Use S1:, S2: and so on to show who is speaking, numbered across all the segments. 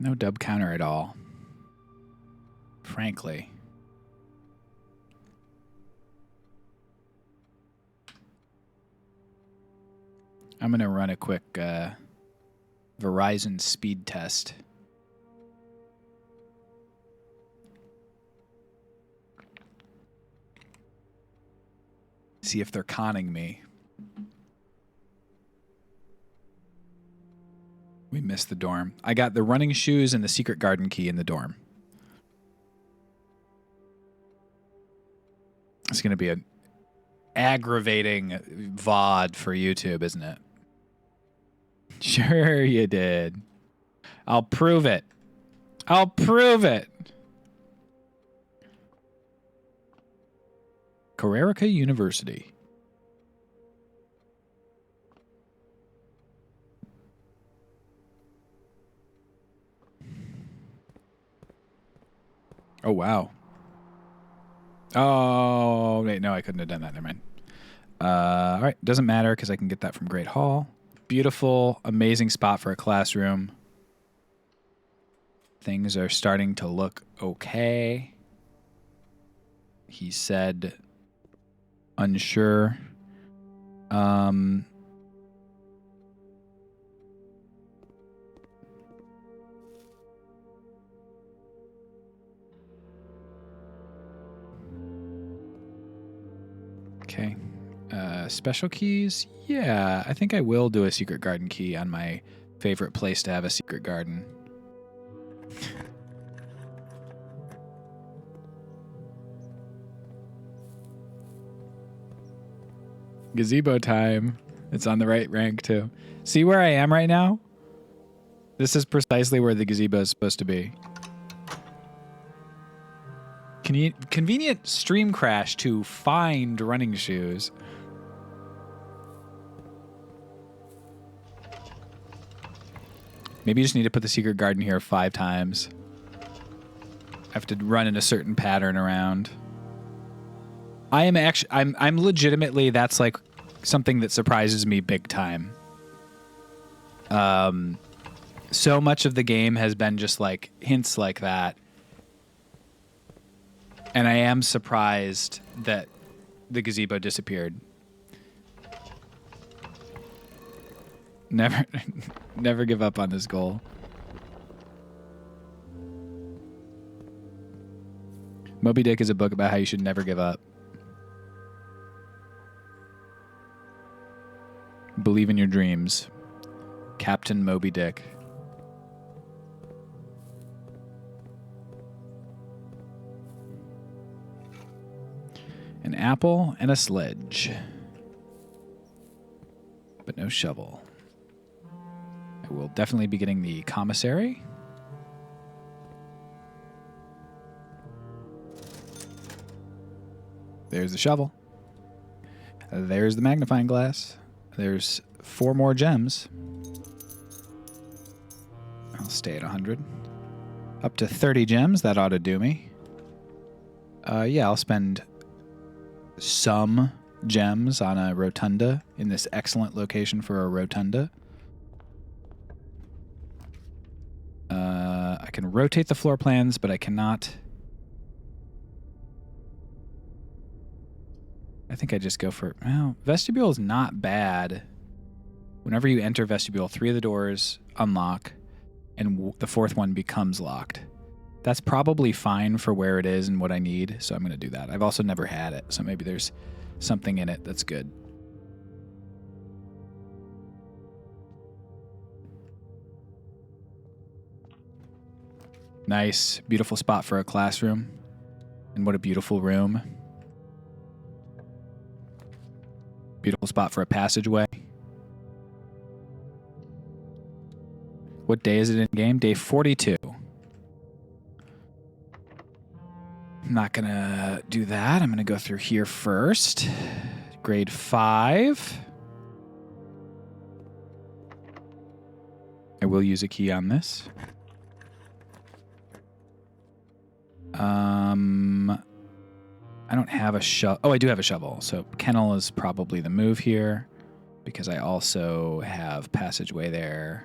S1: No dub counter at all. Frankly. I'm going to run a quick Verizon speed test. See if they're conning me. We missed the dorm. I got the running shoes and the secret garden key in the dorm. It's going to be an aggravating VOD for YouTube, isn't it? Sure you did. I'll prove it. I'll prove it. Carrerica University. Oh, wow. Oh, wait, no, I couldn't have done that. Never mind. All right, doesn't matter because I can get that from Great Hall. Beautiful, amazing spot for a classroom. Things are starting to look okay. He said unsure. Okay. Special keys? Yeah, I think I will do a secret garden key on my favorite place to have a secret garden. Gazebo time. It's on the right rank, too. See where I am right now? This is precisely where the gazebo is supposed to be. Convenient stream crash to find running shoes. Maybe you just need to put the secret garden here 5 times. I have to run in a certain pattern around. I'm legitimately, that's like something that surprises me big time. So much of the game has been just like hints like that. And I am surprised that the gazebo disappeared. Never give up on this goal. Moby Dick is a book about how you should never give up. Believe in your dreams. Captain Moby Dick. An apple and a sledge. But no shovel. I will definitely be getting the commissary. There's the shovel. There's the magnifying glass. There's 4 more gems. I'll stay at 100. Up to 30 gems. That ought to do me. Yeah, I'll spend some gems on a rotunda in this excellent location for a rotunda. I can rotate the floor plans, but I cannot. I think I just go for, well, vestibule is not bad. Whenever you enter vestibule, 3 of the doors unlock, and the 4th one becomes locked. That's probably fine for where it is and what I need, so I'm going to do that. I've also never had it, so maybe there's something in it that's good. Nice, beautiful spot for a classroom. And what a beautiful room. Beautiful spot for a passageway. What day is it in game? Day 42. I'm not going to do that. I'm going to go through here first. Grade 5. I will use a key on this. I don't have a shovel. Oh, I do have a shovel. So kennel is probably the move here because I also have passageway there.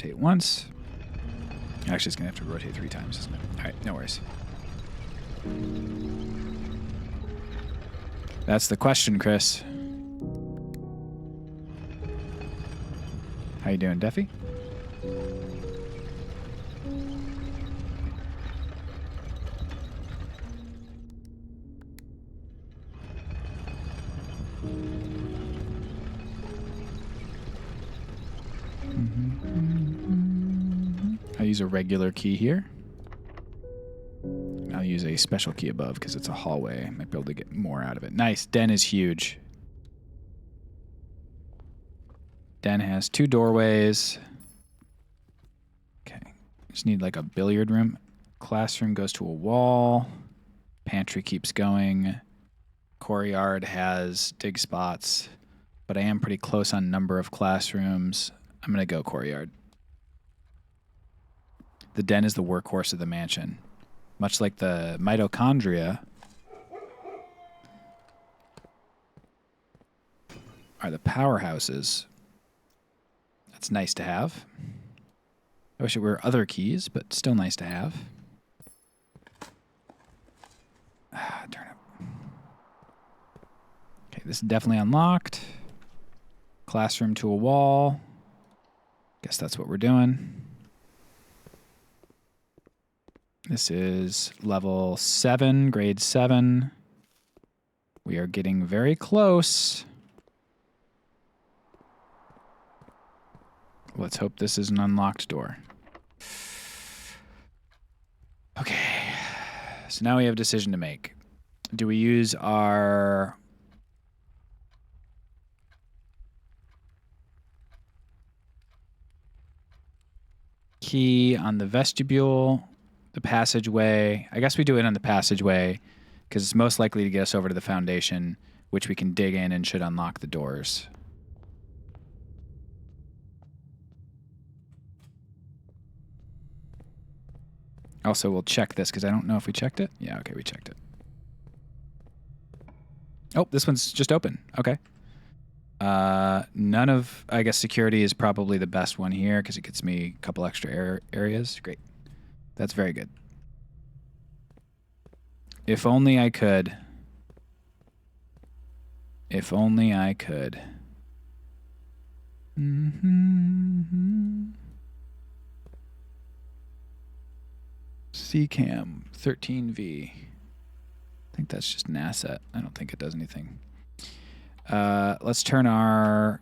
S1: rotate once. Actually, it's going to have to rotate 3 times, isn't it? All right, no worries. That's the question, Chris. How you doing, Deffy? I'll use a regular key here. I'll use a special key above because it's a hallway. I might be able to get more out of it. Nice. Den is huge. Den has 2 doorways. Okay. Just need like a billiard room. Classroom goes to a wall. Pantry keeps going. Courtyard has dig spots, but I am pretty close on number of classrooms. I'm going to go courtyard. The den is the workhorse of the mansion. Much like the mitochondria are the powerhouses. That's nice to have. I wish it were other keys, but still nice to have. Turn up. Okay, this is definitely unlocked. Classroom to a wall. Guess that's what we're doing. This is level 7, grade 7. We are getting very close. Let's hope this is an unlocked door. Okay. So now we have a decision to make. Do we use our key on the vestibule, the passageway? I guess we do it on the passageway because it's most likely to get us over to the foundation, which we can dig in and should unlock the doors. Also, we'll check this because I don't know if we checked it. Yeah, okay, we checked it. Oh, this one's just open. Okay. None of, I guess, security is probably the best one here because it gets me a couple extra areas. Great. That's very good. If only I could. If only I could. CCAM 13V. I think that's just an asset. I don't think it does anything. Let's turn our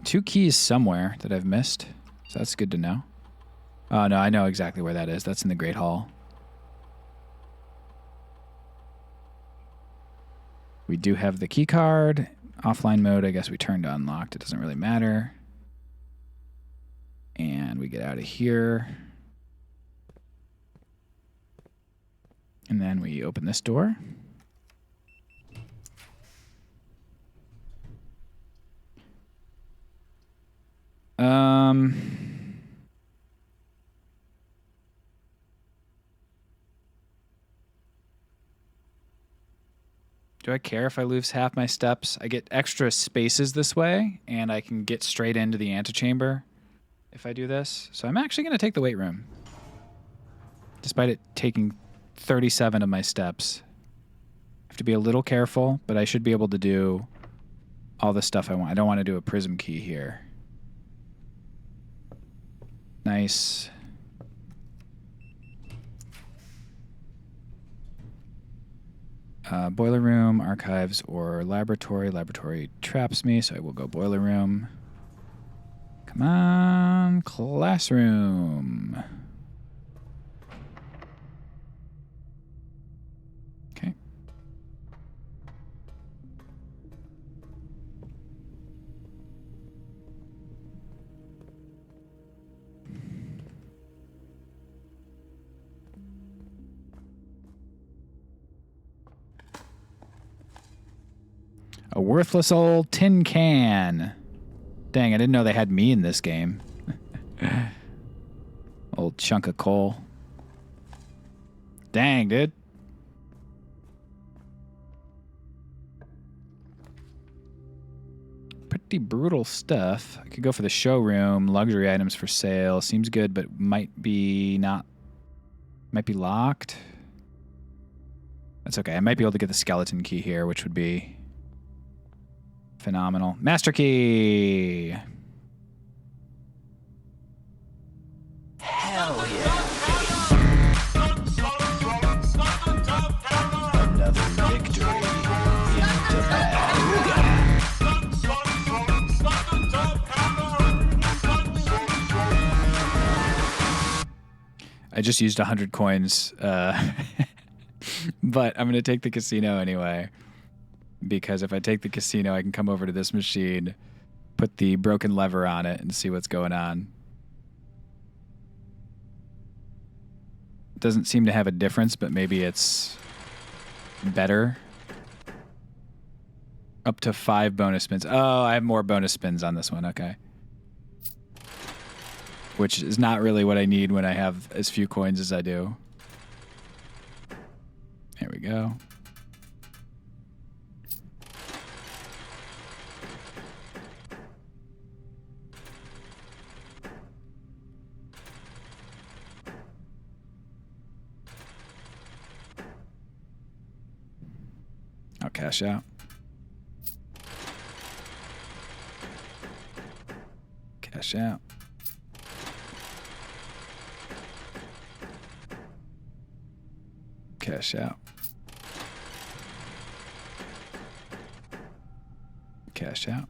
S1: 2 keys somewhere that I've missed. So that's good to know. Oh, no, I know exactly where that is. That's in the Great Hall. We do have the key card. Offline mode, I guess we turned to unlocked. It doesn't really matter. And we get out of here. And then we open this door. Do I care if I lose half my steps? I get extra spaces this way, and I can get straight into the antechamber if I do this. So I'm actually going to take the weight room. Despite it taking 37 of my steps. I have to be a little careful, but I should be able to do all the stuff I want. I don't want to do a prism key here. Nice. Boiler room, archives, or laboratory. Laboratory traps me, so I will go boiler room. Come on, classroom. Okay. A worthless old tin can. Dang, I didn't know they had me in this game. Old chunk of coal. Dang, dude. pretty brutal stuff. I could go for the showroom, luxury items for sale. Seems good, but might be locked. That's okay. I might be able to get the skeleton key here, which would be phenomenal. Master key.
S2: Hell yeah. Another victory in Tabasco.
S1: I just used 100 coins, but I'm going to take the casino anyway. Because if I take the casino, I can come over to this machine, put the broken lever on it, and see what's going on. Doesn't seem to have a difference, but maybe it's better. Up to 5 bonus spins. Oh, I have more bonus spins on this one. Okay. Which is not really what I need when I have as few coins as I do. There we go. I'll cash out. Cash out. Cash out. Cash out.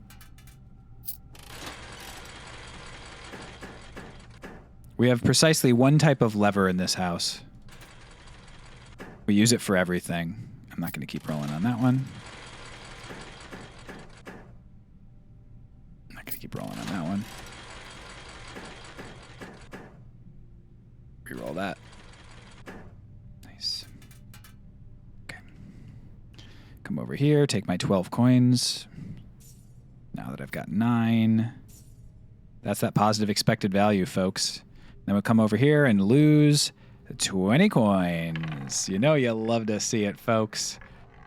S1: We have precisely one type of lever in this house. We use it for everything. I'm not going to keep rolling on that one. I'm not going to keep rolling on that one. Reroll that. Nice. Okay. Come over here, take my 12 coins. Now that I've got 9. That's that positive expected value, folks. Then we'll come over here and lose 20 coins. You know you love to see it, folks.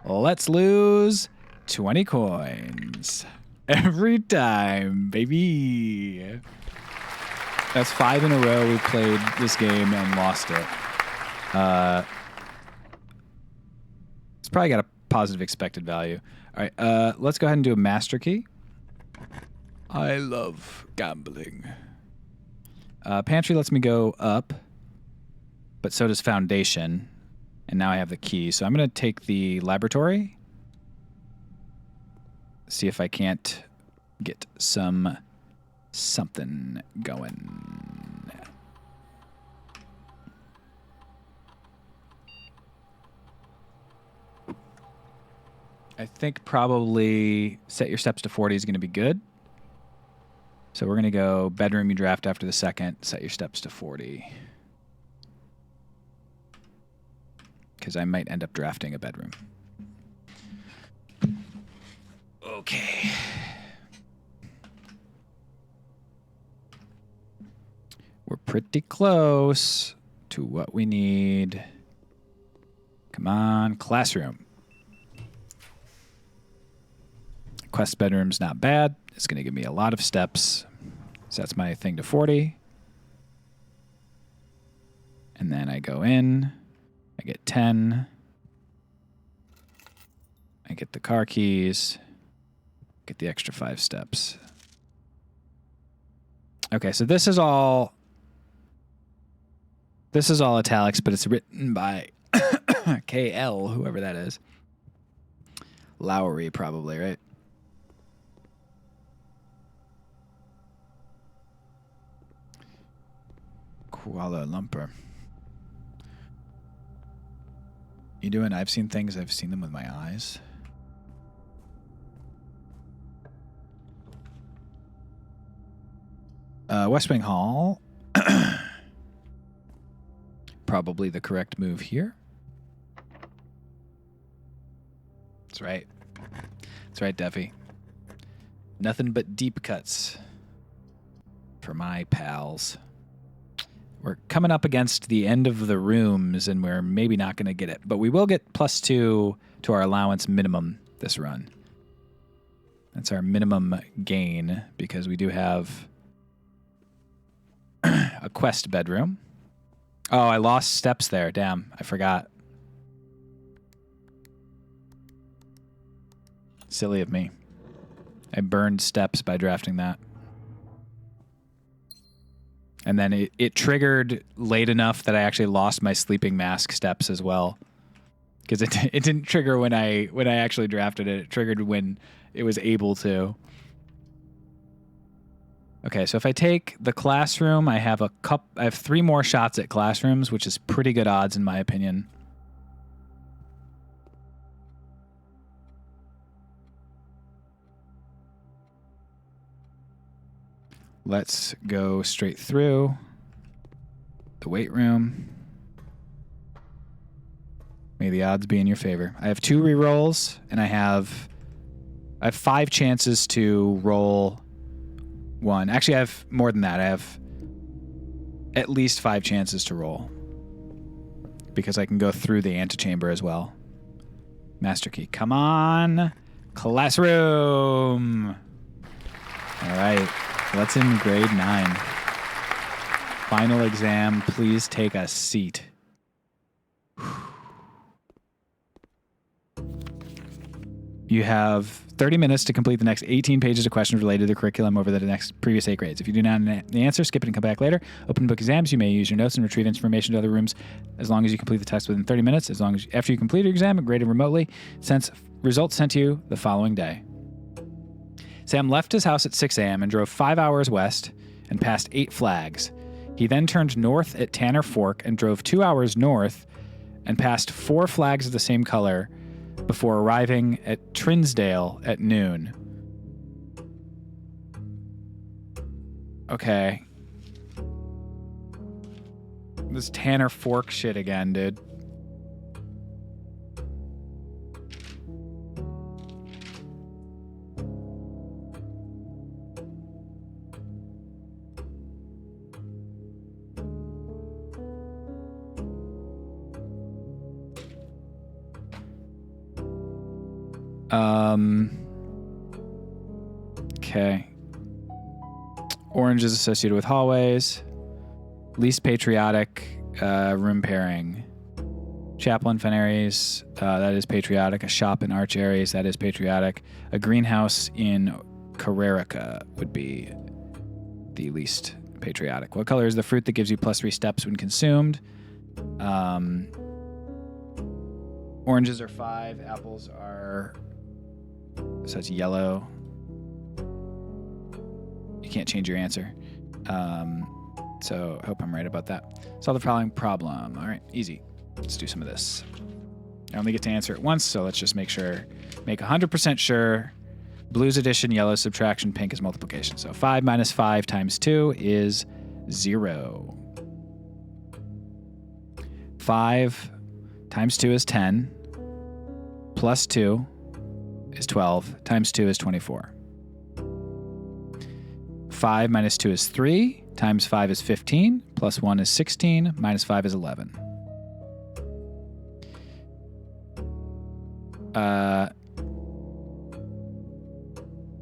S1: Let's lose 20 coins. Every time, baby. That's 5 in a row we played this game and lost it. It's probably got a positive expected value. All right, let's go ahead and do a master key. I love gambling. Pantry lets me go up, but so does foundation. And now I have the key. So I'm going to take the laboratory. See if I can't get something going. I think probably set your steps to 40 is going to be good. So we're going to go bedroom you draft after the second, set your steps to 40. Because I might end up drafting a bedroom. Okay. We're pretty close to what we need. Come on, classroom. Quest bedroom's not bad. It's going to give me a lot of steps. So that's my thing to 40. And then I go in. I get 10. I get the car keys. Get the extra 5 steps. Okay, so this is all italics, but it's written by KL, whoever that is. Lowry, probably, right? Kuala Lumpur. You doing? I've seen things. I've seen them with my eyes. West Wing Hall. Probably the correct move here. That's right. That's right, Duffy. Nothing but deep cuts for my pals. We're coming up against the end of the rooms, and we're maybe not going to get it. But we will get +2 to our allowance minimum this run. That's our minimum gain because we do have a quest bedroom. Oh, I lost steps there. Damn, I forgot. Silly of me. I burned steps by drafting that. And then it triggered late enough that I actually lost my sleeping mask steps as well. Because it didn't trigger when I actually drafted it. It triggered when it was able to. Okay, so if I take the classroom, I have 3 more shots at classrooms, which is pretty good odds in my opinion. Let's go straight through the weight room. May the odds be in your favor. I have 2 rerolls, and I have 5 chances to roll 1. Actually, I have more than that. I have at least 5 chances to roll because I can go through the antechamber as well. Master key. Come on. Classroom. All right. Let's in grade 9. Final exam. Please take a seat. You have 30 minutes to complete the next 18 pages of questions related to the curriculum over the next previous 8 grades. If you do not know the answer, skip it and come back later. Open book exams, you may use your notes and retrieve information to other rooms as long as you complete the test within 30 minutes. As long as after you complete your exam and graded remotely, results sent to you the following day. Sam left his house at 6 a.m. and drove 5 hours west and passed 8 flags. He then turned north at Tanner Fork and drove 2 hours north and passed 4 flags of the same color before arriving at Trinsdale at noon. Okay. This Tanner Fork shit again, dude. Okay. Orange is associated with hallways. Least patriotic room pairing. Chapel in Fen Aries, that is patriotic. A shop in Arch Aries, that is patriotic. A greenhouse in Carrerica would be the least patriotic. What color is the fruit that gives you +3 steps when consumed? Oranges are 5. Apples are... So it's yellow. You can't change your answer. So I hope I'm right about that. Solve the following problem. All right, easy. Let's do some of this. I only get to answer it once, so let's just make 100% sure. Blue's addition, yellow subtraction, pink is multiplication. So 5 minus 5 times 2 is 0. 5 times 2 is 10. Plus 2 is 12. Times 2 is 24. 5 minus 2 is 3. Times 5 is 15. Plus 1 is 16. Minus 5 is 11.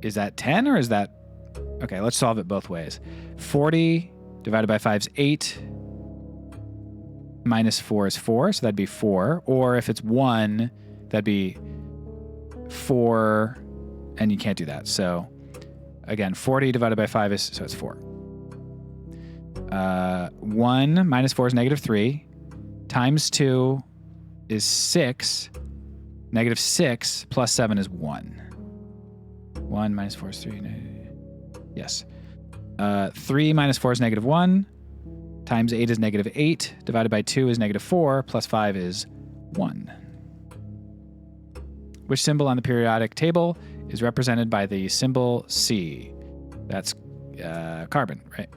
S1: Is that 10 or is that... Okay, let's solve it both ways. 40 divided by 5 is 8. Minus 4 is 4, so that'd be 4. Or if it's 1, that'd be 4, and you can't do that. So, again, 40 divided by 5 is... So it's 4. 1 minus 4 is -3. Times 2 is 6. -6 plus 7 is 1. 1 minus 4 is 3. Yes. 3 minus 4 is -1. Times 8 is -8. Divided by 2 is -4. Plus 5 is 1. Which symbol on the periodic table is represented by the symbol C? That's carbon, right?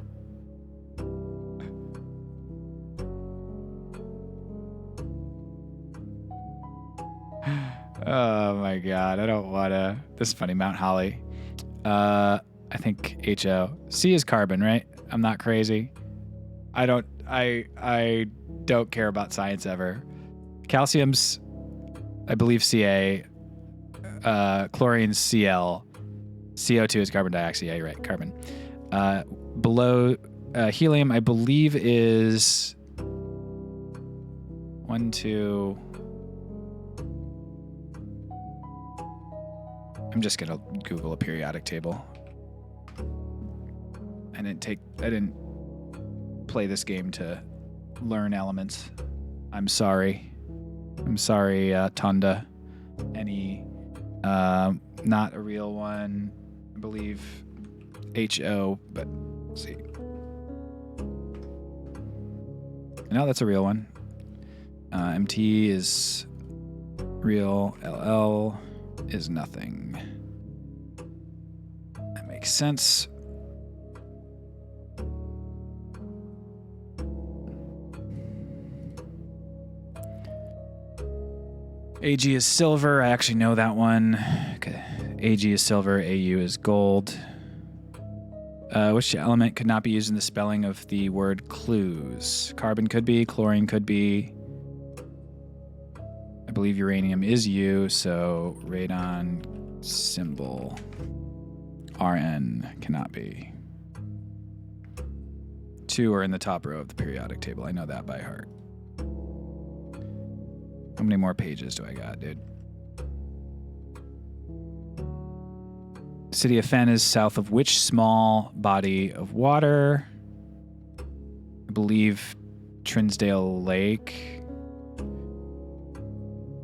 S1: Oh my god, I don't wanna. This is funny. Mount Holly. I think HO. C is carbon, right? I'm not crazy. I don't care about science ever. Calcium's, I believe, Ca. Chlorine's Cl. CO2 is carbon dioxide. Yeah, you're right. Carbon. Below helium, I believe, is 1, 2. I'm just gonna Google a periodic table. I didn't play this game to learn elements. I'm sorry. Tonda. Any not a real one. I believe HO, but let's see. No, that's a real one. MT is real. LL is nothing. That makes sense. AG is silver. I actually know that one. Okay. AG is silver. AU is gold. Which element could not be used in the spelling of the word clues? Carbon could be. Chlorine could be. I believe uranium is U, so radon symbol Rn cannot be. 2 are in the top row of the periodic table. I know that by heart. How many more pages do I got, dude? City of Fen is south of which small body of water? I believe Trinsdale Lake.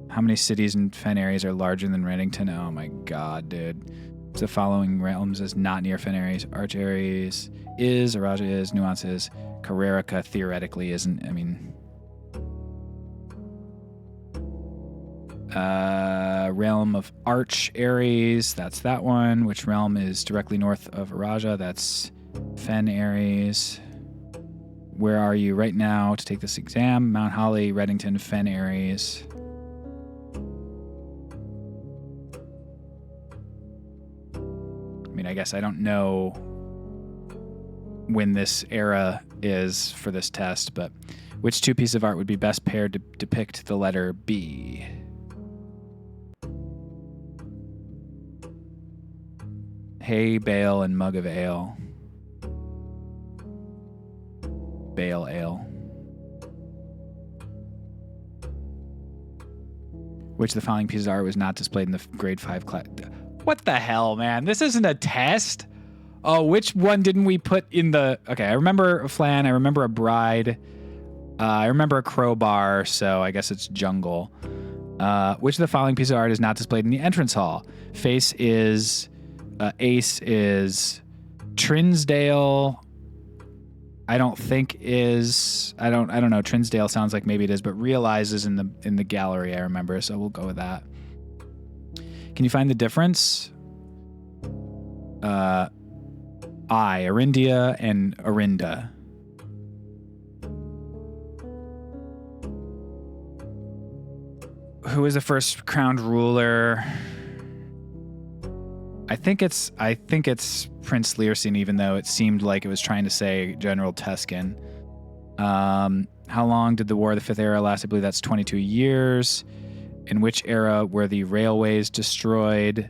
S1: How many cities and Fen areas are larger than Reddington? Oh my god, dude. The following realms is not near Fen areas. Arch Aries is, Araja is, Nuance is. Carrerica theoretically isn't. I mean... realm of Arch Aries, that's that one. Which realm is directly north of Araja? That's Fen Aries. Where are you right now to take this exam? Mount Holly, Reddington, Fen Aries. I mean, I guess I don't know when this era is for this test, but which 2 pieces of art would be best paired to depict the letter B? Hay, bale, and mug of ale. Bale ale. Which of the following pieces of art was not displayed in the grade 5 class? What the hell, man? This isn't a test. Oh, which one didn't we put in the... Okay, I remember a flan. I remember a bride. I remember a crowbar, so I guess it's jungle. Which of the following pieces of art is not displayed in the entrance hall? Face is... Ace is Trinsdale. I don't think is. I don't know. Trinsdale sounds like maybe it is, but Realize is in the gallery. I remember, so we'll go with that. Can you find the difference? Arindia and Arinda. Who is the first crowned ruler? I think it's Prince Learson, even though it seemed like it was trying to say General Tuscan. How long did the War of the Fifth Era last? I believe that's 22 years. In which era were the railways destroyed?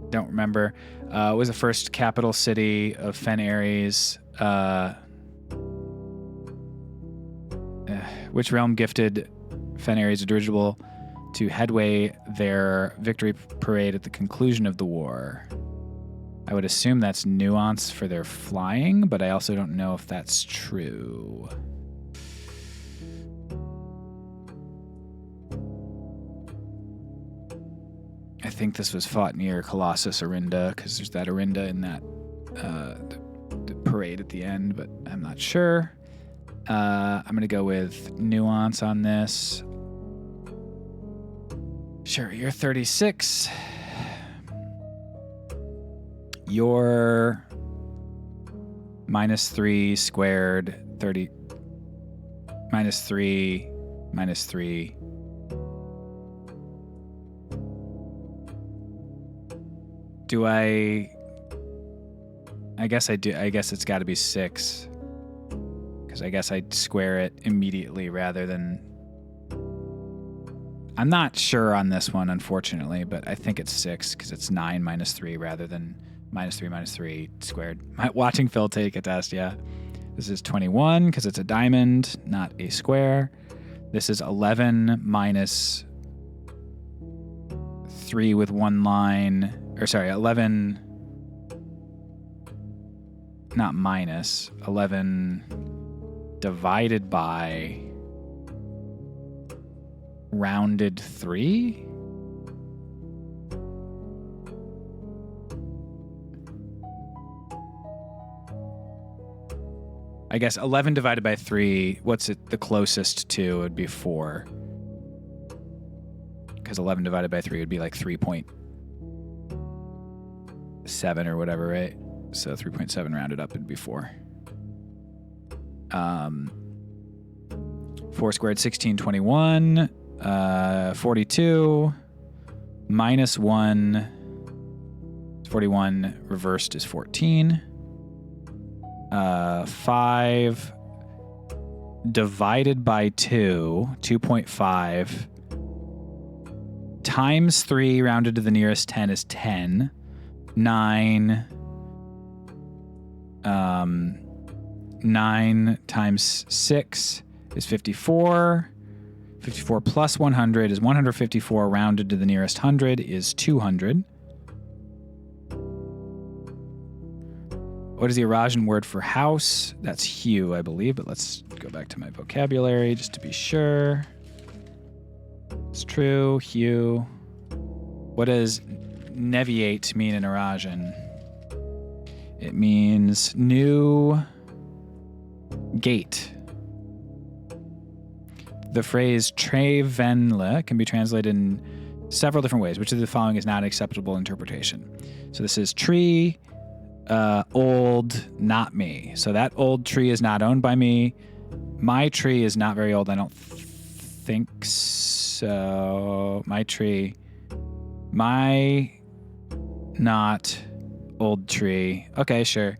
S1: Don't remember. It was the first capital city of Fen Aries. Which realm gifted Fen Aries a dirigible to headway their victory parade at the conclusion of the war? I would assume that's Nuance for their flying, but I also don't know if that's true. I think this was fought near Colossus Arinda, because there's that Arinda in that the parade at the end, but I'm not sure. I'm going to go with Nuance on this. Sure, you're 36. You're -3 squared, 30. -3, -3. Do I guess I do. I guess it's got to be 6. because I guess I'd square it immediately rather than... I'm not sure on this one, unfortunately, but I think it's 6 because it's 9 minus 3 rather than minus 3 squared. Watching Phil take a test, yeah. This is 21 because it's a diamond, not a square. This is 11 minus 3 with one line, or sorry, 11, not minus, 11 divided by rounded 3? I guess 11 divided by 3, what's it the closest to? Would be 4. Because 11 divided by 3 would be like 3.7 or whatever, right? So 3.7 rounded up would be 4. 4 squared, 16, 21. 42 minus 1, 41 reversed is 14. 5 divided by 2, 2.5 times 3 rounded to the nearest 10 is 10. 9 times 6 is 54. 54 plus 100 is 154. Rounded to the nearest 100 is 200. What is the Eurasian word for house? That's hue, I believe, but let's go back to my vocabulary just to be sure. It's true, hue. What does neviate mean in Eurasian? It means new gate. The phrase très venle can be translated in several different ways. Which of the following is not an acceptable interpretation? So this is tree, old, not me. So that old tree is not owned by me. My tree is not very old. I don't think so. My tree. My not old tree. Okay, sure.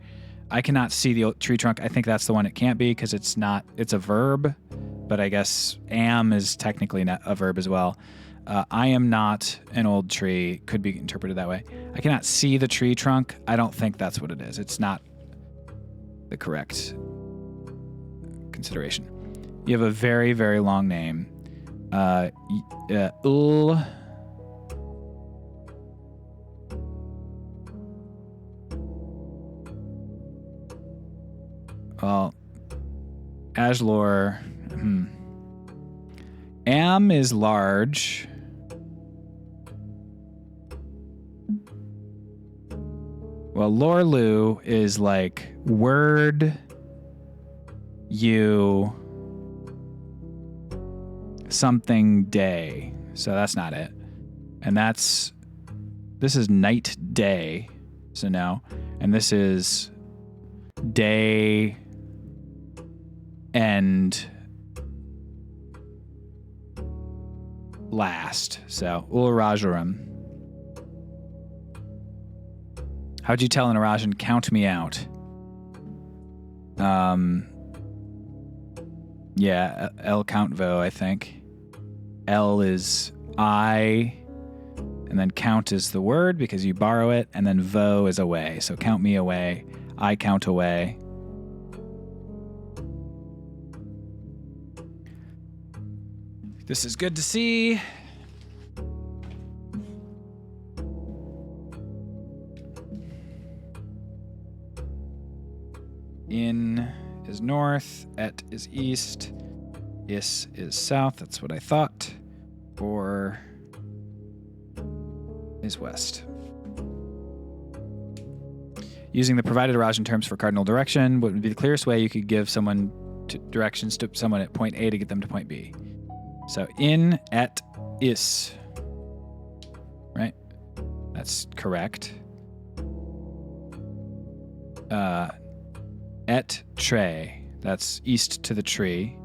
S1: I cannot see the old tree trunk. I think that's the one it can't be because it's not. It's a verb. But I guess am is technically not a verb as well. I am not an old tree could be interpreted that way. I cannot see the tree trunk. I don't think that's what it is. It's not the correct consideration. You have a very, very long name. Well, Ajlor. Am is large. Well, Lorlu is like word you something day. So that's not it. And this is night day. So no. And this is day and last. So Ularajaram. How'd you tell in Eurasian, count me out? Yeah, El count vo, I think. El is I, and then count is the word because you borrow it, and then vo is away. So count me away. I count away. This is good to see. In is north, et is east, is south, that's what I thought, or is west. Using the provided Eurasian terms for cardinal direction, what would be the clearest way you could give someone directions to someone at point A to get them to point B? So in, et, is, right? That's correct. Et tre, that's east to the tree.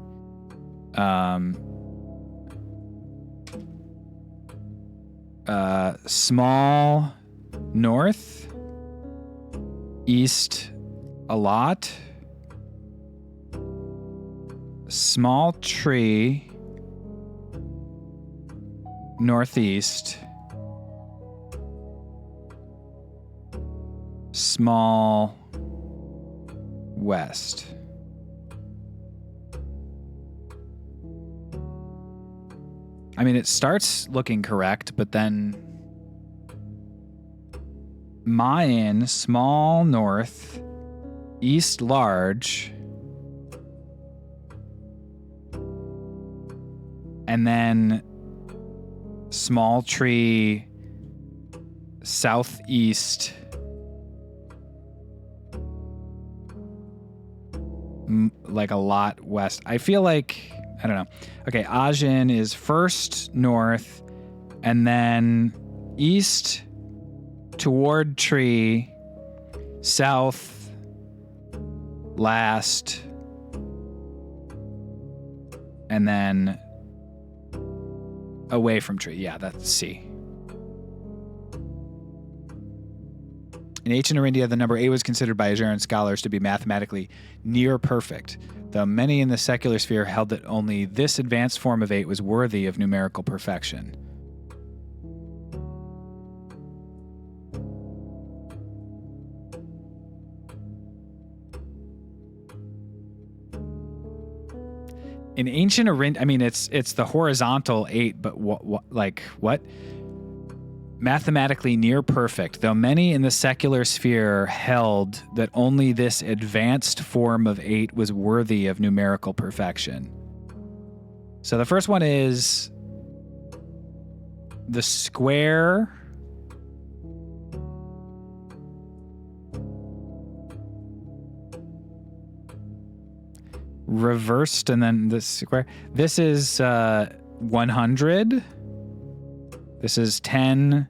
S1: Small north, east a lot, small tree northeast, small west. I mean, it starts looking correct, but then Mayan, small north, east large, and then small tree southeast, like a lot west. I feel like, I don't know. Okay, Ajin is first north, and then east toward tree, south last, and then away from tree. Yeah, that's C. In ancient Arindia, the number 8 was considered by Ajuran scholars to be mathematically near perfect, though many in the secular sphere held that only this advanced form of 8 was worthy of numerical perfection. In ancient Arindia, I mean, it's the horizontal 8, but what? Mathematically near perfect, though many in the secular sphere held that only this advanced form of 8 was worthy of numerical perfection. So the first one is the square reversed and then the square. This is 100. This is 10.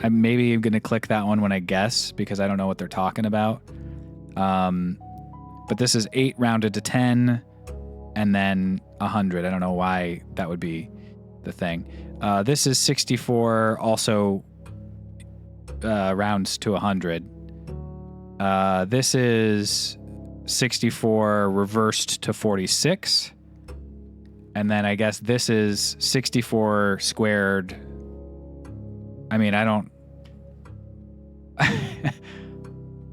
S1: I'm maybe going to click that one when I guess because I don't know what they're talking about. But this is 8 rounded to 10 and then 100. I don't know why that would be the thing. This is 64, also rounds to 100. This is 64 reversed to 46. And then I guess this is 64 squared. I mean, I don't...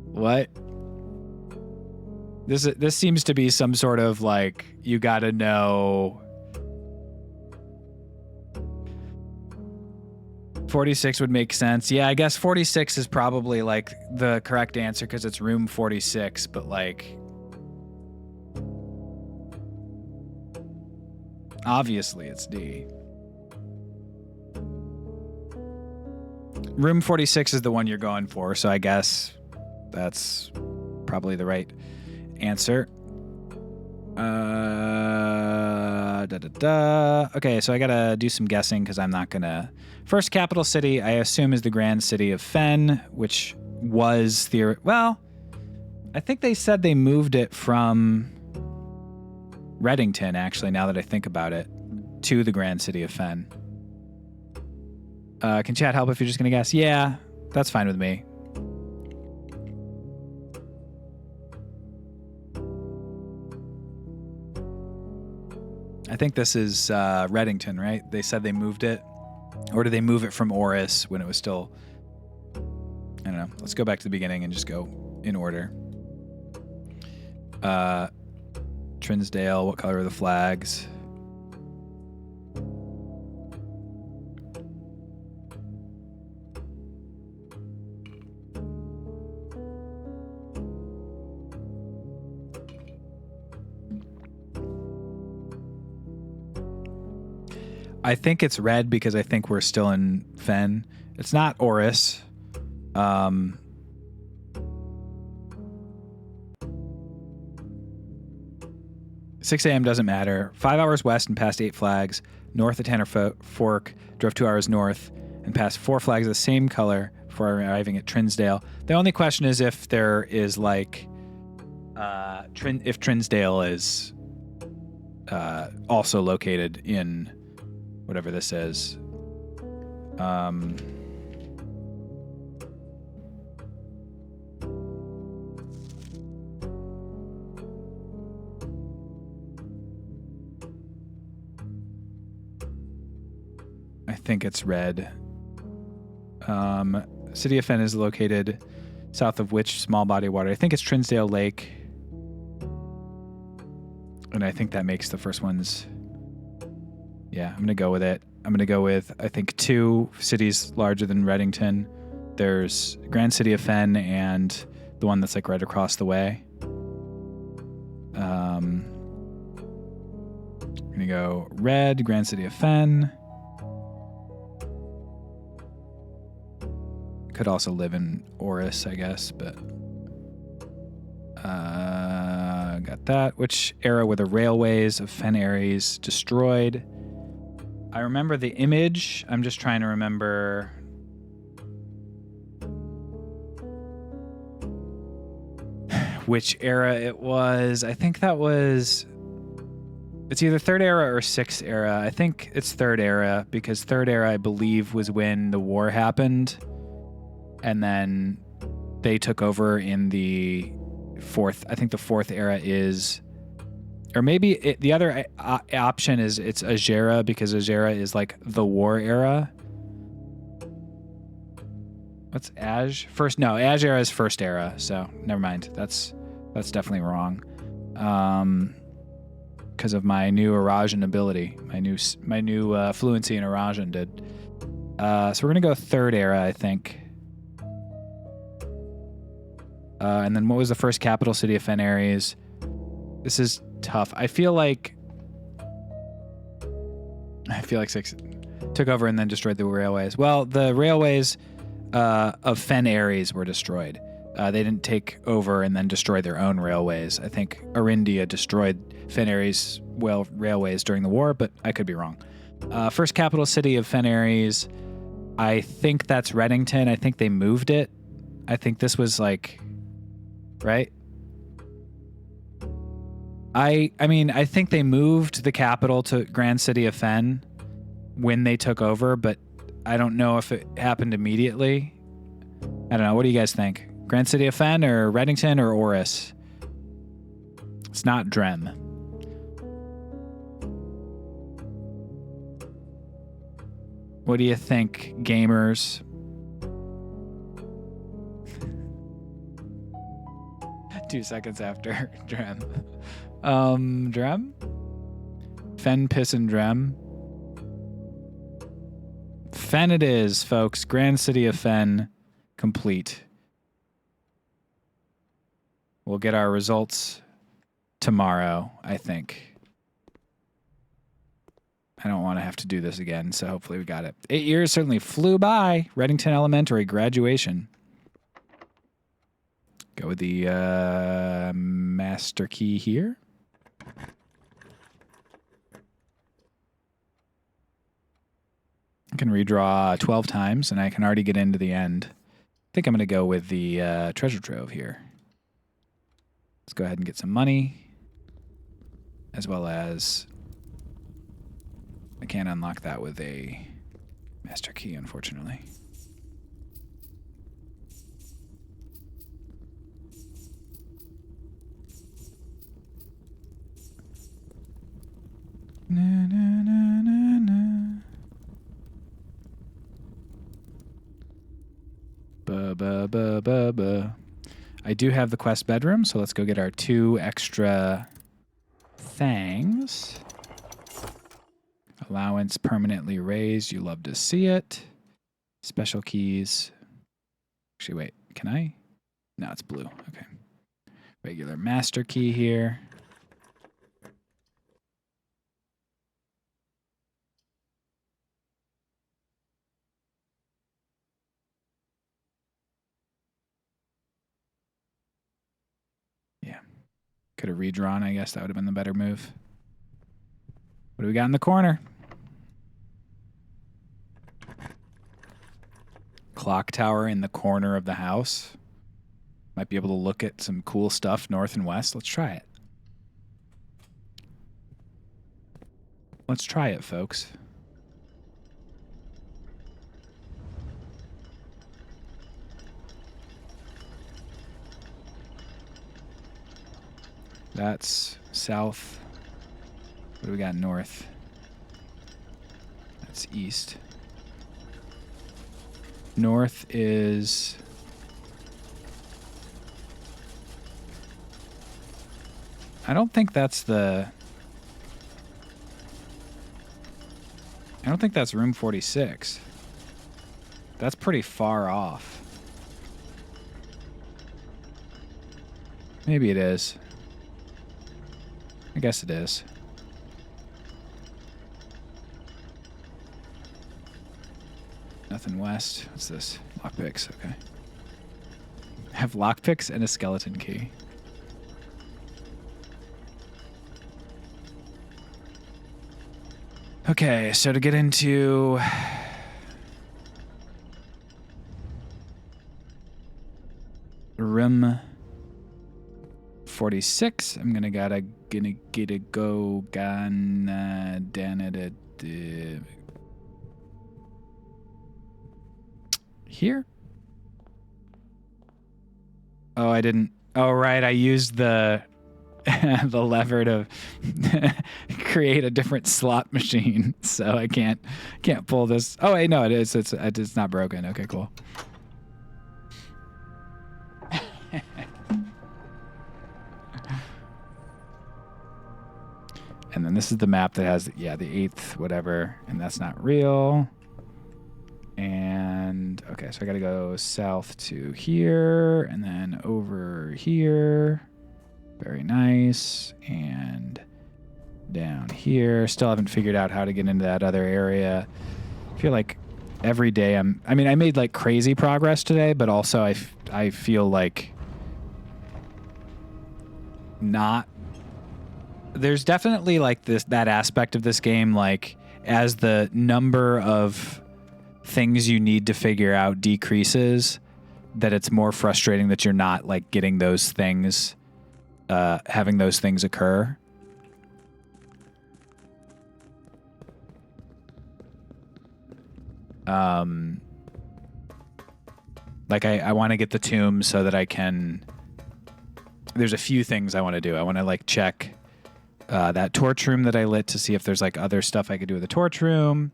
S1: What? This seems to be some sort of like, you gotta know... 46 would make sense. Yeah, I guess 46 is probably like the correct answer because it's room 46, but like... Obviously, it's D. Room 46 is the one you're going for, so I guess that's probably the right answer. Okay, so I gotta do some guessing because I'm not gonna... First capital city, I assume, is the grand city of Fen, which was well, I think they said they moved it from Reddington, actually, now that I think about it, to the grand city of Fen. Can chat help if you're just going to guess? Yeah, that's fine with me. I think this is Reddington, right? They said they moved it. Or did they move it from Oris when it was still... I don't know. Let's go back to the beginning and just go in order. Trinsdale, what color are the flags? I think it's red because I think we're still in Fen. It's not Oris. 6 a.m. doesn't matter. 5 hours west and past 8 flags. North of Tanner Fork. Drove 2 hours north and past 4 flags of the same color before arriving at Trinsdale. The only question is if there is like... if Trinsdale is also located in... whatever this is. think it's red. City of Fen is located south of which small body of water? I think it's Trinsdale Lake. And I think that makes the first ones. Yeah, I'm going to go with it. I'm going to go with, I think, 2 cities larger than Reddington. There's Grand City of Fen and the one that's like right across the way. I'm going to go red, Grand City of Fen. Could also live in Oris, I guess, but got that. Which era were the railways of Fen Ares destroyed? I remember the image. I'm just trying to remember. Which era it was. I think that was. It's either 3rd era or 6th era. I think it's 3rd era because 3rd era, I believe, was when the war happened. And then they took over in the 4th. I think the 4th era is, or maybe the other option is it's Azera because Azera is like the war era. What's Azh era is 1st era. So never mind. That's definitely wrong. Because of my new Arajan ability, my new fluency in Arajan did. So we're gonna go 3rd era, I think. And then what was the first capital city of Fen Ares? This is tough. I feel like 6 took over and then destroyed the railways. Well, the railways of Fen Ares were destroyed. They didn't take over and then destroy their own railways. I think Arindia destroyed Fen Ares railways during the war, but I could be wrong. First capital city of Fen Ares, I think that's Reddington. I think they moved it. I think this was like, right? I mean, I think they moved the capital to Grand City of Fen when they took over, but I don't know if it happened immediately. I don't know. What do you guys think? Grand City of Fen or Reddington or Oris? It's not Drem. What do you think, gamers? Two seconds after Drem. Drem? Fen, Piss, and Drem. Fen it is, folks. Grand City of Fen complete. We'll get our results tomorrow, I think. I don't want to have to do this again, so hopefully we got it. 8 years certainly flew by. Reddington Elementary graduation. Go with the master key here. I can redraw 12 times, and I can already get into the end. I think I'm going to go with the treasure trove here. Let's go ahead and get some money, as well as I can't unlock that with a master key, unfortunately. Na, na, na, na, na. Ba, ba, ba, ba, ba. I do have the quest bedroom, so let's go get our 2 extra things. Allowance permanently raised. You love to see it. Special keys. Actually, wait. Can I? No, it's blue. Okay. Regular master key here. Yeah. Could have redrawn, I guess. That would have been the better move. What do we got in the corner? Clock tower in the corner of the house. Might be able to look at some cool stuff north and west. Let's try it. Let's try it, folks. That's south. What do we got north? That's east. North is... I don't think that's the... I don't think that's room 46. That's pretty far off. Maybe it is. I guess it is. Nothing west. What's this? Lockpicks. Okay. I have lockpicks and a skeleton key. Okay, so to get into room 46, I'm gonna get a go here. Oh, I didn't. Oh, right. I used the the lever to create a different slot machine, so I can't pull this. Oh wait, no, it is. It's not broken. Okay, cool. And then this is the map that has, yeah, the 8th whatever, and that's not real. And okay, so I gotta go south to here and then over here. Very nice. And down here. Still haven't figured out how to get into that other area. I feel like every day I made like crazy progress today, but also I feel like not. There's definitely like that aspect of this game, like as the number of things you need to figure out decreases, that it's more frustrating that you're not like getting those things, having those things occur. Like I want to get the tomb so that I can. There's a few things I want to do. I want to like check that torch room that I lit to see if there's like other stuff I could do with the torch room.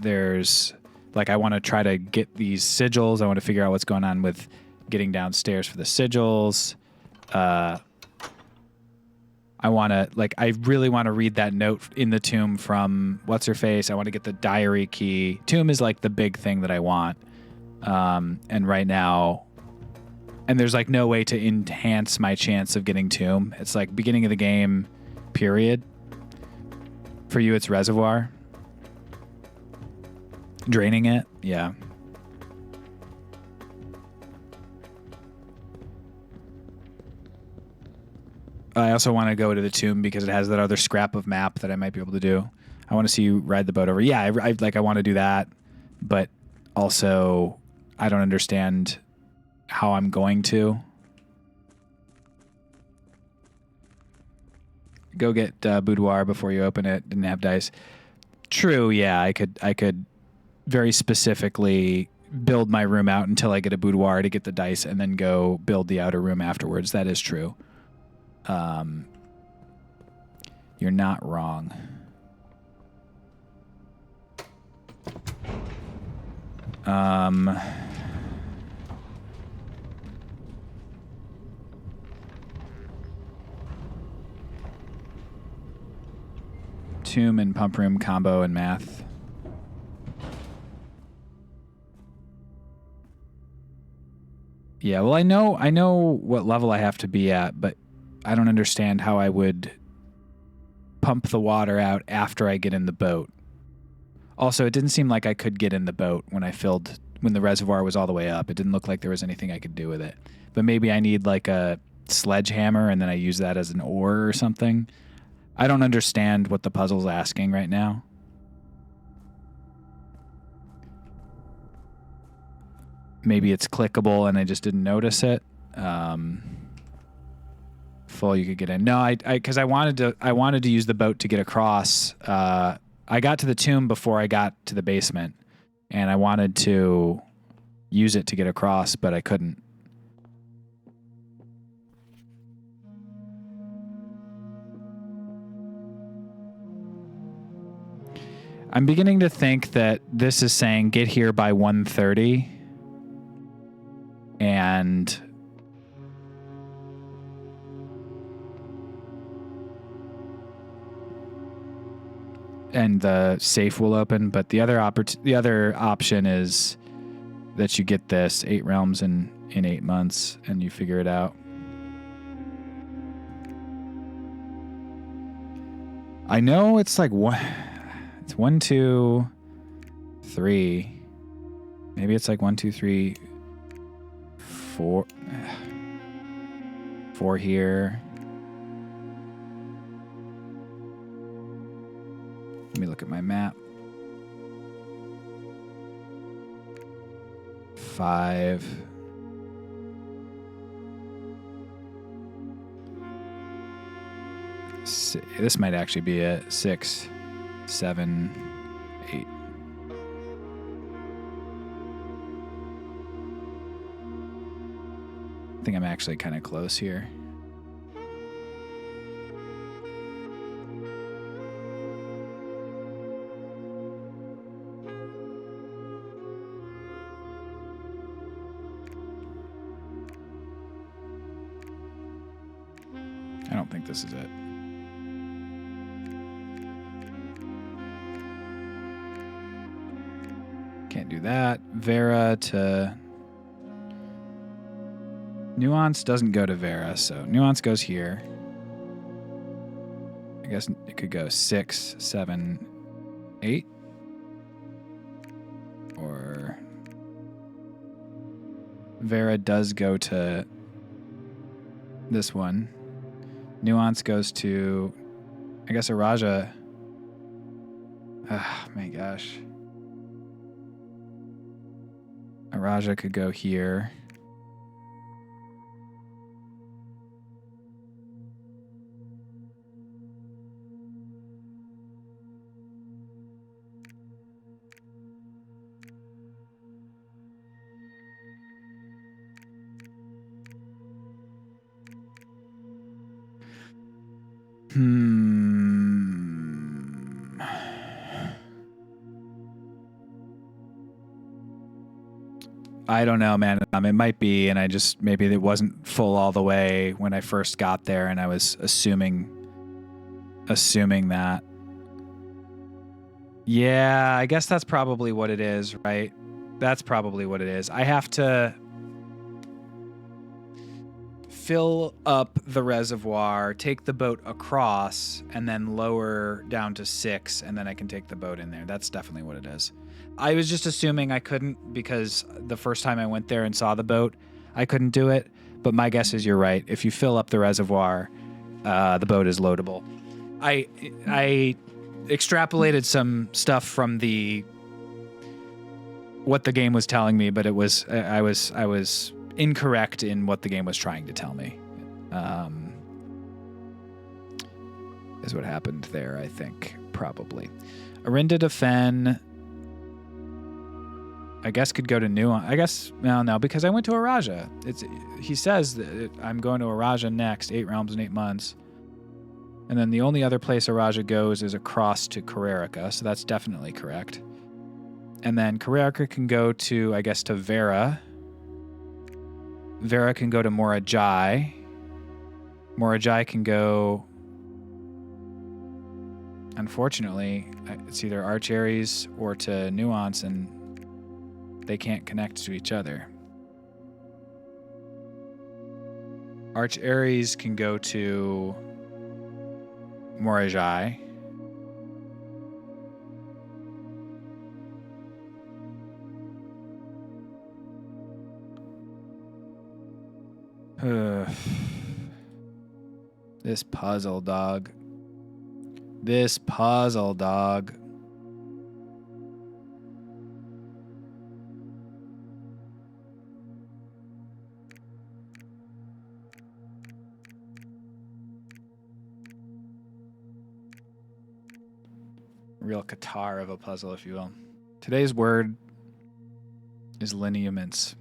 S1: There's like, I want to try to get these sigils. I want to figure out what's going on with getting downstairs for the sigils. I really want to read that note in the tomb from what's her face. I want to get the diary key. Tomb is like the big thing that I want. And right now, and there's like no way to enhance my chance of getting tomb. It's like beginning of the game, period. For you, it's reservoir. Draining it, yeah. I also want to go to the tomb because it has that other scrap of map that I might be able to do. I want to see you ride the boat over. Yeah, I want to do that, but also I don't understand how I'm going to. Go get boudoir before you open it. Didn't have dice. True, yeah, I could very specifically build my room out until I get a boudoir to get the dice and then go build the outer room afterwards. That is true. You're not wrong. Tomb and pump room combo and math. Yeah, well, I know what level I have to be at, but I don't understand how I would pump the water out after I get in the boat. Also, it didn't seem like I could get in the boat when the reservoir was all the way up. It didn't look like there was anything I could do with it. But maybe I need like a sledgehammer and then I use that as an oar or something. I don't understand what the puzzle's asking right now. Maybe it's clickable and I just didn't notice it. Full, you could get in. No, because I wanted to use the boat to get across. I got to the tomb before I got to the basement, and I wanted to use it to get across, but I couldn't. I'm beginning to think that this is saying get here by 1:30, and the safe will open. But the other option is that you get this 8 realms in 8 months and you figure it out. I know it's like it's 1, 2, 3. Maybe it's like 1, 2, 3, 4. 4 here. Let me look at my map. 5. This might actually be a 6, 7, 8. I think I'm actually kind of close here. I don't think this is it. Can't do that. Vera to Nuance doesn't go to Vera, so Nuance goes here. I guess it could go 6, 7, 8. Or Vera does go to this one. Nuance goes to, I guess, Araja. Oh my gosh. Araja could go here. I don't know, man. It might be, and maybe it wasn't full all the way when I first got there, and I was assuming that. Yeah, I guess that's probably what it is, right? That's probably what it is. I have to fill up the reservoir, take the boat across, and then lower down to 6, and then I can take the boat in there. That's definitely what it is. I was just assuming I couldn't because the first time I went there and saw the boat, I couldn't do it. But my guess is you're right. If you fill up the reservoir, the boat is loadable. I extrapolated some stuff from what the game was telling me, but I was incorrect in what the game was trying to tell me. Is what happened there, I think, probably. Arinda Defen, I guess, could go to Nuance. I guess, no, because I went to Araja. He says that I'm going to Araja next, 8 realms in 8 months. And then the only other place Araja goes is across to Carrerica, so that's definitely correct. And then Carrerica can go to, I guess, to Vera. Vera can go to Morajai. Morajai can go... Unfortunately, it's either Arch-Aries or to Nuance, and they can't connect to each other. Arch-Aries can go to Morajai. This puzzle, dog. This puzzle, dog. Real Qatar of a puzzle, if you will. Today's word is lineaments.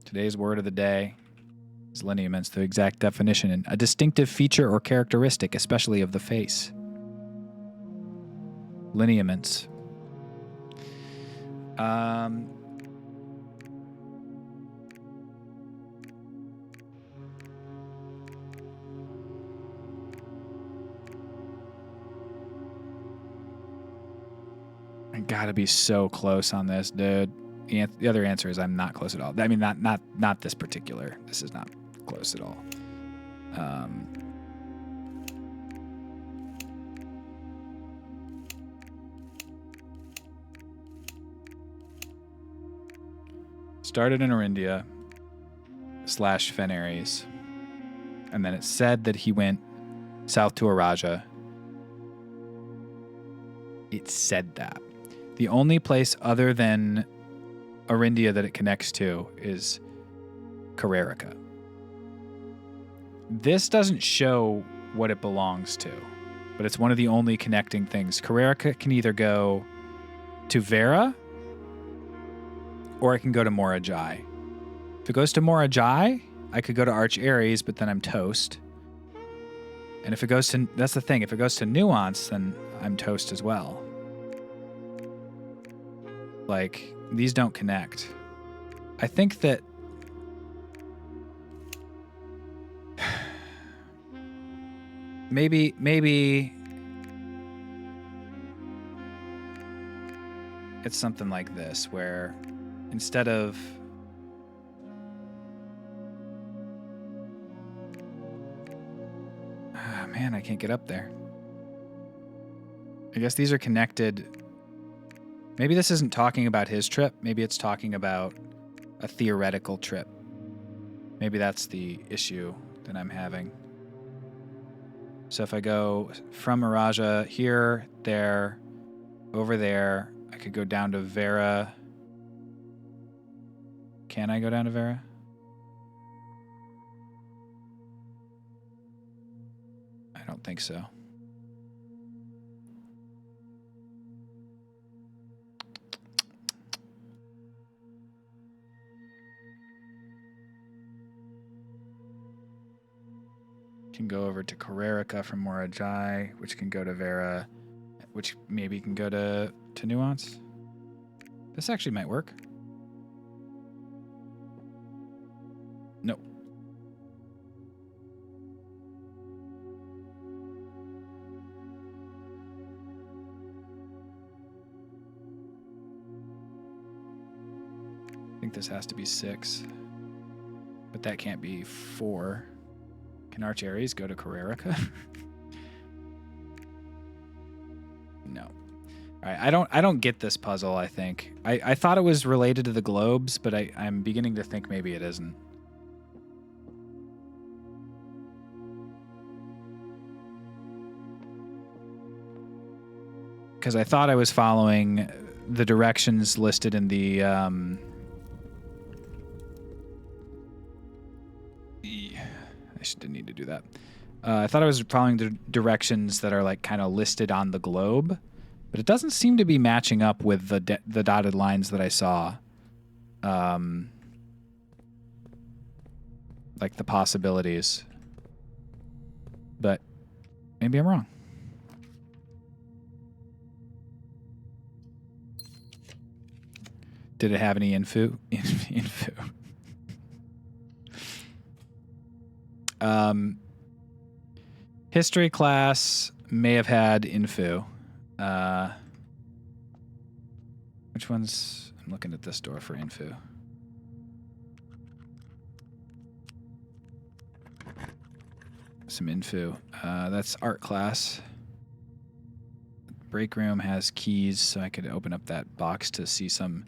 S1: Today's word of the day is lineaments, the exact definition, and a distinctive feature or characteristic, especially of the face. lineaments. Um, I gotta be so close on this, dude. The other answer is I'm not close at all. I mean, not this particular. This is not close at all. Started in Orindia / Fenares. And then it said that he went south to Araja. It said that. The only place other than Orindia that it connects to is Carrerica. This doesn't show what it belongs to, but it's one of the only connecting things. Carrerica can either go to Vera or it can go to Morajai. If it goes to Morajai, I could go to Arch Ares, but then I'm toast. And if it goes to, that's the thing, if it goes to Nuance, then I'm toast as well. Like, these don't connect. I think that maybe it's something like this, where instead of man, I can't get up there. I guess these are connected. Maybe this isn't talking about his trip. Maybe it's talking about a theoretical trip. Maybe that's the issue that I'm having. So if I go from Araja here, there, over there, I could go down to Vera. Can I go down to Vera? I don't think so. Can go over to Carrerica from Morajai, which can go to Vera, which maybe can go to Nuance. This actually might work. No. I think this has to be 6. But that can't be 4. Can Arch Ares go to Carrerica? No. All right, I don't get this puzzle, I think. I thought it was related to the globes, but I'm beginning to think maybe it isn't. Because I thought I was following the directions listed in the I didn't need to do that. I thought I was following the directions that are like kind of listed on the globe, but it doesn't seem to be matching up with the dotted lines that I saw. Like the possibilities. But maybe I'm wrong. Did it have any info? History class may have had info. Which ones? I'm looking at this door for info. Some info. That's art class. Break room has keys, so I could open up that box to see some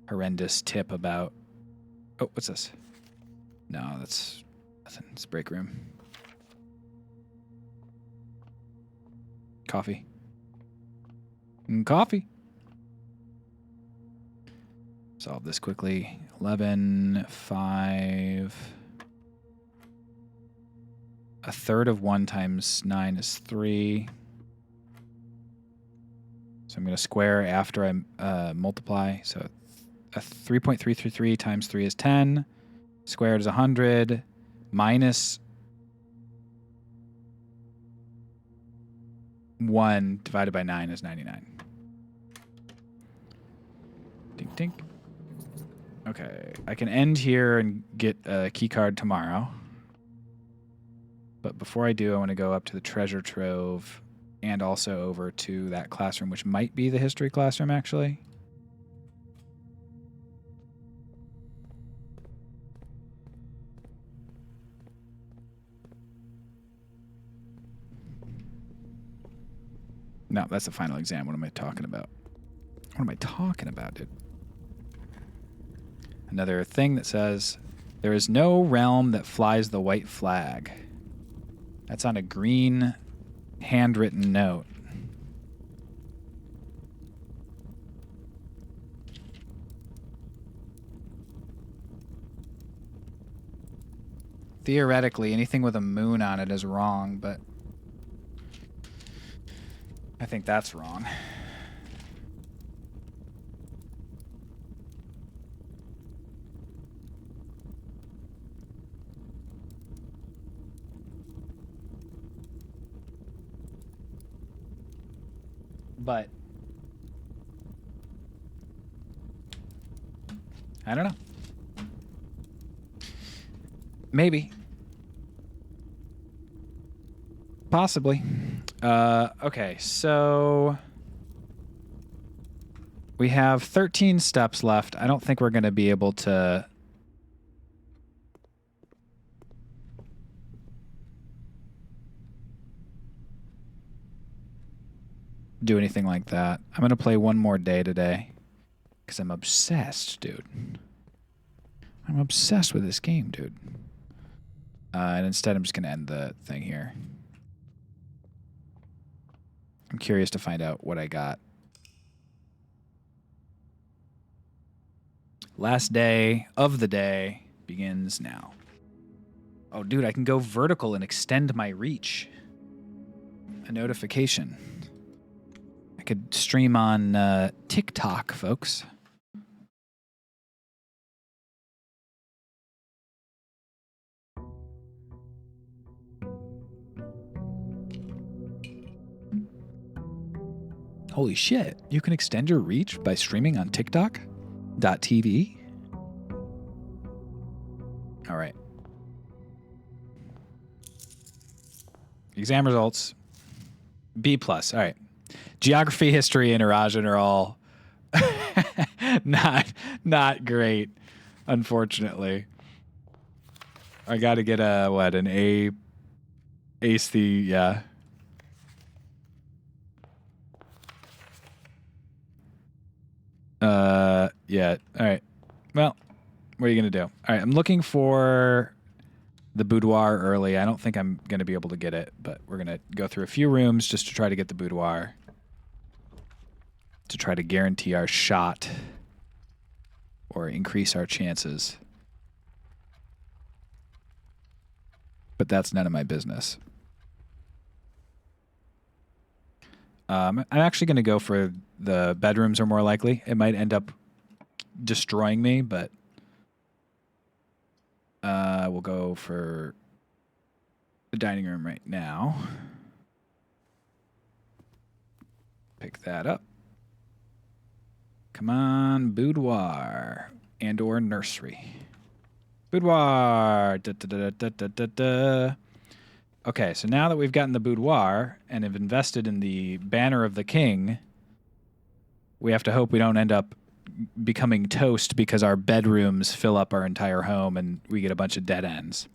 S1: horrendous tip about. Oh, what's this? No, that's nothing. It's break room. Coffee. Coffee. Solve this quickly. 11, 5. A third of 1 times 9 is 3. So I'm going to square after I multiply. So a 3.333 times 3 is 10. Squared is 100. Minus 1 divided by 9 is 99. Dink, dink. Okay, I can end here and get a key card tomorrow. But before I do, I want to go up to the treasure trove and also over to that classroom, which might be the history classroom, actually. No, that's the final exam. What am I talking about? What am I talking about, dude? Another thing that says, there is no realm that flies the white flag. That's on a green handwritten note. Theoretically, anything with a moon on it is wrong, but I think that's wrong. But I don't know. Maybe. Possibly. Okay, so we have 13 steps left. I don't think we're going to be able to do anything like that. I'm going to play one more day today because I'm obsessed, dude. I'm obsessed with this game, dude. And instead, I'm just going to end the thing here. I'm curious to find out what I got. Last day of the day begins now. Oh, dude, I can go vertical and extend my reach. A notification. I could stream on TikTok, folks. Holy shit, you can extend your reach by streaming on TikTok.tv? All right. Exam results. B+. All right. Geography, history, and Erajan are all not great, unfortunately. I got to get an A. Ace the, yeah. Yeah. All right. Well, what are you going to do? All right. I'm looking for the boudoir early. I don't think I'm going to be able to get it, but we're going to go through a few rooms just to try to get the boudoir to try to guarantee our shot or increase our chances. But that's none of my business. I'm actually going to go for the bedrooms are more likely. It might end up destroying me, but we'll go for the dining room right now. Pick that up. Come on, boudoir and or nursery. Boudoir. Da, da, da, da, da, da, da. Okay, so now that we've gotten the boudoir and have invested in the banner of the king, we have to hope we don't end up becoming toast because our bedrooms fill up our entire home and we get a bunch of dead ends.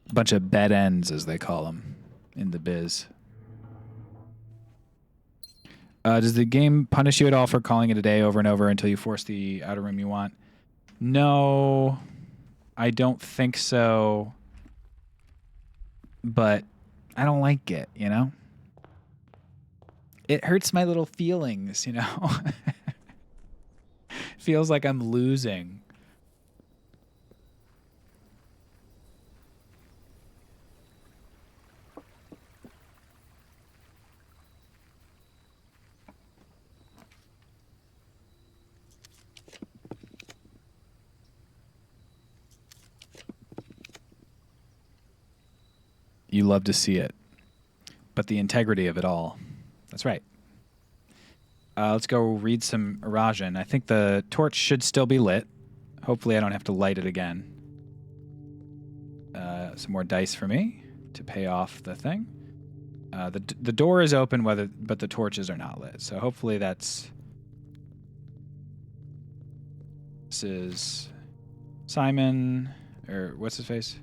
S1: A bunch of bed ends, as they call them in the biz. Does the game punish you at all for calling it a day over and over until you force the outer room you want? No, I don't think so. But I don't like it, you know? It hurts my little feelings, you know? Feels like I'm losing. You love to see it. But the integrity of it all. That's right. Let's go read some Erajan. I think the torch should still be lit. Hopefully I don't have to light it again. Some more dice for me to pay off the thing. The door is open, but the torches are not lit. So hopefully this is Simon, or what's his face?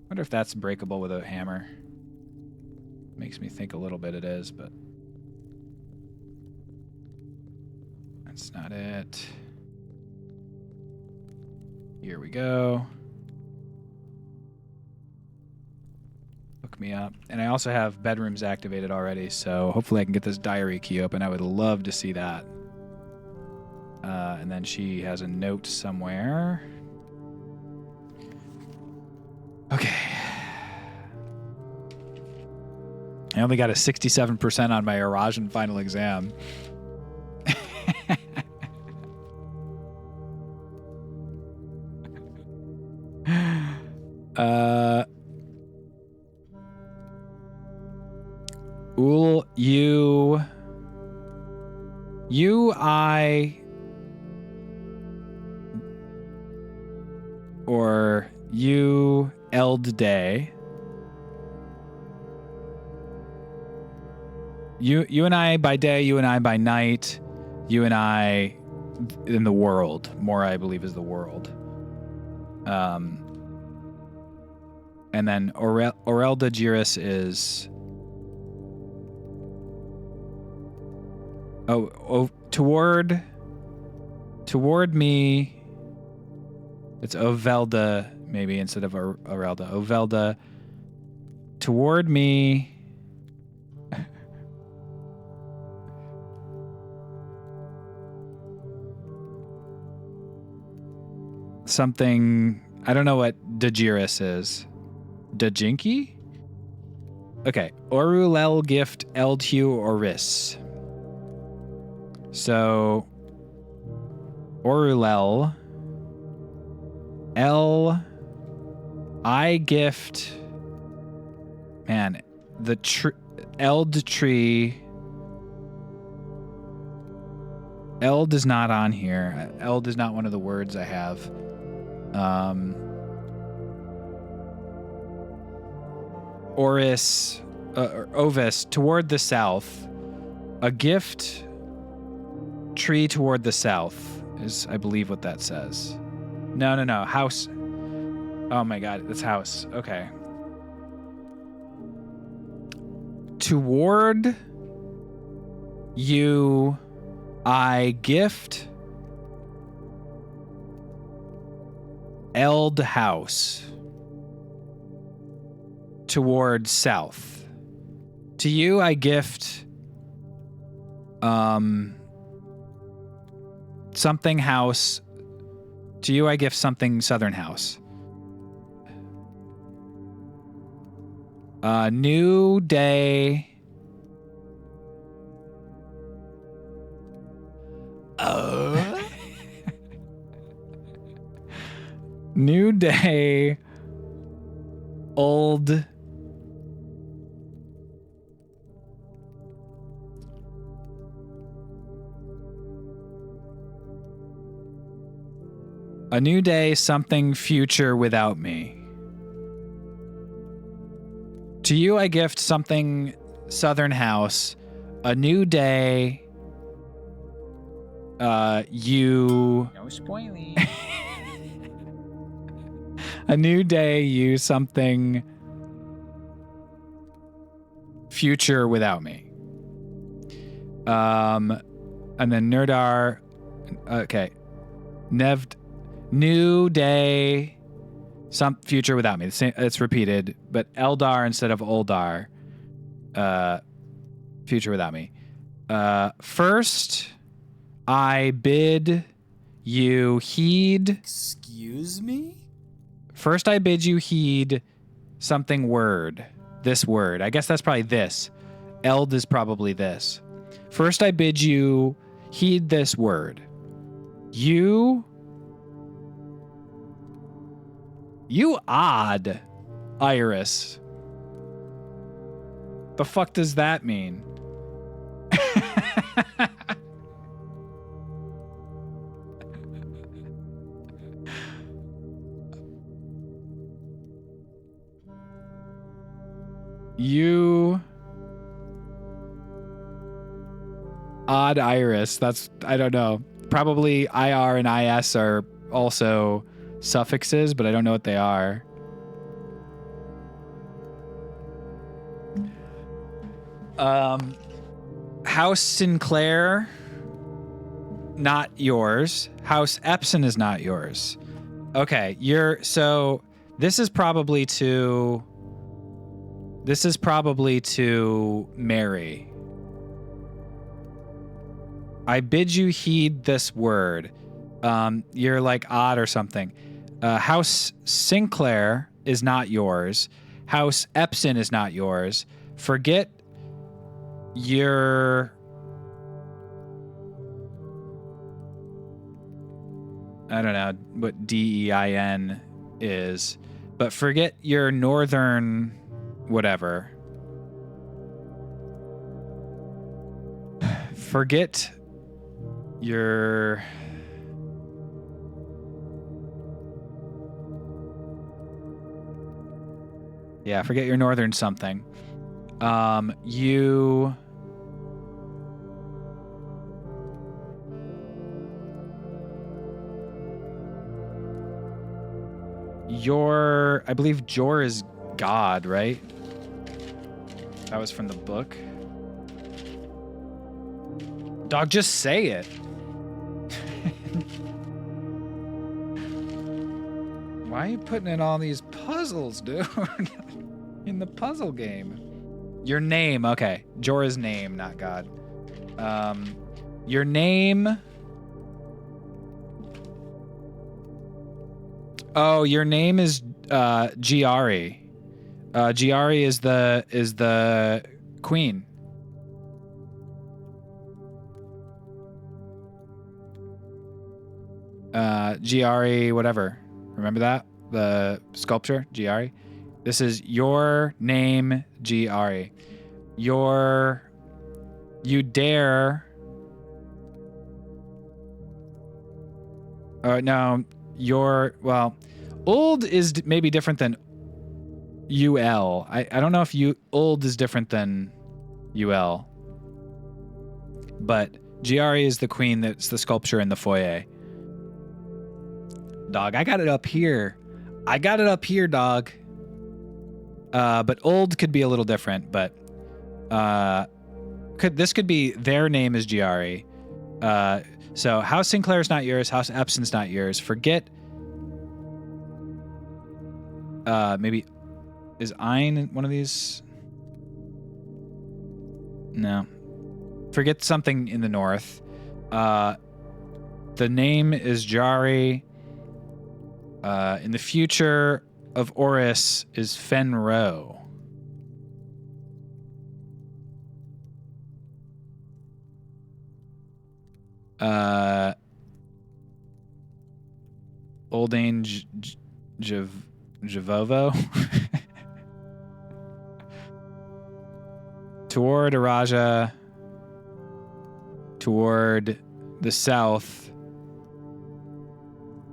S1: Wonder if that's breakable with a hammer. Makes me think a little bit it is, but that's not it. Here we go. Hook me up. And I also have bedrooms activated already, so hopefully I can get this diary key open. I would love to see that. And then she has a note somewhere. Okay. I only got a 67% on my Erajan final exam. You Eld Day. You and I by day, you and I by night, you and I in the world. More, I believe, is the world. And then Orelda Jiris is toward me. It's Ovelda, maybe, instead of Orelda. Ovelda, toward me. Something, I don't know what Dajiris is. Dajinki? Okay. Orulel gift Eldhu Oris. So, Orulel. I gift. Man, the Eld tree. Eld is not on here. Eld is not one of the words I have. Oris, Ovis, toward the south. A gift tree toward the south is, I believe, what that says. No. House. Oh my God, that's house. Okay. Toward you, I gift Eld house. Toward south. To you, I gift something house. To you, I gift something southern house. New day. New day. Old. A new day, something future without me. To you, I gift something southern house. A new day. You.
S2: No spoiling.
S1: A new day, you something future without me. And then Nerdar. Okay. Nevd. New day, some future without me. The same, it's repeated, but Eldar instead of Oldar. Future without me. First, I bid you heed.
S3: Excuse me?
S1: First, I bid you heed something word. This word. I guess that's probably this. Eld is probably this. First, I bid you heed this word. You odd, Iris. The fuck does that mean? You odd iris. That's, I don't know. Probably IR and IS are also suffixes, but I don't know what they are. House Sinclair, not yours. House Epson is not yours. Okay, so this is probably to Mary. I bid you heed this word. You're like odd or something. House Sinclair is not yours. House Epson is not yours. Forget your... I don't know what DEIN is, but forget your northern whatever. Forget your... Yeah, forget your northern something. I believe Jor is God, right? That was from the book. Dog, just say it. Why are you putting in all these puzzles, dude? In the puzzle game. Your name, okay. Jorah's name, not God. Your name. Oh, your name is Giari. Giari is the queen. Giari, whatever. Remember that? The sculpture, Giari. This is your name, Giari. You dare. No, well, old is maybe different than UL. I don't know if old is different than UL. But Giari is the queen that's the sculpture in the foyer. Dog, I got it up here. Dog. But old could be a little different, but this could be their name is Giari. So House Sinclair's not yours, House Epson's not yours. Forget maybe is Ein one of these? No. Forget something in the north. The name is Jari. In the future of Oris is Fenro. Oldane Javovo. Toward Araja. Toward the south,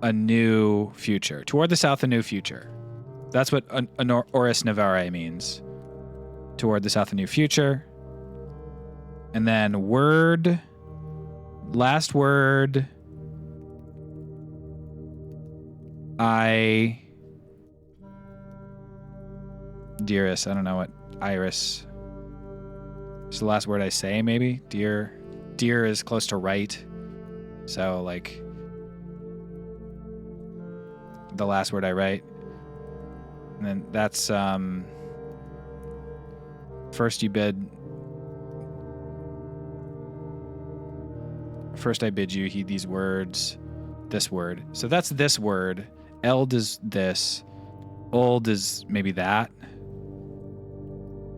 S1: a new future. Toward the south, a new future. That's what Oris Navarre means. Toward the south, a new future. And then last word, Dearest, I don't know what Iris. It's the last word I say, maybe? Dear is close to right. So, like, the last word I write. And then that's, first I bid you heed these words, this word. So that's this word. Eld is this. Old is maybe that.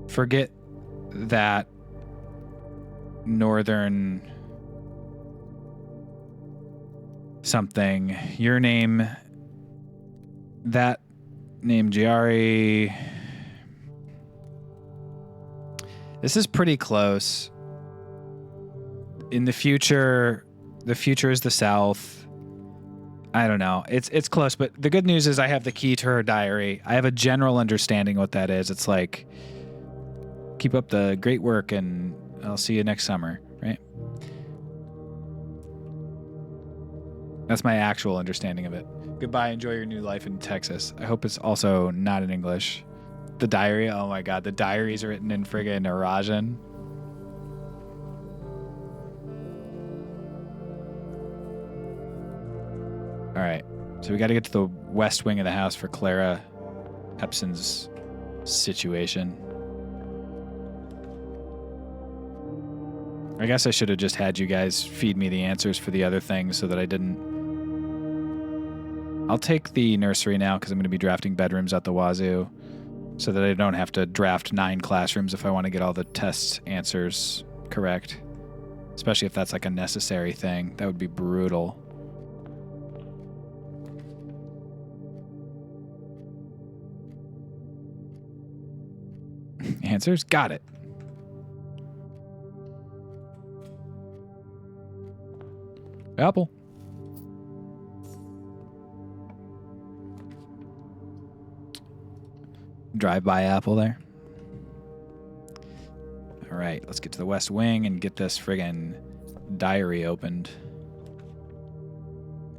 S1: Forget that northern something. Your name, that name, Giari. This is pretty close. In the future is the south. I don't know. It's close, but the good news is I have the key to her diary. I have a general understanding what that is. It's like Keep up the great work, and I'll see you next summer, right? That's my actual understanding of it. Goodbye, enjoy your new life in Texas. I hope it's also not in English. The diary, oh my god, the diary's written in friggin' Eurasian. Alright, so we gotta get to the west wing of the house for Clara Epson's situation. I guess I should have just had you guys feed me the answers for the other things so that I didn't. I'll take the nursery now because I'm going to be drafting bedrooms at the wazoo so that I don't have to draft 9 classrooms if I want to get all the test answers correct. Especially if that's like a necessary thing. That would be brutal. Answers? Got it. Apple. Drive-by apple there. All right, let's get to the west wing and get this friggin' diary opened.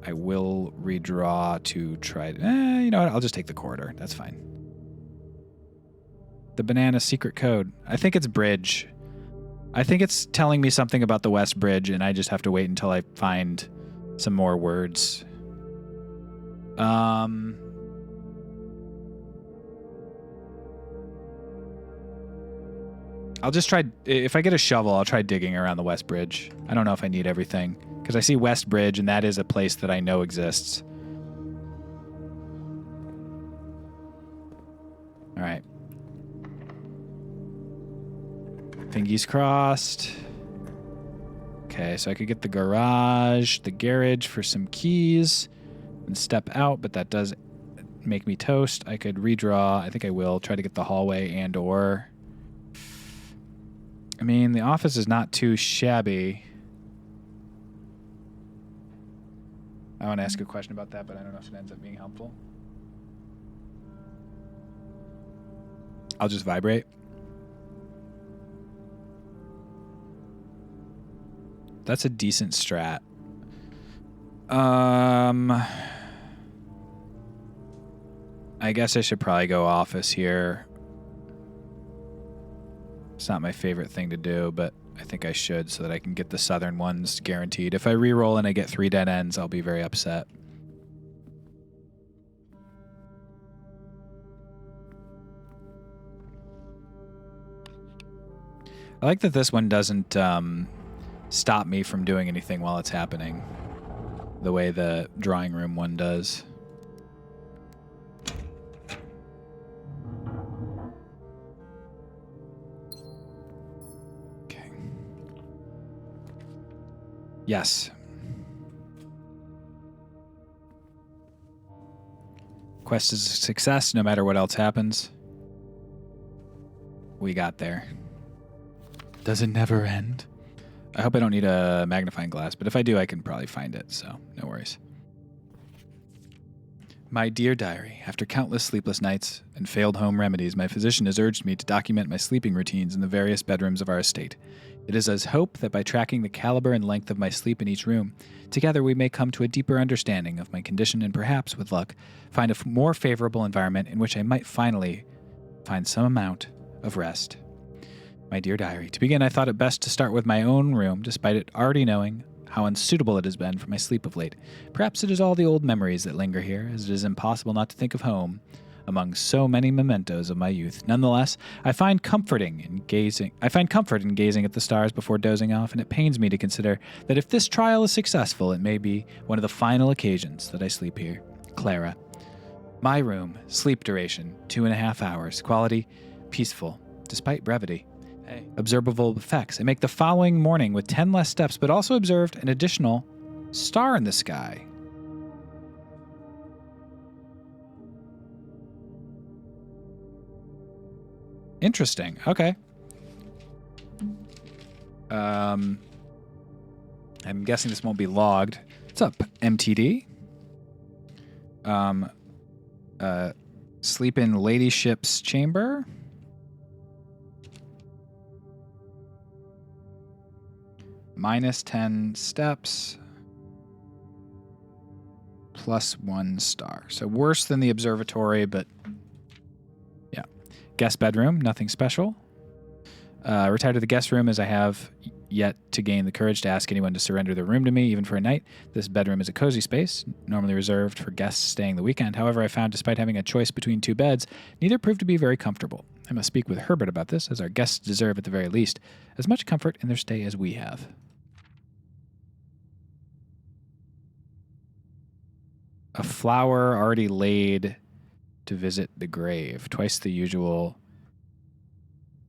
S1: I will redraw to try. You know what? I'll just take the corridor. That's fine. The banana secret code. I think it's bridge. I think it's telling me something about the West Bridge, and I just have to wait until I find some more words. I'll just try. If I get a shovel, I'll try digging around the West Bridge. I don't know if I need everything, because I see West Bridge, and that is a place that I know exists. All right. Fingers crossed. Okay, so I could get the garage for some keys and step out, but that does make me toast. I could redraw. I think I will try to get the hallway and or. I mean, the office is not too shabby. I want to ask a question about that, but I don't know if it ends up being helpful. I'll just vibrate. That's a decent strat. I guess I should probably go office here. It's not my favorite thing to do, but I think I should so that I can get the southern ones guaranteed. If I re-roll and I get 3 dead ends, I'll be very upset. I like that this one doesn't stop me from doing anything while it's happening, the way the drawing room one does. Okay. Yes. Quest is a success no matter what else happens. We got there. Does it never end? I hope I don't need a magnifying glass, but if I do, I can probably find it, so no worries. My dear diary, after countless sleepless nights and failed home remedies, my physician has urged me to document my sleeping routines in the various bedrooms of our estate. It is his hope that by tracking the caliber and length of my sleep in each room, together we may come to a deeper understanding of my condition and perhaps, with luck, find a more favorable environment in which I might finally find some amount of rest. My dear diary, to begin, I thought it best to start with my own room, despite it already knowing how unsuitable it has been for my sleep of late. Perhaps it is all the old memories that linger here, as it is impossible not to think of home among so many mementos of my youth. Nonetheless, I find comfort in gazing at the stars before dozing off, and it pains me to consider that if this trial is successful, it may be one of the final occasions that I sleep here. Clara. My room, sleep duration, 2.5 hours. Quality, peaceful, despite brevity. Observable effects. I make the following morning with 10 less steps, but also observed an additional star in the sky. Interesting. Okay. I'm guessing this won't be logged. What's up, MTD? Sleep in ladyship's chamber. minus 10 steps, plus 1 star. So worse than the observatory, but yeah. Guest bedroom, nothing special. Retired to the guest room as I have yet to gain the courage to ask anyone to surrender their room to me, even for a night. This bedroom is a cozy space, normally reserved for guests staying the weekend. However, I found despite having a choice between 2 beds, neither proved to be very comfortable. I must speak with Herbert about this, as our guests deserve, at the very least, as much comfort in their stay as we have. A flower already laid to visit the grave, twice the usual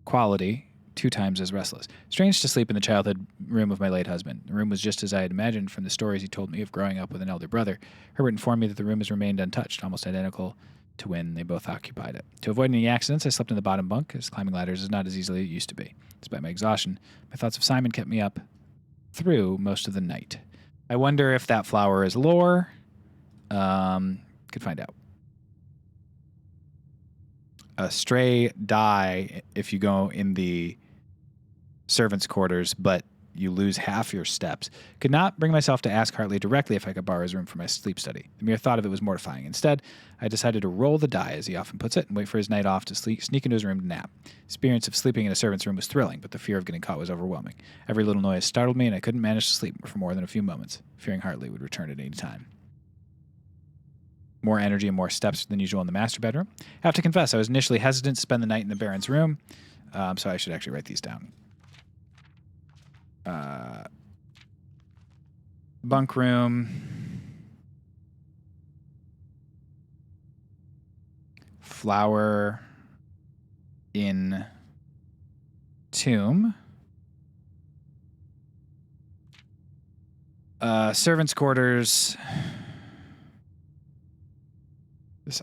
S1: quality, 2 times as restless. Strange to sleep in the childhood room of my late husband. The room was just as I had imagined from the stories he told me of growing up with an elder brother. Herbert informed me that the room has remained untouched, almost identical to when they both occupied it. To avoid any accidents, I slept in the bottom bunk, as climbing ladders is not as easily as it used to be. Despite my exhaustion, my thoughts of Simon kept me up through most of the night. I wonder if that flower is lore. Could find out. A stray die if you go in the servants' quarters, but you lose half your steps. Could not bring myself to ask Hartley directly if I could borrow his room for my sleep study. The mere thought of it was mortifying. Instead, I decided to roll the die, as he often puts it, and wait for his night off to sneak into his room to nap. The experience of sleeping in a servant's room was thrilling, but the fear of getting caught was overwhelming. Every little noise startled me, and I couldn't manage to sleep for more than a few moments, fearing Hartley would return at any time. More energy and more steps than usual in the master bedroom. I have to confess, I was initially hesitant to spend the night in the Baron's room, so I should actually write these down. Bunk room. Flower in tomb. Servants' quarters.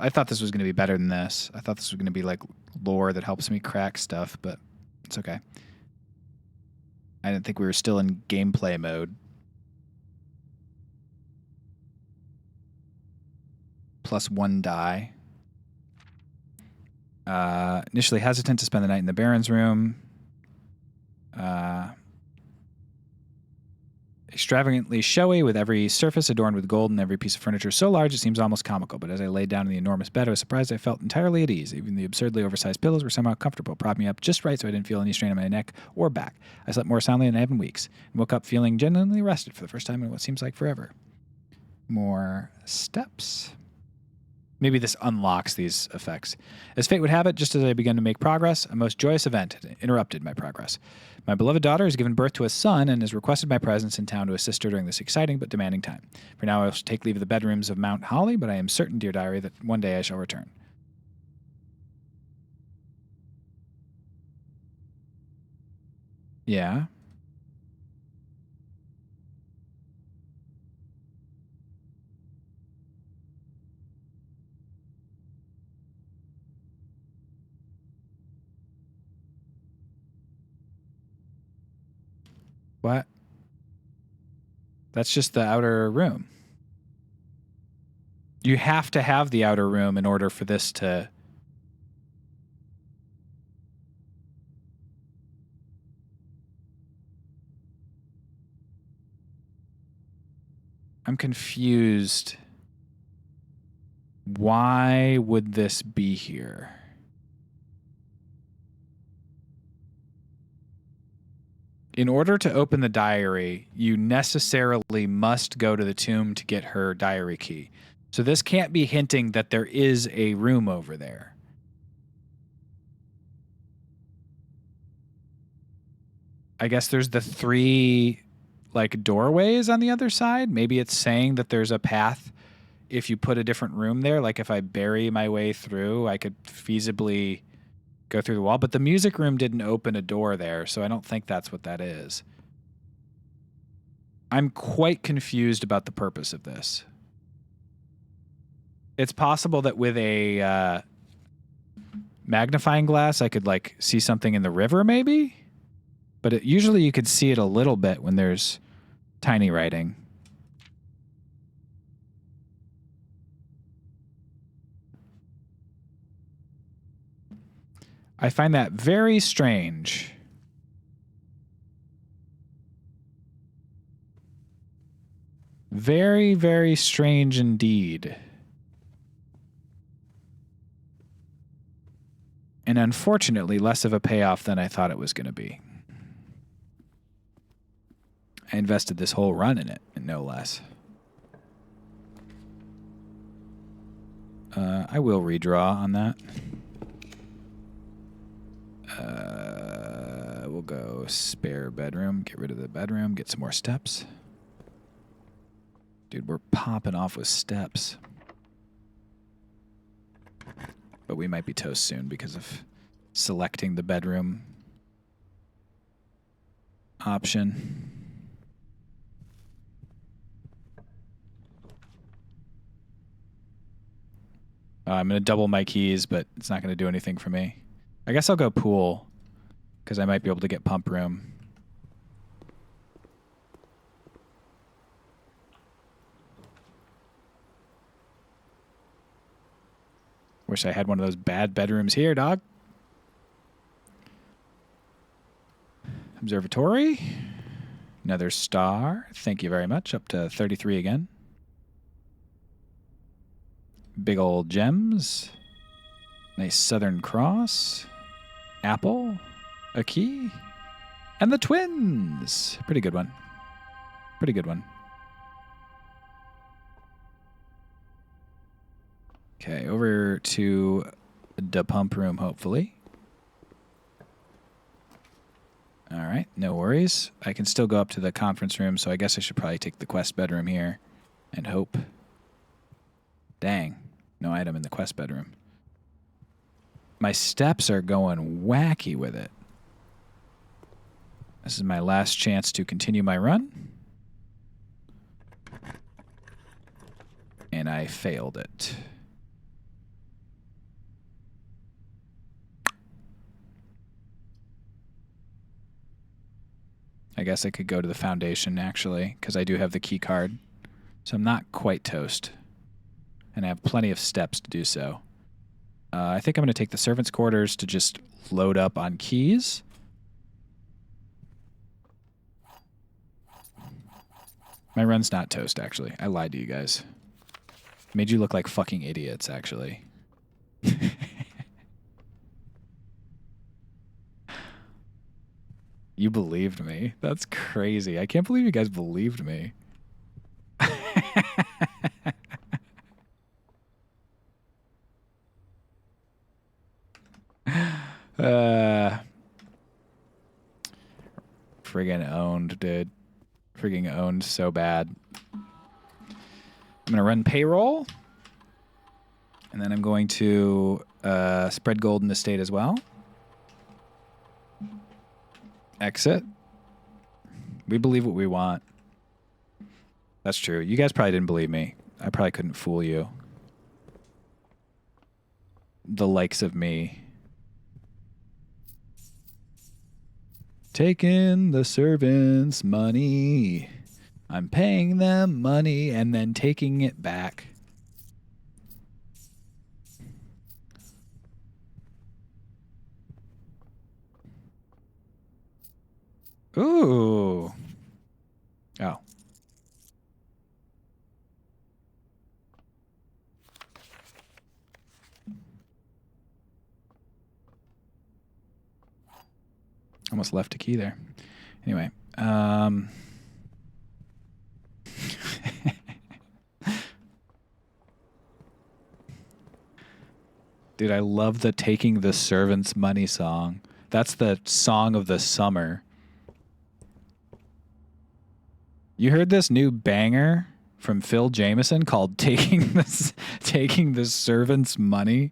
S1: I thought this was going to be better than this. I thought this was going to be like lore that helps me crack stuff, but it's okay. I didn't think we were still in gameplay mode. Plus 1 die. Initially hesitant to spend the night in the Baron's room. Extravagantly showy, with every surface adorned with gold and every piece of furniture so large it seems almost comical. But as I laid down in the enormous bed, I was surprised I felt entirely at ease. Even the absurdly oversized pillows were somehow comfortable, propped me up just right so I didn't feel any strain on my neck or back. I slept more soundly than I have in weeks, and woke up feeling genuinely rested for the first time in what seems like forever. More steps. Maybe this unlocks these effects. As fate would have it, just as I began to make progress, a most joyous event had interrupted my progress. My beloved daughter has given birth to a son and has requested my presence in town to assist her during this exciting but demanding time. For now, I will take leave of the bedrooms of Mount Holly, but I am certain, dear diary, that one day I shall return. Yeah. What? That's just the outer room. You have to have the outer room in order for this to... I'm confused. Why would this be here? In order to open the diary, you necessarily must go to the tomb to get her diary key. So this can't be hinting that there is a room over there. I guess there's the 3 like doorways on the other side. Maybe it's saying that there's a path if you put a different room there. Like if I bury my way through, I could feasibly go through the wall. But the music room didn't open a door there, so I don't think that's what that is. I'm quite confused about the purpose of this. It's possible that with a magnifying glass, I could like see something in the river maybe? But usually you could see it a little bit when there's tiny writing. I find that very strange. Very, very strange indeed. And unfortunately, less of a payoff than I thought it was going to be. I invested this whole run in it, and no less. I will redraw on that. We'll go spare bedroom, get rid of the bedroom, get some more steps. Dude, we're popping off with steps. But we might be toast soon because of selecting the bedroom option. I'm going to double my keys, but it's not going to do anything for me. I guess I'll go pool because I might be able to get pump room. Wish I had one of those bad bedrooms here, dog. Observatory. Another star. Thank you very much. Up to 33 again. Big old gems. Nice Southern Cross. Apple. A key. And the twins. Pretty good one. Pretty good one. Okay, over to the pump room, hopefully. All right, no worries. I can still go up to the conference room, so I guess I should probably take the quest bedroom here and hope. Dang, no item in the quest bedroom. My steps are going wacky with it. This is my last chance to continue my run. And I failed it. I guess I could go to the foundation, actually, because I do have the key card. So I'm not quite toast. And I have plenty of steps to do so. I think I'm going to take the servants' quarters to just load up on keys. My run's not toast, actually. I lied to you guys. Made you look like fucking idiots, actually. You believed me. That's crazy. I can't believe you guys believed me. Friggin' owned, dude. Friggin' owned so bad. I'm going to run payroll. And then I'm going to spread gold in the state as well. Exit. We believe what we want. That's true. You guys probably didn't believe me. I probably couldn't fool you. The likes of me. Taking the servants' money. I'm paying them money and then taking it back. Ooh. Oh. Almost left a key there. Anyway. Dude, I love the Taking the Servants' Money song. That's the song of the summer. You heard this new banger from Phil Jameson called Taking the Servants' Money?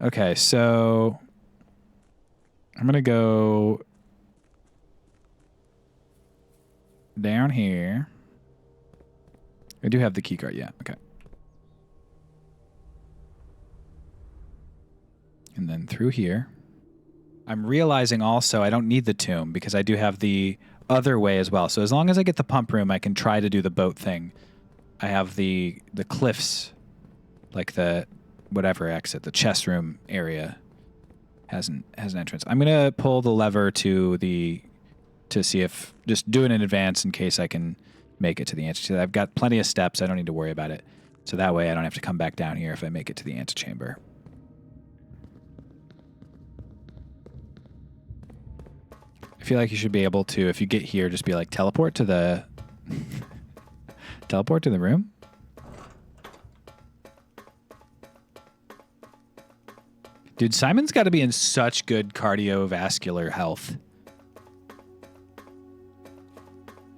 S1: Okay, so I'm going to go down here. I do have the key card, yeah. Okay. And then through here. I'm realizing also I don't need the tomb because I do have the other way as well. So as long as I get the pump room, I can try to do the boat thing. I have the cliffs, like the whatever exit, the chest room area has an entrance. I'm gonna pull the lever to see if just do it in advance in case I can make it to the antechamber. I've got plenty of steps. I don't need to worry about it. So that way I don't have to come back down here if I make it to the antechamber. I feel like you should be able to, if you get here, just be like teleport to the teleport to the room. Dude, Simon's got to be in such good cardiovascular health.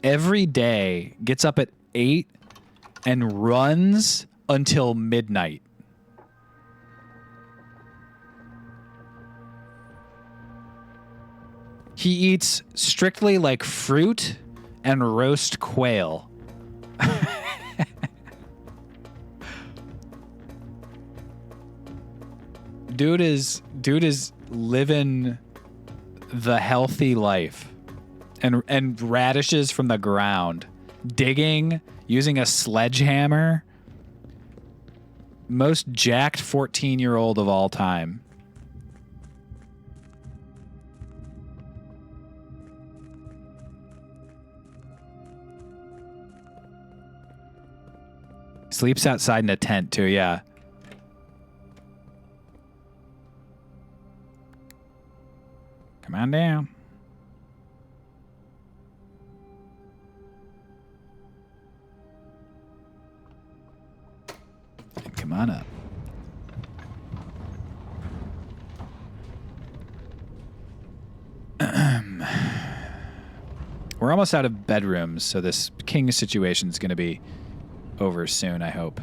S1: Every day gets up at 8 and runs until midnight. He eats strictly like fruit and roast quail. Dude is living the healthy life. And radishes from the ground, digging, using a sledgehammer. Most jacked 14-year-old of all time. Sleeps outside in a tent too, yeah. Come on down. Come on up. We're almost out of bedrooms, so this king situation is going to be over soon, I hope.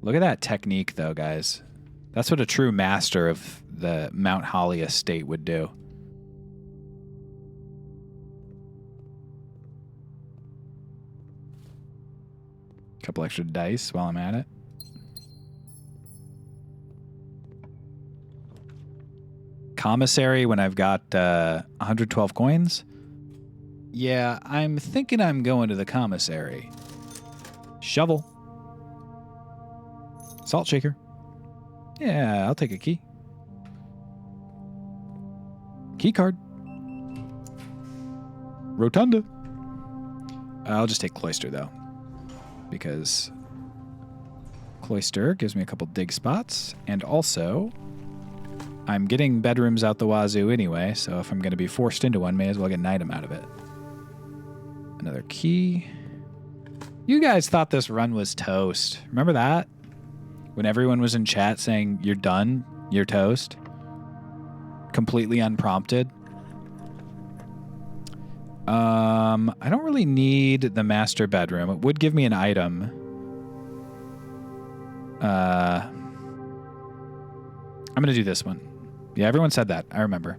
S1: Look at that technique, though, guys. That's what a true master of the Mount Holly estate would do. Couple extra dice while I'm at it. Commissary when I've got 112 coins. Yeah, I'm thinking I'm going to the commissary. Shovel. Salt shaker. Yeah, I'll take a key. Key card. Rotunda. I'll just take cloister though, because cloister gives me a couple dig spots, and also I'm getting bedrooms out the wazoo anyway, so if I'm going to be forced into one, may as well get an item out of it. Another key. You guys thought this run was toast. Remember that? When everyone was in chat saying, you're done, you're toast. Completely unprompted. I don't really need the master bedroom. It would give me an item. I'm going to do this one. Yeah, everyone said that. I remember.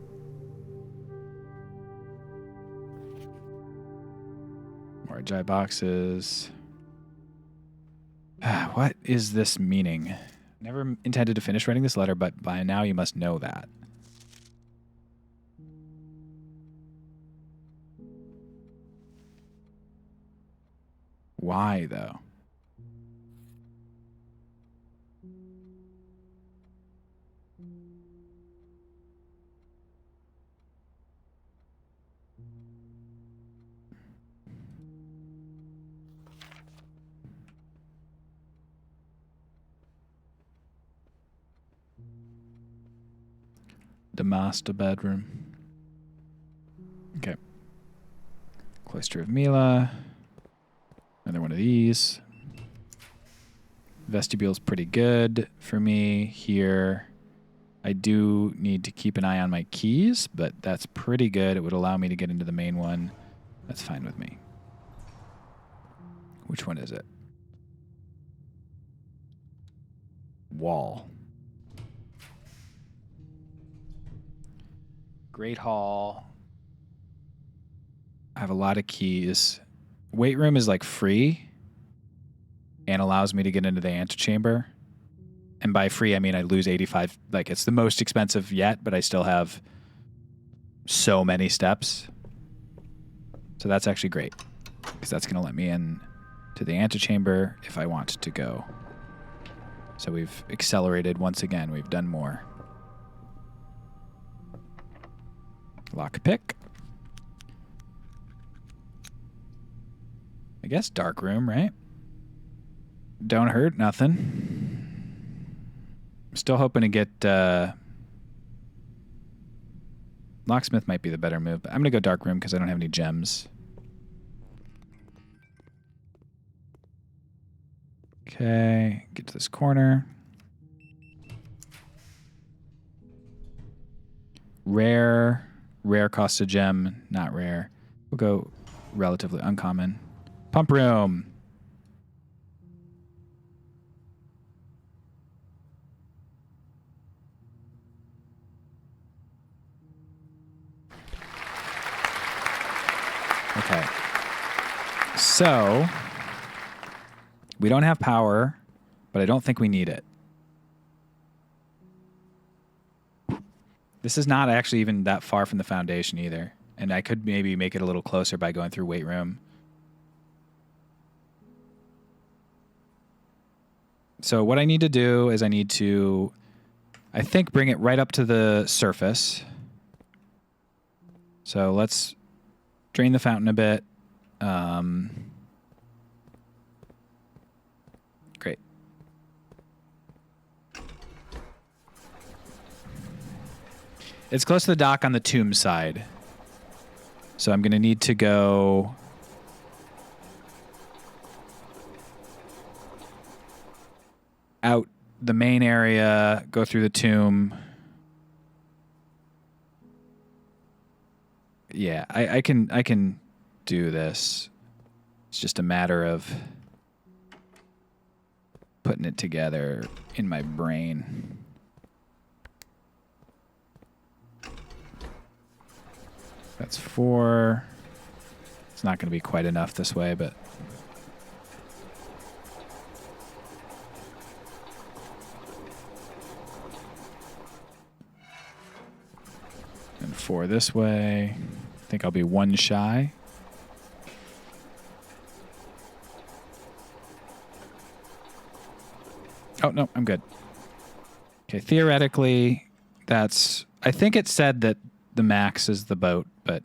S1: More Jai boxes. What is this meaning? Never intended to finish writing this letter, but by now you must know that. Why, though? The master bedroom. Okay. Cloister of Mila. Another one of these. Vestibule's pretty good for me here. I do need to keep an eye on my keys, but that's pretty good. It would allow me to get into the main one. That's fine with me. Which one is it? Wall. Great Hall. I have a lot of keys. Weight room is like free and allows me to get into the antechamber. And by free, I mean I lose 85. Like, it's the most expensive yet, but I still have so many steps. So that's actually great, because that's going to let me in to the antechamber if I want to go. So we've accelerated once again. We've done more. Lockpick. I guess dark room, right? Don't hurt, nothing. Still hoping to get... Locksmith might be the better move, but I'm going to go dark room because I don't have any gems. Okay, get to this corner. Rare. Rare costs a gem, not rare. We'll go relatively uncommon. Pump room. Okay. So, we don't have power, but I don't think we need it. This is not actually even that far from the foundation either. And I could maybe make it a little closer by going through weight room. So what I need to do is I need to, I think, bring it right up to the surface. So let's drain the fountain a bit. Great. It's close to the dock on the tomb side. So I'm going to need to go out the main area, go through the tomb. Yeah, I can do this. It's just a matter of putting it together in my brain. That's 4. It's not going to be quite enough this way, but... And 4 this way. I think I'll be 1 shy. Oh, no, I'm good. Okay, theoretically, that's... I think it said that the max is the boat, but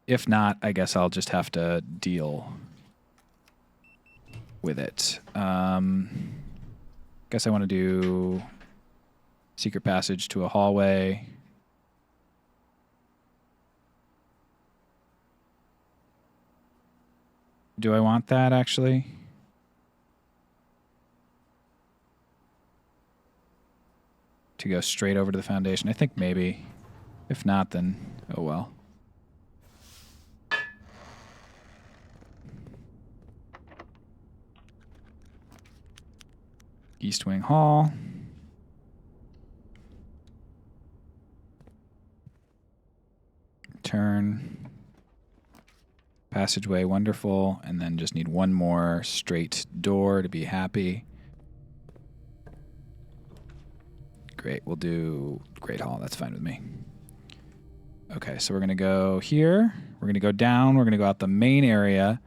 S1: if not, I guess I'll just have to deal with it. Guess I want to do secret passage to a hallway. Do I want that, actually? To go straight over to the foundation? I think maybe. If not, then oh well. East Wing Hall. Turn. Passageway, wonderful. And then just need one more straight door to be happy. Great, we'll do Great Hall. That's fine with me. Okay, so we're going to go here. We're going to go down. We're going to go out the main area.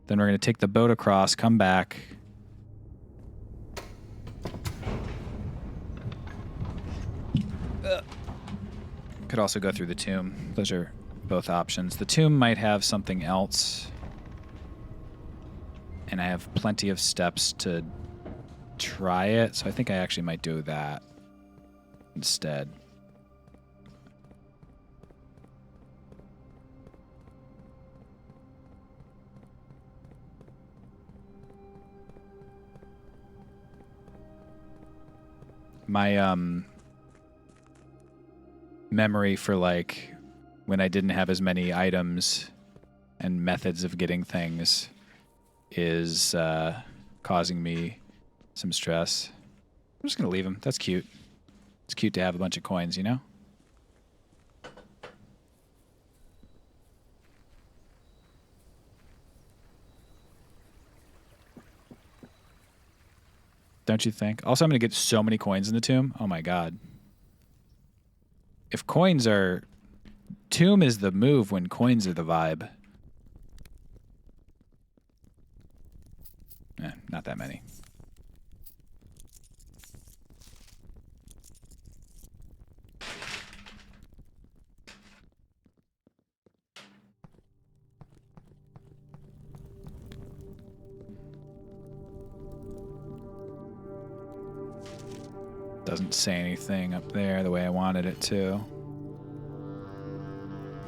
S1: Then we're going to take the boat across, come back. Could also go through the tomb. Those are both options. The tomb might have something else. And I have plenty of steps to try it, so I think I actually might do that instead. My memory for like when I didn't have as many items and methods of getting things is causing me some stress. I'm just gonna leave him. That's cute. It's cute to have a bunch of coins, you know? Don't you think? Also, I'm going to get so many coins in the tomb. Oh my god. If coins are... Tomb is the move when coins are the vibe. Not that many. doesn't say anything up there the way I wanted it to.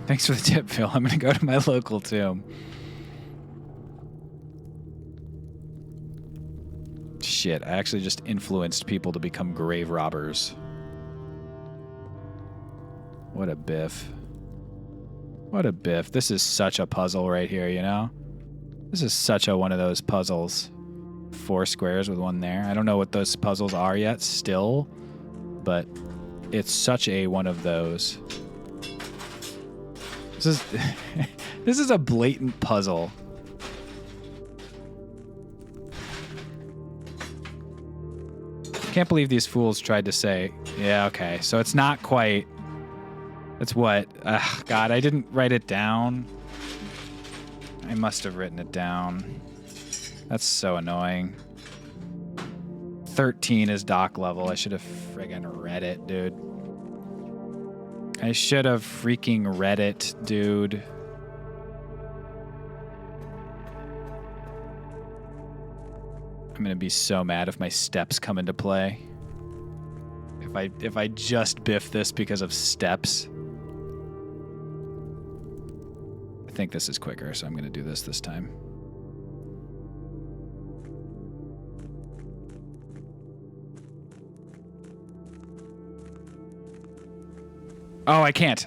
S1: Thanks for the tip, Phil. I'm going to go to my local tomb. Shit, I actually just influenced people to become grave robbers. What a biff. What a biff. This is such a puzzle right here, you know? This is such a one of those puzzles. 4 squares with one there. I don't know what those puzzles are yet still, but it's such a one of those. This is this is a blatant puzzle. Can't believe these fools tried to say, yeah, okay, so it's not quite. It's what? God, I didn't write it down. I must have written it down. That's so annoying. 13 is dock level. I should have friggin' read it, dude. I should have freaking read it, dude. I'm gonna be so mad if my steps come into play. If I just biff this because of steps. I think this is quicker, so I'm gonna do this time. Oh, I can't.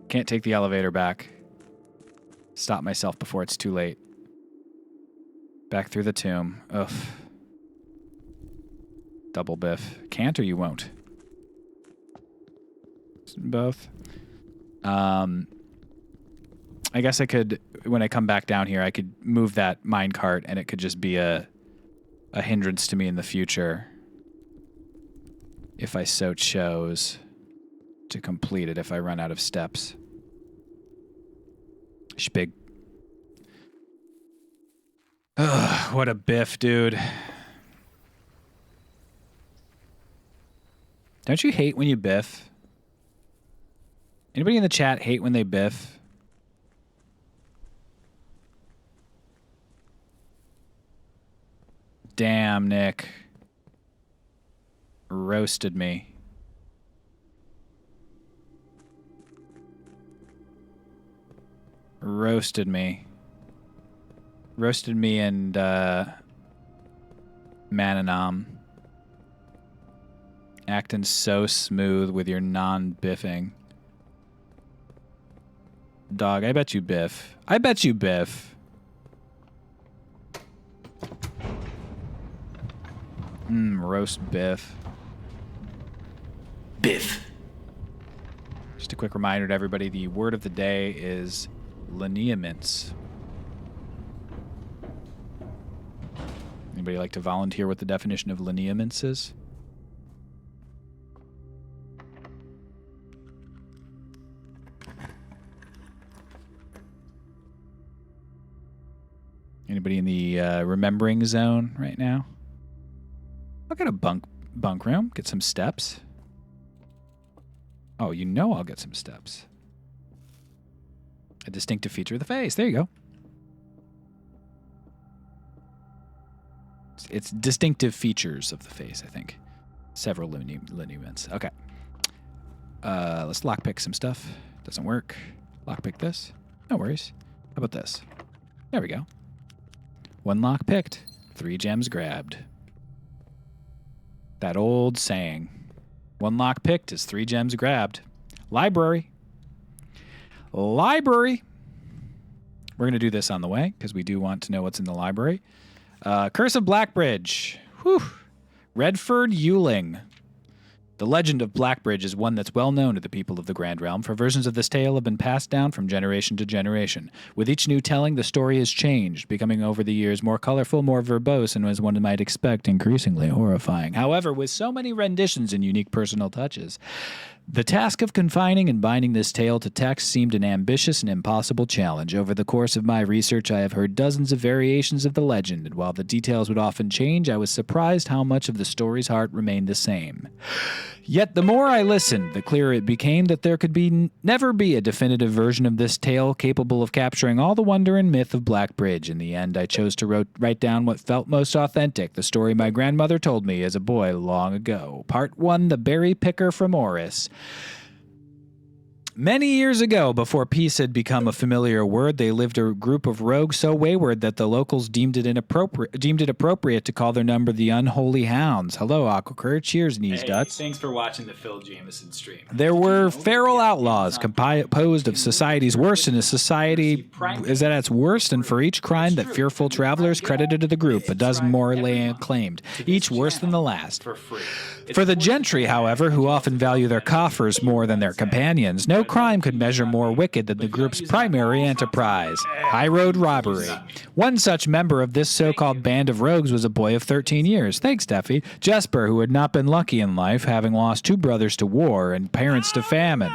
S1: Can't take the elevator back. Stop myself before it's too late. Back through the tomb. Ugh. Double biff. Can't or you won't? Both. I guess I could, when I come back down here, I could move that minecart and it could just be a hindrance to me in the future. If I so chose to complete it if I run out of steps. Shpig. Ugh, what a biff, dude. Don't you hate when you biff? Anybody in the chat hate when they biff? Damn, Nick. Roasted me. Roasted me. Roasted me and Mananam. Acting so smooth with your non-biffing. Dog, I bet you biff. I bet you biff. Roast biff.
S2: Biff.
S1: Just a quick reminder to everybody, the word of the day is lineaments. Anybody like to volunteer what the definition of lineaments is? Anybody in the remembering zone right now? I'll get a bunk room, get some steps. Oh, you know I'll get some steps. A distinctive feature of the face. There you go. It's distinctive features of the face, I think. Several lineaments. Okay. Let's lockpick some stuff. Doesn't work. Lockpick this. No worries. How about this? There we go. 1 lock picked. 3 gems grabbed. That old saying. 1 lock picked is 3 gems grabbed. Library. Library. We're going to do this on the way because we do want to know what's in the library. Curse of Blackbridge. Whew. Redford Ewing. The legend of Blackbridge is one that's well known to the people of the Grand Realm, for versions of this tale have been passed down from generation to generation. With each new telling, the story has changed, becoming over the years more colorful, more verbose, and as one might expect, increasingly horrifying. However, with so many renditions and unique personal touches, the task of confining and binding this tale to text seemed an ambitious and impossible challenge. Over the course of my research, I have heard dozens of variations of the legend, and while the details would often change, I was surprised how much of the story's heart remained the same. Yet the more I listened, the clearer it became that there could never be a definitive version of this tale capable of capturing all the wonder and myth of Black Bridge. In the end, I chose to write down what felt most authentic, the story my grandmother told me as a boy long ago. Part 1, The Berry Picker from Oris. Many years ago, before peace had become a familiar word, they lived a group of rogues so wayward that the locals deemed it appropriate to call their number the Unholy Hounds. Hello, Aquacur. Cheers, Knees Guts.
S3: Thanks for watching the Phil Jameson stream.
S1: There were feral outlaws composed of society's worst, and a society is at its worst, and for each crime that fearful travelers credited to the group, a dozen more lay claimed, each worse than the last. For the gentry, however, who often value their coffers more than their companions, no crime could measure more wicked than the group's primary enterprise, high road robbery. One such member of this so-called band of rogues was a boy of 13 years. Thanks, Steffi. Jesper, who had not been lucky in life, having lost 2 brothers to war and parents to famine.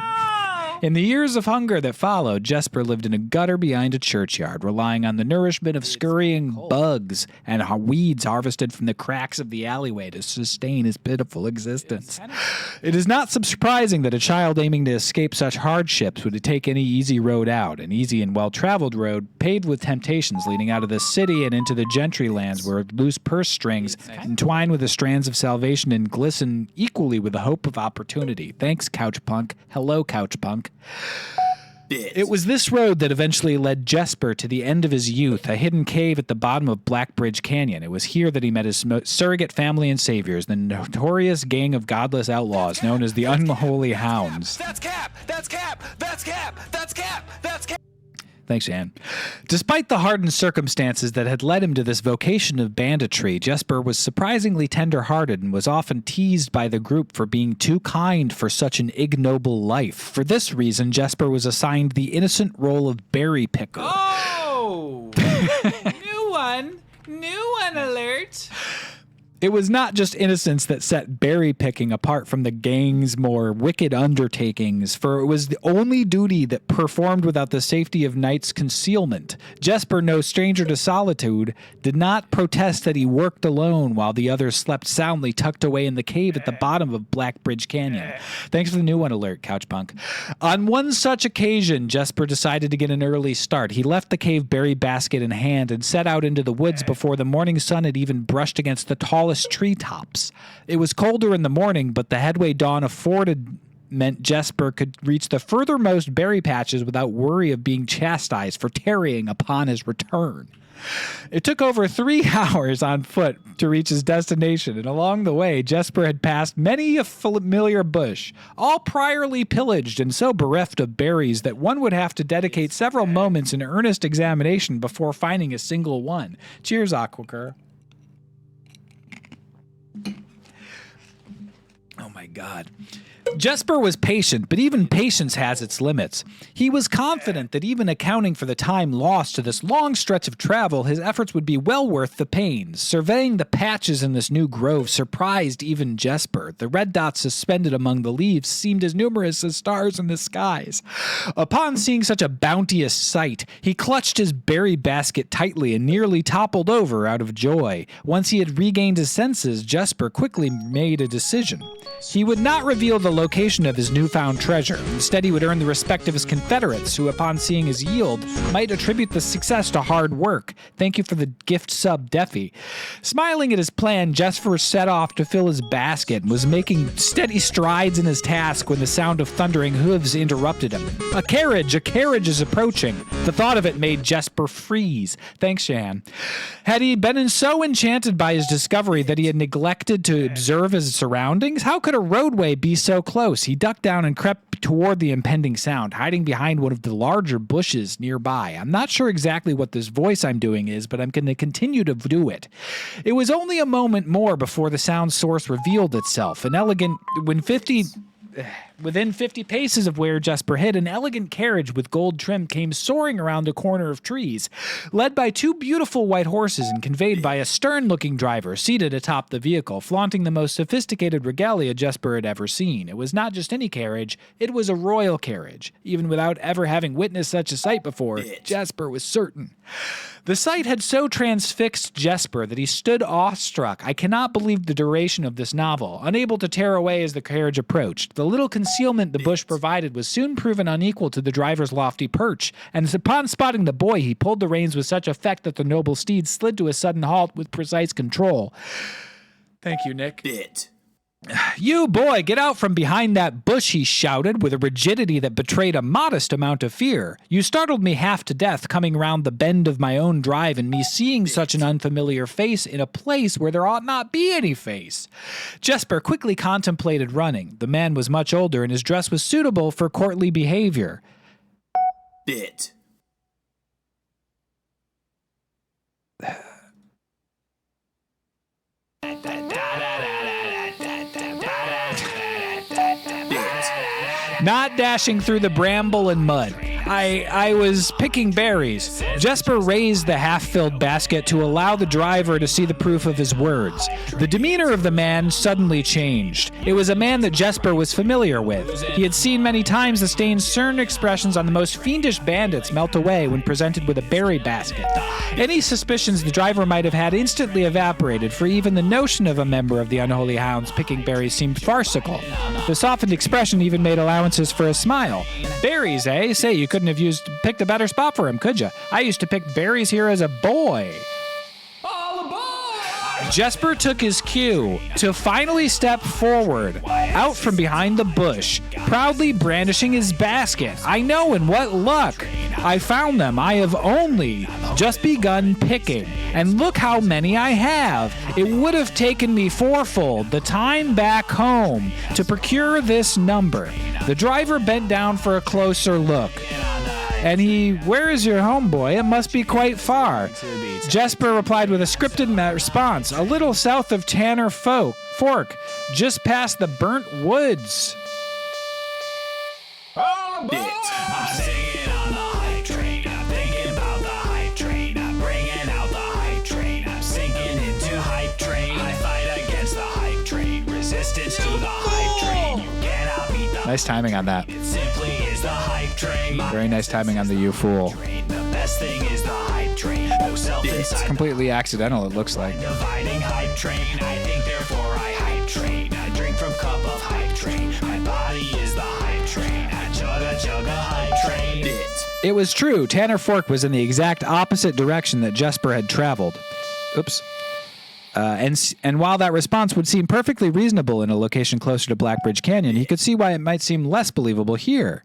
S1: In the years of hunger that followed, Jesper lived in a gutter behind a churchyard, relying on the nourishment of scurrying bugs and weeds harvested from the cracks of the alleyway to sustain his pitiful existence. It is not surprising that a child aiming to escape such hardships would take any easy road out, an easy and well-traveled road paved with temptations leading out of the city and into the gentry lands where loose purse strings entwine with the strands of salvation and glisten equally with the hope of opportunity. Thanks, Couchpunk. Hello, Couchpunk. It was this road that eventually led Jesper to the end of his youth, a hidden cave at the bottom of Black Bridge Canyon. It was here that he met his surrogate family and saviors, the notorious gang of godless outlaws known as the Unholy Hounds.
S4: That's Cap! That's Cap! That's Cap! That's Cap! That's Cap!
S1: Thanks, Anne. Despite the hardened circumstances that had led him to this vocation of banditry, Jesper was surprisingly tender-hearted and was often teased by the group for being too kind for such an ignoble life. For this reason, Jesper was assigned the innocent role of berry picker.
S3: Oh! New one alert!
S1: It was not just innocence that set berry picking apart from the gang's more wicked undertakings, for it was the only duty that performed without the safety of night's concealment. Jesper, no stranger to solitude, did not protest that he worked alone while the others slept soundly tucked away in the cave at the bottom of Black Bridge Canyon. Thanks for the new one alert, Couchpunk. On one such occasion, Jesper decided to get an early start. He left the cave berry basket in hand and set out into the woods before the morning sun had even brushed against the tallest treetops. It was colder in the morning, but the headway dawn afforded meant Jesper could reach the furthermost berry patches without worry of being chastised for tarrying upon his return. It took over 3 hours on foot to reach his destination, and along the way, Jesper had passed many a familiar bush, all priorly pillaged and so bereft of berries that one would have to dedicate several moments in earnest examination before finding a single one. Cheers, Aquacur. Oh my God. Jesper was patient, but even patience has its limits. He was confident that even accounting for the time lost to this long stretch of travel, his efforts would be well worth the pains. Surveying the patches in this new grove surprised even Jesper. The red dots suspended among the leaves seemed as numerous as stars in the skies. Upon seeing such a bounteous sight, he clutched his berry basket tightly and nearly toppled over out of joy. Once he had regained his senses, Jesper quickly made a decision. He would not reveal the location of his newfound treasure. Instead, he would earn the respect of his confederates, who, upon seeing his yield, might attribute the success to hard work. Thank you for the gift sub, Deffy. Smiling at his plan, Jesper set off to fill his basket and was making steady strides in his task when the sound of thundering hooves interrupted him. A carriage is approaching. The thought of it made Jesper freeze. Thanks, Shan. Had he been so enchanted by his discovery that he had neglected to observe his surroundings? How could a roadway be so close? He ducked down and crept toward the impending sound, hiding behind one of the larger bushes nearby. I'm not sure exactly what this voice I'm doing is, but I'm going to continue to do it. It was only a moment more before the sound source revealed itself. An elegant, Within 50 paces of where Jesper hid, an elegant carriage with gold trim came soaring around a corner of trees, led by two beautiful white horses and conveyed by a stern-looking driver seated atop the vehicle, flaunting the most sophisticated regalia Jesper had ever seen. It was not just any carriage, it was a royal carriage. Even without ever having witnessed such a sight before, Jesper was certain. The sight had so transfixed Jesper that he stood awestruck. I cannot believe the duration of this novel, unable to tear away as the carriage approached. The little concealment the bush provided was soon proven unequal to the driver's lofty perch, and upon spotting the boy, he pulled the reins with such effect that the noble steed slid to a sudden halt with precise control. Thank you, Nick. You, boy, get out from behind that bush, he shouted with a rigidity that betrayed a modest amount of fear. You startled me half to death coming round the bend of my own drive and me seeing such an unfamiliar face in a place where there ought not be any face. Jesper quickly contemplated running. The man was much older and his dress was suitable for courtly behavior. Not dashing through the bramble and mud. I was picking berries. Jesper raised the half-filled basket to allow the driver to see the proof of his words. The demeanor of the man suddenly changed. It was a man that Jesper was familiar with. He had seen many times the stained, stern expressions on the most fiendish bandits melt away when presented with a berry basket. Any suspicions the driver might have had instantly evaporated, for even the notion of a member of the Unholy Hounds picking berries seemed farcical. The softened expression even made allowances for a smile. Berries, eh? Say, you couldn't have picked a better spot for him, could you? I used to pick berries here as a boy. Jesper took his cue to finally step forward, out from behind the bush, proudly brandishing his basket. I know, and what luck! I found them. I have only just begun picking, and look how many I have. It would have taken me fourfold the time back home to procure this number. The driver bent down for a closer look. And where is your home, boy? It must be quite far. Jesper replied with a scripted response, a little south of Tanner Fork, just past the burnt woods.
S2: I'm singing on the hype train. I'm thinking about the hype train. I'm bringing out the hype train. I'm sinking into hype train. I fight against the hype train. Resistance to the hype train. You cannot beat the
S1: Nice timing on that.
S2: It simply is the hype train.
S1: Very nice timing on the you fool.
S2: The best thing is the hype train. No self inside.
S1: Completely accidental, it looks like.
S2: Dividing hype train. I think therefore I hype train. I drink from cup of hype train. My body is the hype train. I chug a hype train.
S1: It was true. Tanner Fork was in the exact opposite direction that Jesper had traveled. Oops. And while that response would seem perfectly reasonable in a location closer to Blackbridge Canyon, he could see why it might seem less believable here.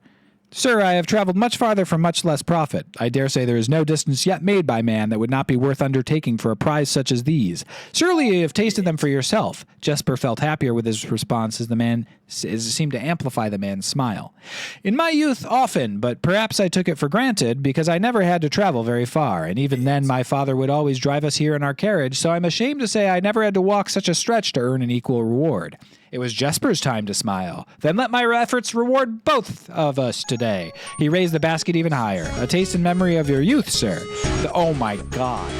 S1: Sir, I have traveled much farther for much less profit. I dare say there is no distance yet made by man that would not be worth undertaking for a prize such as these. Surely you have tasted them for yourself. Jesper felt happier with his response as it seemed to amplify the man's smile. In my youth, often, but perhaps I took it for granted because I never had to travel very far, and even then my father would always drive us here in our carriage, so I'm ashamed to say I never had to walk such a stretch to earn an equal reward. It was Jesper's time to smile. Then let my efforts reward both of us today. He raised the basket even higher. A taste and memory of your youth, sir. Oh my God.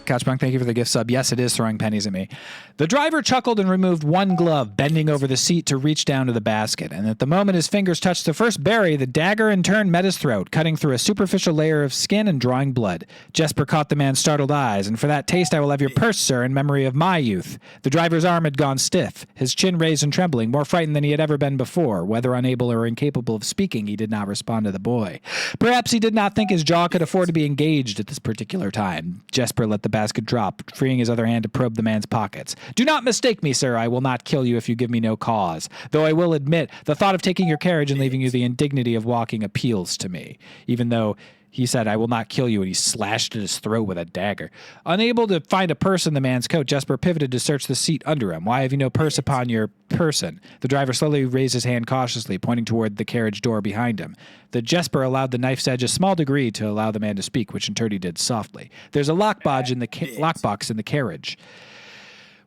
S1: Couchpunk, thank you for the gift sub. Yes, it is throwing pennies at me. The driver chuckled and removed one glove, bending over the seat to reach down to the basket. And at the moment his fingers touched the first berry, the dagger in turn met his throat, cutting through a superficial layer of skin and drawing blood. Jesper caught the man's startled eyes, and for that taste I will have your purse, sir, in memory of my youth. The driver's arm had gone stiff, his chin raised and trembling, more frightened than he had ever been before. Whether unable or incapable of speaking, he did not respond to the boy. Perhaps he did not think his jaw could afford to be engaged at this particular time. Jesper let the basket drop, freeing his other hand to probe the man's pockets. Do not mistake me, sir. I will not kill you if you give me no cause. Though I will admit, the thought of taking your carriage and leaving you the indignity of walking appeals to me. Even though he said, I will not kill you, and he slashed at his throat with a dagger. Unable to find a purse in the man's coat, Jesper pivoted to search the seat under him. Why have you no purse upon your person? The driver slowly raised his hand cautiously, pointing toward the carriage door behind him. The Jesper allowed the knife's edge a small degree to allow the man to speak, which in turn he did softly. There's a lockbox in the carriage.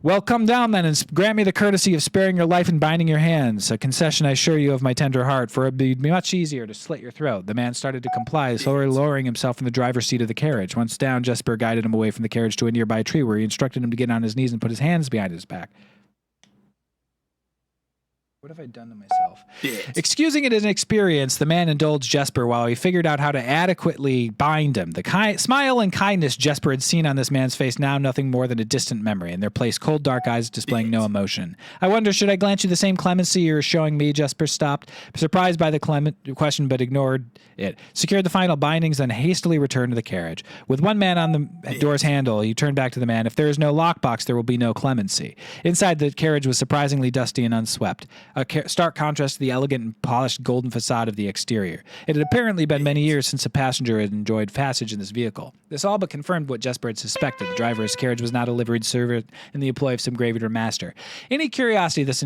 S1: Well, come down then and grant me the courtesy of sparing your life and binding your hands, a concession I assure you of my tender heart, for it would be much easier to slit your throat. The man started to comply, slowly lowering himself from the driver's seat of the carriage. Once down, Jesper guided him away from the carriage to a nearby tree where he instructed him to get on his knees and put his hands behind his back. What have I done to myself? Excusing it as an experience, the man indulged Jesper while he figured out how to adequately bind him. The smile and kindness Jesper had seen on this man's face now nothing more than a distant memory, in their place cold dark eyes displaying no emotion. I wonder, should I grant you the same clemency you're showing me? Jesper stopped, surprised by the question, but ignored it. Secured the final bindings, then hastily returned to the carriage. With one man on the door's handle, he turned back to the man. If there is no lockbox, there will be no clemency. Inside, the carriage was surprisingly dusty and unswept, a stark contrast to the elegant and polished golden facade of the exterior. It had apparently been many years since a passenger had enjoyed passage in this vehicle. This all but confirmed what Jesper had suspected. The driver of his carriage was not a liveried servant in the employ of some graveyard master. Any curiosity this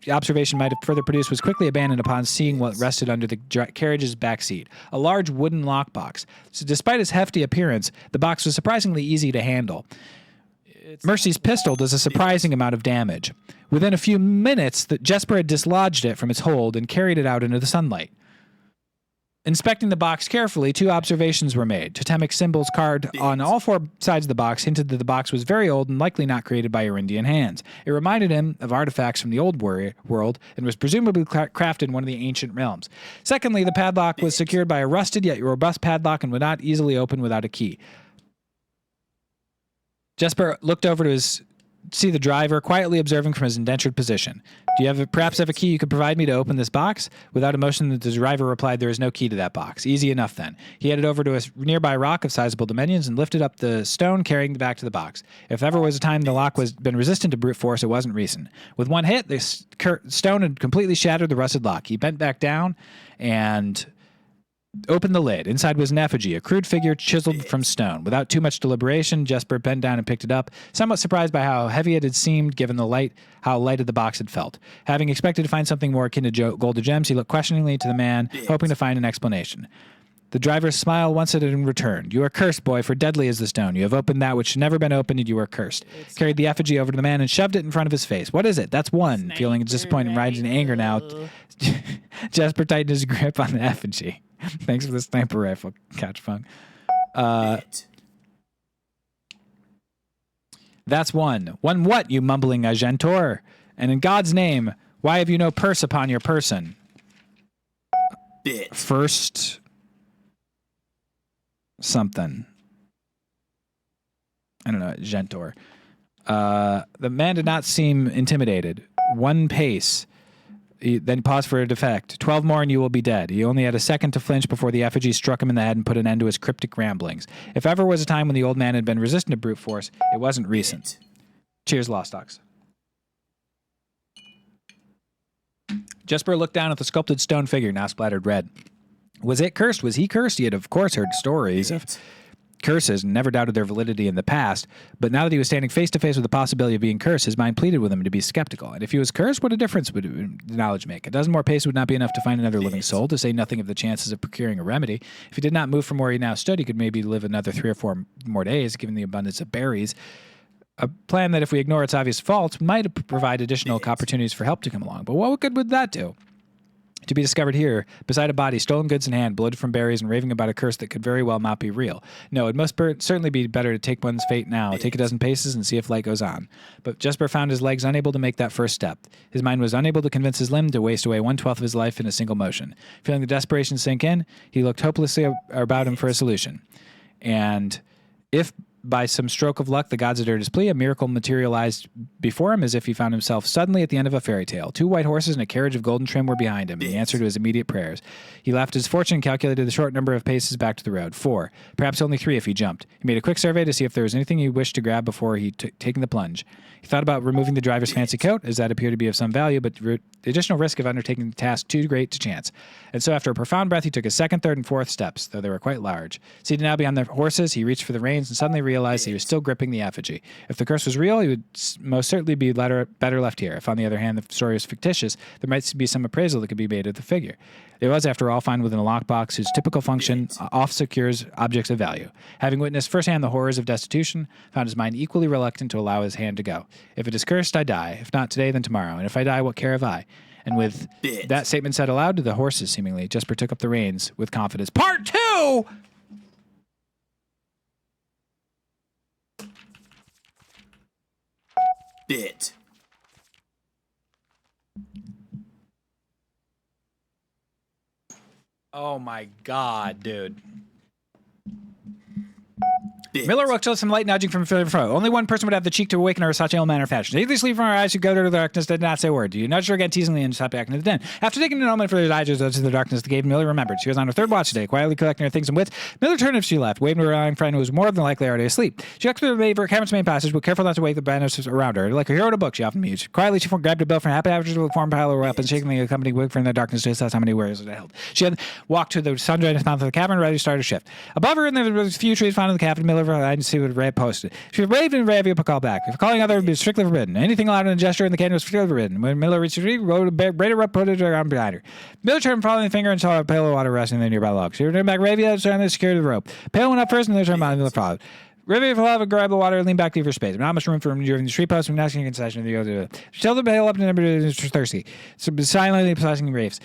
S1: observation might have further produced was quickly abandoned upon seeing what rested under the carriage's back seat, a large wooden lockbox. So despite its hefty appearance, the box was surprisingly easy to handle. Mercy's pistol does a surprising amount of damage. Within a few minutes, Jesper had dislodged it from its hold and carried it out into the sunlight. Inspecting the box carefully, two observations were made. Totemic symbols carved on all four sides of the box hinted that the box was very old and likely not created by Arindian hands. It reminded him of artifacts from the old world and was presumably crafted in one of the ancient realms. Secondly, the padlock was secured by a rusted yet robust padlock and would not easily open without a key. Jesper looked over to see the driver, quietly observing from his indentured position. Do you perhaps have a key you could provide me to open this box? Without emotion, the driver replied, there is no key to that box. Easy enough then. He headed over to a nearby rock of sizable dimensions and lifted up the stone, carrying it back to the box. If ever was a time the lock was been resistant to brute force, it wasn't recent. With one hit, the stone had completely shattered the rusted lock. He bent back down and opened the lid. Inside was an effigy, a crude figure chiseled from stone. Without too much deliberation, Jesper bent down and picked it up, somewhat surprised by how heavy it had seemed given how lighted the box had felt. Having expected to find something more akin to gold or gems, he looked questioningly to the man, hoping to find an explanation. The driver smiled once at it and returned. You are cursed, boy, for deadly is the stone. You have opened that which should never been opened, and you are cursed. Carried the effigy over to the man and shoved it in front of his face. What is it? That's one. Feeling disappointed and rising in anger now, Jesper tightened his grip on the effigy. Thanks for the sniper rifle, Catch Funk. That's one. One what, you mumbling Agentor? And in God's name, why have you no purse upon your person? First something. I don't know, Gentor. The man did not seem intimidated. One pace. He then paused for a defect. 12 more and you will be dead. He only had a second to flinch before the effigy struck him in the head and put an end to his cryptic ramblings. If ever was a time when the old man had been resistant to brute force, it wasn't recent. Cheers, Lost Dogs. Jesper looked down at the sculpted stone figure, now splattered red. Was it cursed? Was he cursed? He had, of course, heard stories of curses and never doubted their validity in the past, but now that he was standing face to face with the possibility of being cursed, his mind pleaded with him to be skeptical. And if he was cursed, what a difference would the knowledge make? A dozen more paces would not be enough to find another living soul, to say nothing of the chances of procuring a remedy. If he did not move from where he now stood, he could maybe live another 3 or 4 more days, given the abundance of berries. A plan that, if we ignore its obvious faults, might provide additional opportunities for help to come along. But what good would that do? To be discovered here, beside a body, stolen goods in hand, bloated from berries, and raving about a curse that could very well not be real. No, it must certainly be better to take one's fate now, take a dozen paces, and see if light goes on. But Jesper found his legs unable to make that first step. His mind was unable to convince his limb to waste away 1/12 of his life in a single motion. Feeling the desperation sink in, he looked hopelessly about him for a solution. And if by some stroke of luck the gods had heard his plea, a miracle materialized before him as if he found himself suddenly at the end of a fairy tale. 2 white horses and a carriage of golden trim were behind him, in the answer to his immediate prayers. He laughed his fortune and calculated the short number of paces back to the road. 4, perhaps only 3 if he jumped. He made a quick survey to see if there was anything he wished to grab before he taking the plunge. He thought about removing the driver's fancy coat, as that appeared to be of some value, but the additional risk of undertaking the task too great to chance. And so after a profound breath, he took his 2nd, 3rd, and 4th steps, though they were quite large. Seated now behind the horses, he reached for the reins and suddenly realized he was still gripping the effigy. If the curse was real, he would most certainly be better left here. If, on the other hand, the story was fictitious, there might be some appraisal that could be made of the figure. It was, after all, found within a lockbox whose typical function oft secures objects of value. Having witnessed firsthand the horrors of destitution, found his mind equally reluctant to allow his hand to go. If it is cursed, I die. If not today, then tomorrow. And if I die, what care have I? And with that statement said aloud to the horses, seemingly, Jesper took up the reins with confidence. Part 2!
S2: Bit.
S1: Oh my god, dude. Miller woke to some light nudging from fro. Only one person would have the cheek to awaken her such ill manner fashion. Either sleep from her eyes, who go to the darkness, did not say a word. You nudged her again teasingly and stopped back into the den. After taking a moment for his eyes to the darkness, the cave, Miller remembered. She was on her third watch today, quietly collecting her things and wits. Miller turned if she left, waving to her lying friend who was more than likely already asleep. She explored her cabin's main passage, but careful not to wake the bandits around her. Like a hero in a book, she often mused. Quietly, she grabbed a bill from a happy average to form pile of weapons, shaking the company wig from the darkness to assess how many warriors it held. She had walked to the sun-dried mouth of the cavern, ready to start a shift. Above her, there was a few trees found in the cavern. Miller eyed to see what Ray posted. She waved and Ray would call back. If calling other would be strictly forbidden. Anything allowed in a gesture in the canyon was strictly forbidden. When Miller reached the tree, rode a braided rope, put it around behind her. Miller turned, following the finger, and saw a pail of water resting in the nearby log. She returned back. Ravia turned secured the rope. Pail went up first, and Miller turned behind. Miller followed. Ravia fell out, grabbed the water, and leaned back to leave her space. Not much room for him during the street post. From asking a concession, she held the pail up to number was thirsty. So silently possessing reefs.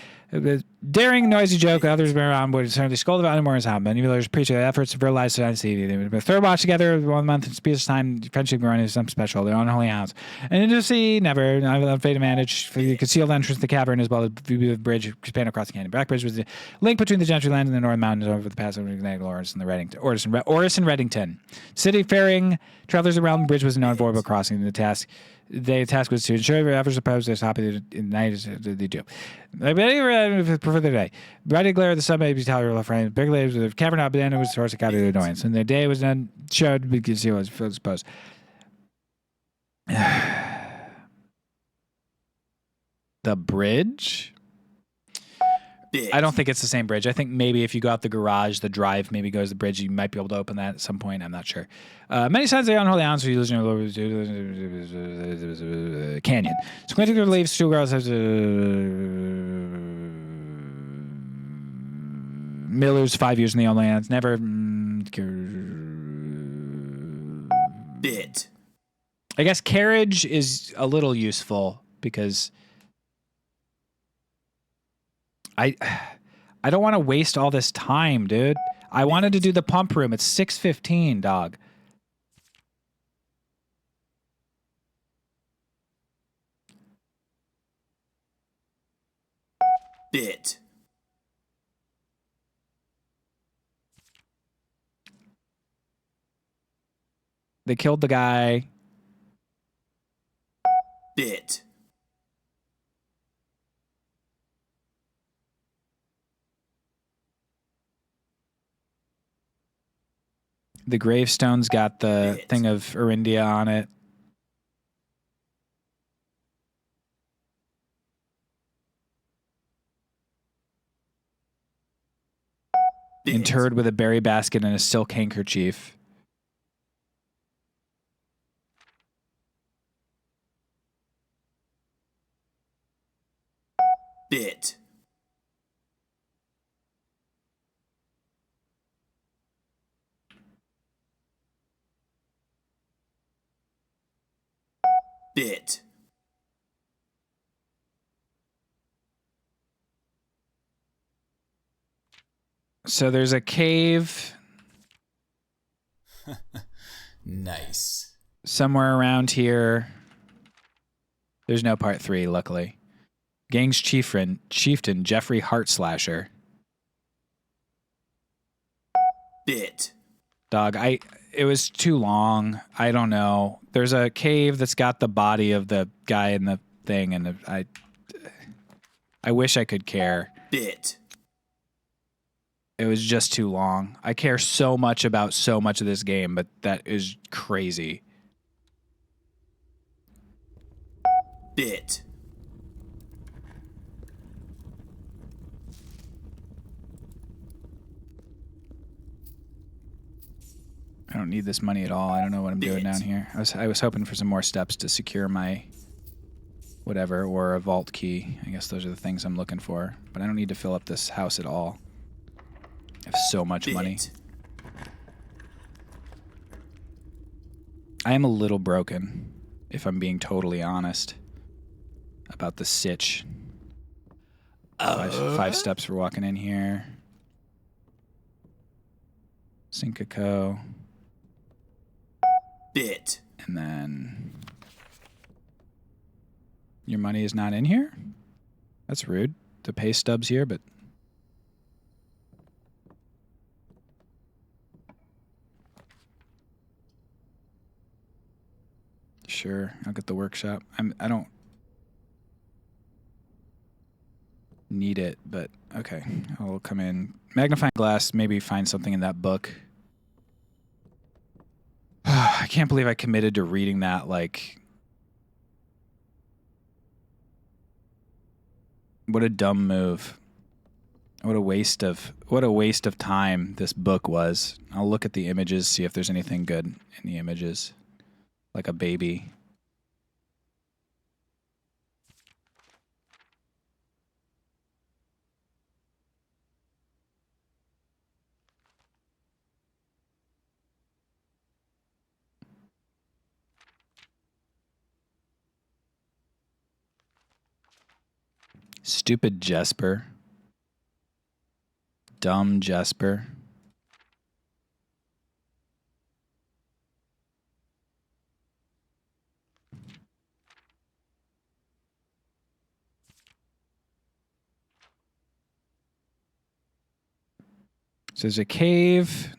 S1: Daring, noisy joke. Others around would certainly scold about it more as happened. Miller's preaching the efforts to fertilize society. They would third watch together 1 month in space time. Friendship growing is something special. They're unholy hounds. And into the sea, never. Fate advantage for the concealed entrance to the cavern as well as the bridge span across the canyon. Black Bridge was the link between the Gentry land and the Northern Mountains over the pass of Lawrence and the Orris and Reddington. City faring travelers around the bridge was known for crossing the task. The task was to ensure the efforts opposed to stop it in night as they do. For the day. Bright glare of the sun may be tolerable frame. Big layers of the cavern up and was source of capital annoyance. And the day was done showed because he was exposed. The bridge? I don't think it's the same bridge. I think maybe if you go out the garage, the drive maybe goes to the bridge. You might be able to open that at some point. I'm not sure. Many signs of the unholy ounce are using a canyon. Squinting through the leaves, two girls have Miller's 5 years in the only lands. Never
S2: bit.
S1: I guess carriage is a little useful because I don't want to waste all this time, dude. I wanted to do the pump room. It's 6:15, dog.
S2: Bit.
S1: They killed the guy.
S2: Bit.
S1: The gravestone's got the thing of Erindia on it.
S2: Bit.
S1: Interred with a berry basket and a silk handkerchief.
S2: Bit. Bit.
S1: So there's a cave
S3: Nice.
S1: somewhere around here. There's no part 3, luckily. Gang's chieftain Jeffrey Heartslasher.
S2: Bit.
S1: Dog, it was too long. I don't know. There's a cave that's got the body of the guy in the thing, and I wish I could care.
S2: Bit.
S1: It was just too long. I care so much about so much of this game, but that is crazy.
S2: Bit.
S1: I don't need this money at all. I don't know what I'm doing down here. I was hoping for some more steps to secure my whatever, or a vault key. I guess those are the things I'm looking for. But I don't need to fill up this house at all. I have so much money. I am a little broken. if I'm being totally honest about the sitch. Five steps for walking in here. Syncoco.
S3: Bit.
S1: And then... Your money is not in here? That's rude. The pay stub's here, but... Sure, I'll get the workshop. I don't need it, but okay. I'll come in. Magnifying glass, maybe find something in that book. I can't believe I committed to reading that, like... What a dumb move. What a waste of time this book was. I'll look at the images, see if there's anything good in the images. Like a baby. Stupid Jesper. Dumb Jesper. So there's a cave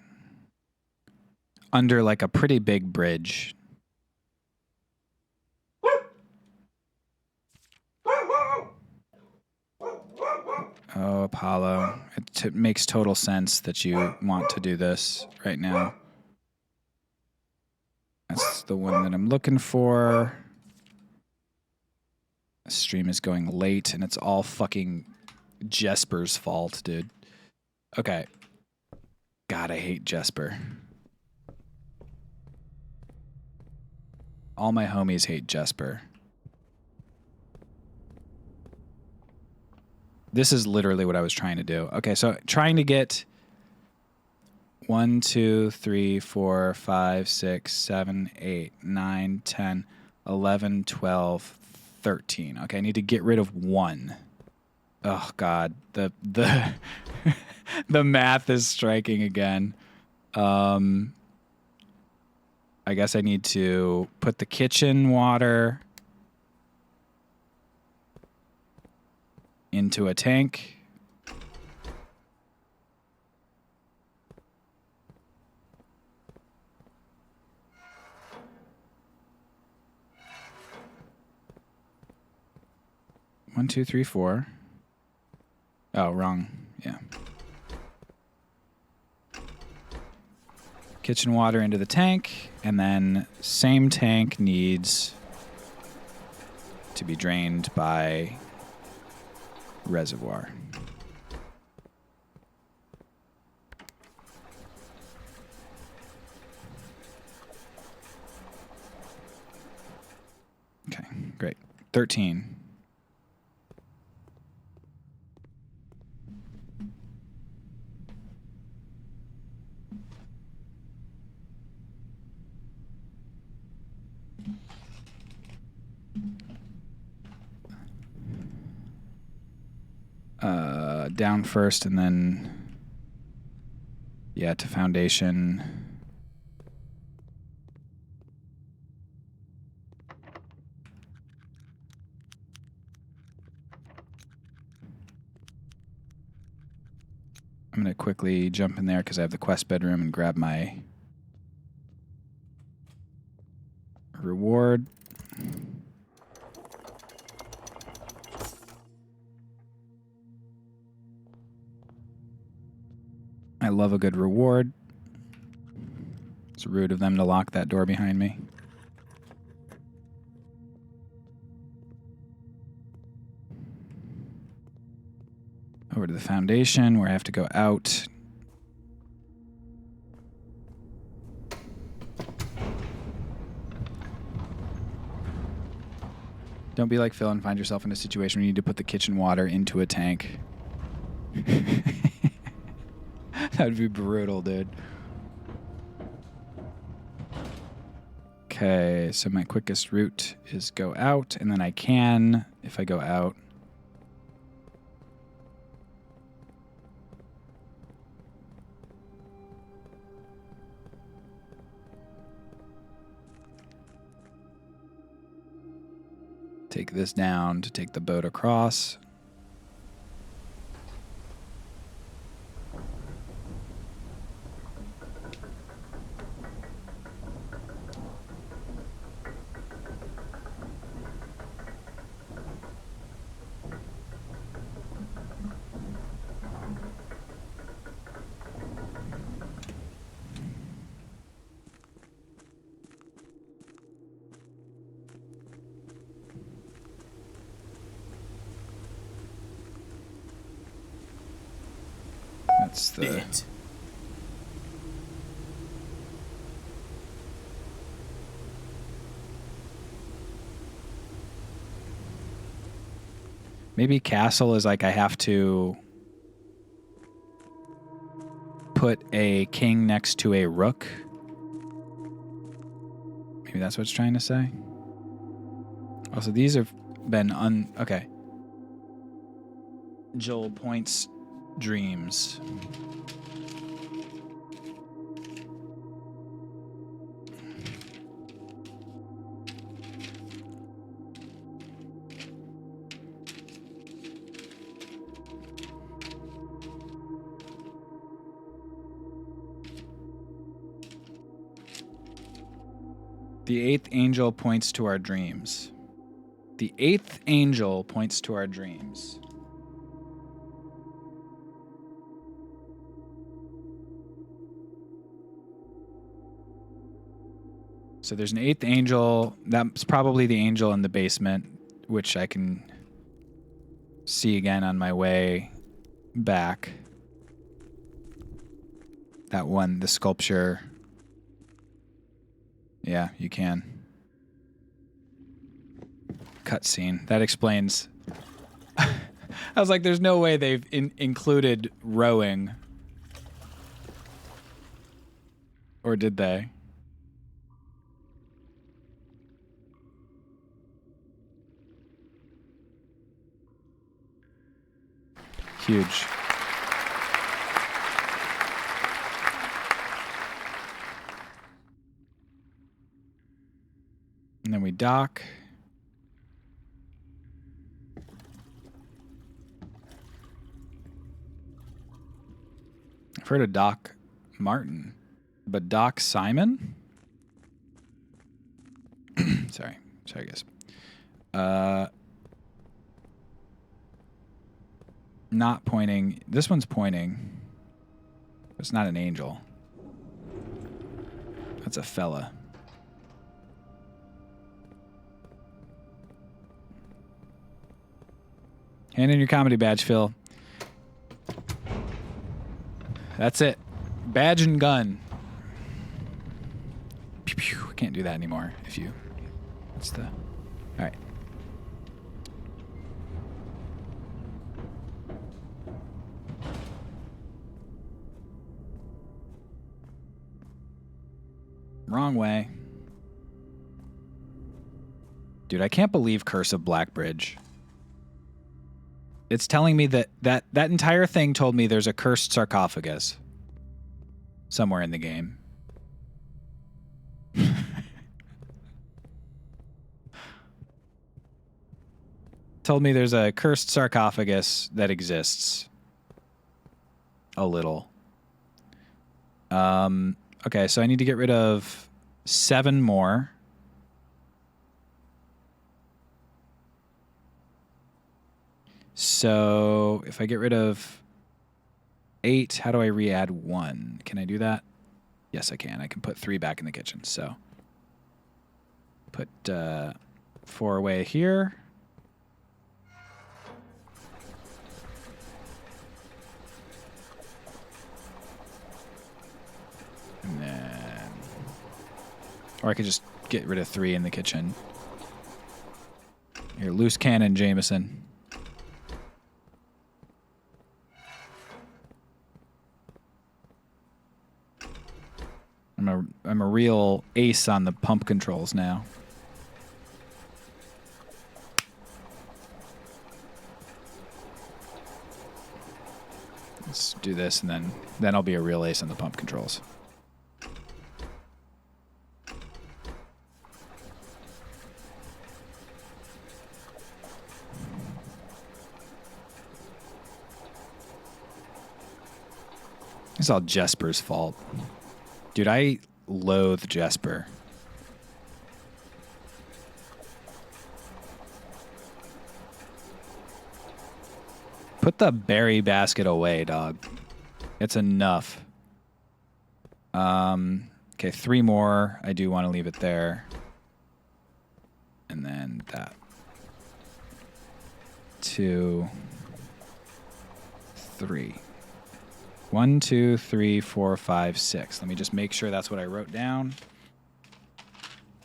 S1: under like a pretty big bridge. Oh, Apollo. It makes total sense that you want to do this right now. That's the one that I'm looking for. The stream is going late, and it's all fucking Jesper's fault, dude. Okay. God, I hate Jesper. All my homies hate Jesper. This is literally what I was trying to do. Okay, so trying to get 1, 2, 3, 4, 5, 6, 7, 8, 9, 10, 11, 12, 13. Okay, I need to get rid of 1. Oh God, the the math is striking again. I guess I need to put the kitchen water into a tank. One, two, three, four. Oh, wrong. Yeah. Kitchen water into the tank, and then same tank needs to be drained by reservoir. Okay, great. 13. Down first, and then yeah, to foundation. I'm gonna quickly jump in there because I have the quest bedroom and grab my reward. I love a good reward. It's rude of them to lock that door behind me. Over to the foundation where I have to go out. Don't be like Phil and find yourself in a situation where you need to put the kitchen water into a tank. That would be brutal, dude. Okay. Okay, so my quickest route is go out, and then I can, if I go out. Take this down to take the boat across. That's the...
S3: It.
S1: Maybe castle is like I have to put a king next to a rook. Maybe that's what it's trying to say. Also, these have been okay. Joel points dreams. The eighth angel points to our dreams. The eighth angel points to our dreams. So there's an eighth angel. That's probably the angel in the basement, which I can see again on my way back. That one, the sculpture. Yeah, you can. Cutscene. That explains. I was like, there's no way they've included rowing. Or did they? Huge. And then we dock. I've heard of Doc Martin, but Doc Simon? Sorry, guys. Not pointing. This one's pointing. It's not an angel. That's a fella. Hand in your comedy badge, Phil. That's it. Badge and gun. Pew, pew. I can't do that anymore. If you... What's the... All right. Wrong way. Dude, I can't believe Curse of Blackbridge. It's telling me that entire thing told me there's a cursed sarcophagus somewhere in the game. Told me there's a cursed sarcophagus that exists. A little. Okay, so I need to get rid of 7 more. So if I get rid of 8, how do I re-add 1? Can I do that? Yes, I can. I can put 3 back in the kitchen. So put 4 away here. And then, or I could just get rid of 3 in the kitchen. Here, loose cannon, Jameson. I'm a real ace on the pump controls now. Let's do this, and then I'll be a real ace on the pump controls. It's all Jesper's fault. Dude, I loathe Jesper. Put the berry basket away, dog. It's enough. Okay, 3 more. I do want to leave it there. And then that. 2, 3. 1, 2, 3, 4, 5, 6. Let me just make sure that's what I wrote down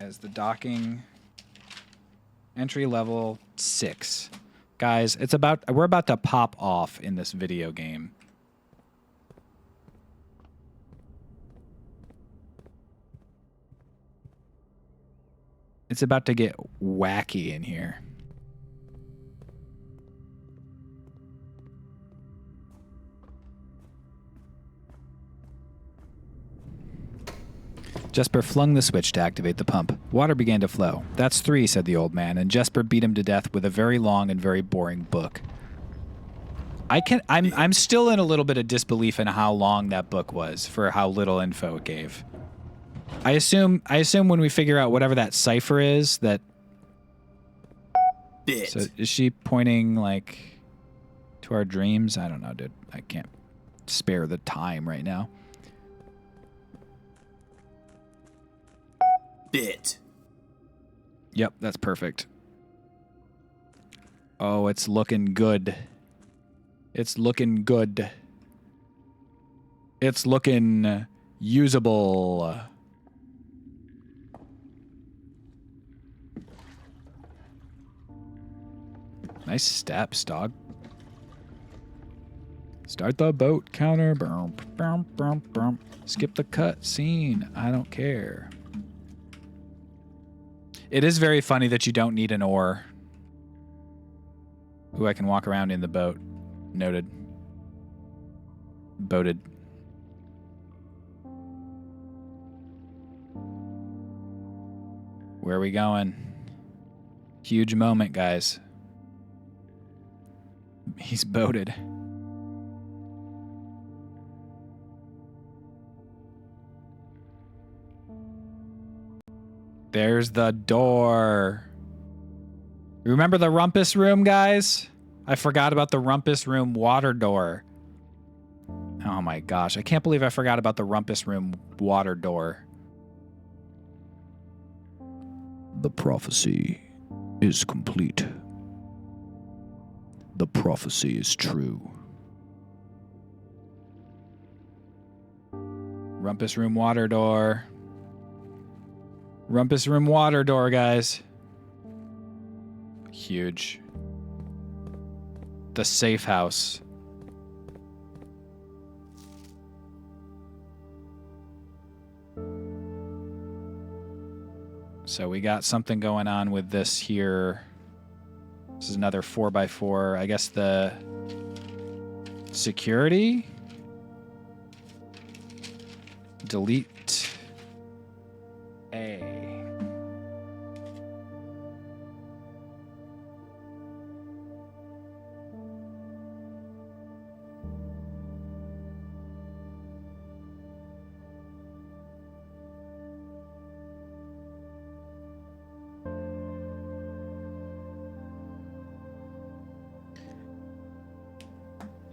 S1: as the docking. Entry level 6. Guys, we're about to pop off in this video game. It's about to get wacky in here. Jesper flung the switch to activate the pump. Water began to flow. "That's 3, said the old man, and Jesper beat him to death with a very long and very boring book. I'm still in a little bit of disbelief in how long that book was for how little info it gave. I assume when we figure out whatever that cipher is, that
S3: Bit.
S1: So is she pointing like to our dreams? I don't know, dude. I can't spare the time right now.
S3: Bit.
S1: Yep, that's perfect. Oh, it's looking good. It's looking good. It's looking usable. Nice steps, dog. Start the boat counter. Brum, brum, brum, brum. Skip the cut scene. I don't care. It is very funny that you don't need an oar. Ooh, I can walk around in the boat. Noted. Boated. Where are we going? Huge moment, guys. He's boated. There's the door. Remember the rumpus room, guys? I forgot about the rumpus room water door. Oh my gosh, I can't believe I forgot about the rumpus room water door. The prophecy is complete. The prophecy is true. Rumpus room water door. Rumpus room water door, guys. Huge. The safe house. So we got something going on with this here. This is another 4x4. I guess the security. Delete A.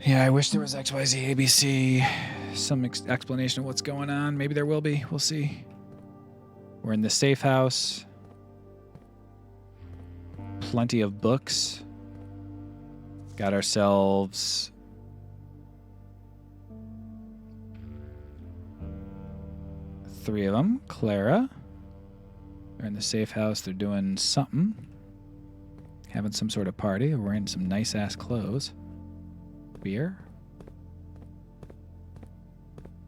S1: Yeah, I wish there was XYZ ABC. Some explanation of what's going on. Maybe there will be. We'll see. We're in the safe house. Plenty of books. Got ourselves three of them. Clara. They're in the safe house. They're doing something. Having some sort of party. Or wearing some nice ass clothes. Beer.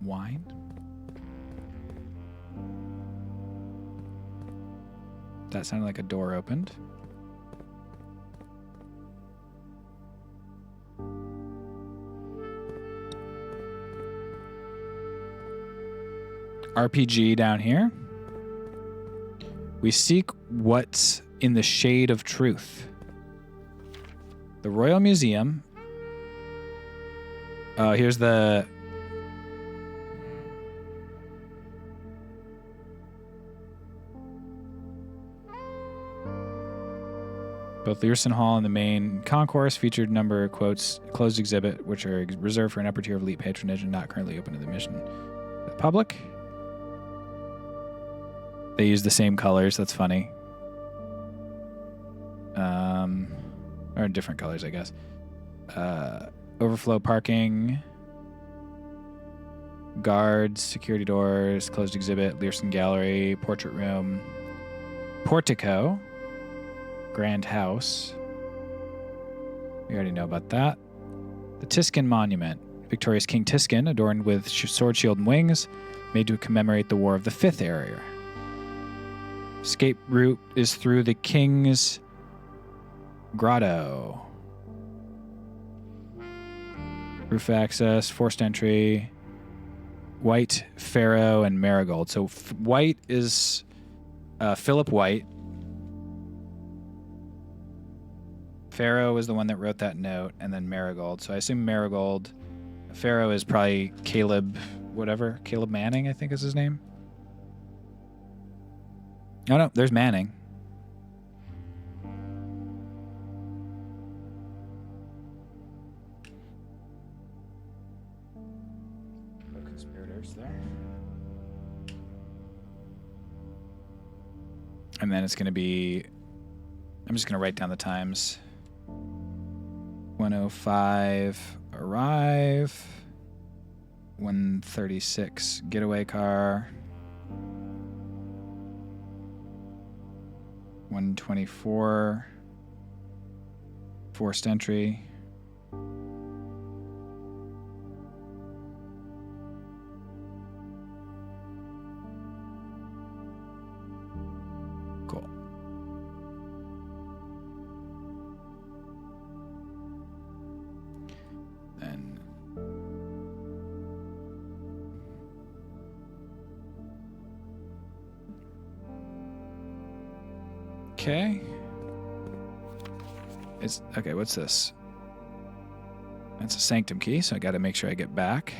S1: Wine. That sounded like a door opened. RPG down here. We seek what's in the shade of truth. The Royal Museum. Oh, here's the... Both Learson Hall and the main concourse featured number quotes closed exhibit, which are reserved for an upper tier of elite patronage and not currently open to the mission. The public. They use the same colors. That's funny. Or different colors, I guess. Overflow parking. Guards, security doors, closed exhibit, Learson Gallery, portrait room, portico, grand house. We already know about that. The Tiskin Monument. Victorious King Tiskin, adorned with sword, shield, and wings, made to commemorate the War of the Fifth Area. Escape route is through the King's Grotto. Roof access, forced entry, White, Pharaoh, and Marigold. So White is Philip White. Pharaoh is the one that wrote that note, and then Marigold. So I assume Marigold. Pharaoh is probably Caleb, whatever. Caleb Manning, I think is his name. Oh, no, there's Manning. Conspirators there. And then it's going to be... I'm just going to write down the times. 1:05 arrive. 1:36 getaway car. 1:24 forced entry. Cool. Then okay. It's okay, what's this? That's a sanctum key, so I got to make sure I get back.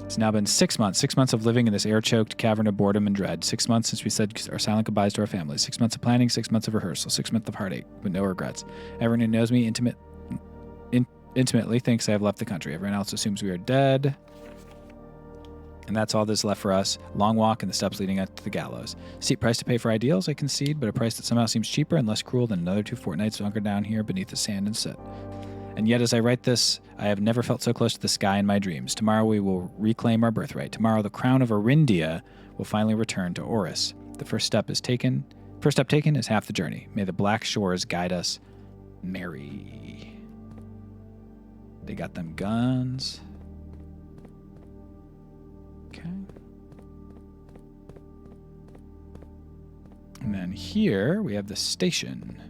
S1: It's now been 6 months. 6 months of living in this air-choked cavern of boredom and dread. 6 months since we said our silent goodbyes to our families. 6 months of planning, 6 months of rehearsal, 6 months of heartache, but no regrets. Everyone who knows me intimately thinks I have left the country. Everyone else assumes we are dead. And that's all that's left for us. Long walk and the steps leading up to the gallows. Steep price to pay for ideals, I concede, but a price that somehow seems cheaper and less cruel than another 2 fortnights hunkered down here beneath the sand and soot. And yet, as I write this, I have never felt so close to the sky in my dreams. Tomorrow we will reclaim our birthright. Tomorrow the crown of Arindia will finally return to Oris. The first step taken is half the journey. May the black shores guide us, Mary. They got them guns. Okay. And then here we have the station.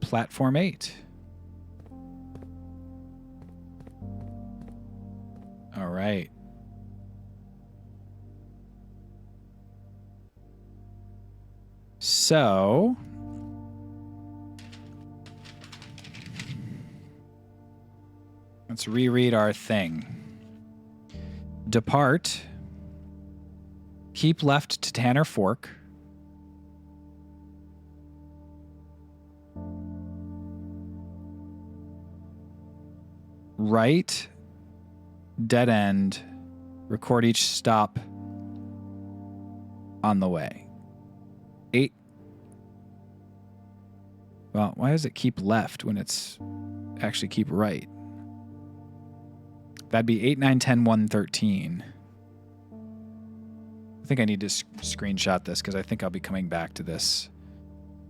S1: Platform 8. All right. So, let's reread our thing. Depart. Keep left to Tanner Fork. Right. Dead end. Record each stop on the way. 8. Well, why does it keep left when it's actually keep right? That'd be 8, 9, 10, 1, 13. I think I need to screenshot this because I think I'll be coming back to this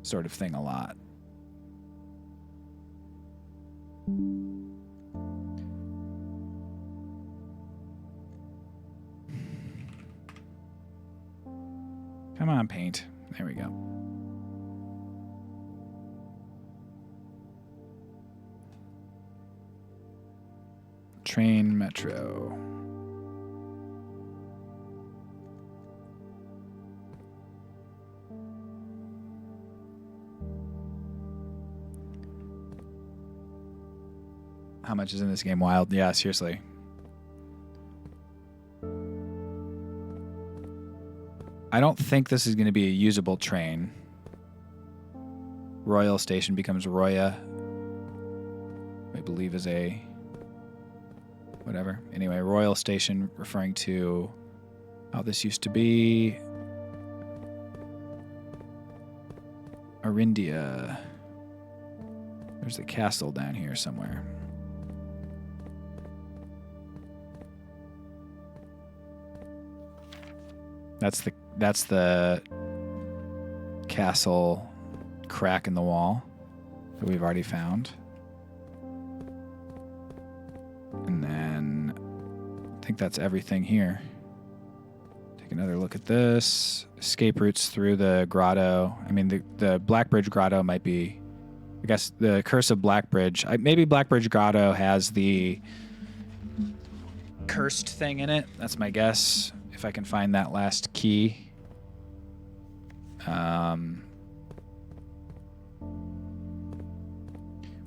S1: sort of thing a lot. Come on, paint. There we go. Train Metro. How much is in this game? Wild. Yeah, seriously. I don't think this is going to be a usable train. Royal Station becomes Roya. I believe is a... whatever. Anyway, Royal Station referring to how this used to be. Arindia. There's a castle down here somewhere. That's the castle crack in the wall that we've already found. And then I think that's everything here. Take another look at this. Escape routes through the grotto. I mean, the Blackbridge Grotto might be, I guess, the Curse of Blackbridge. Maybe Blackbridge Grotto has the cursed thing in it. That's my guess. If I can find that last key.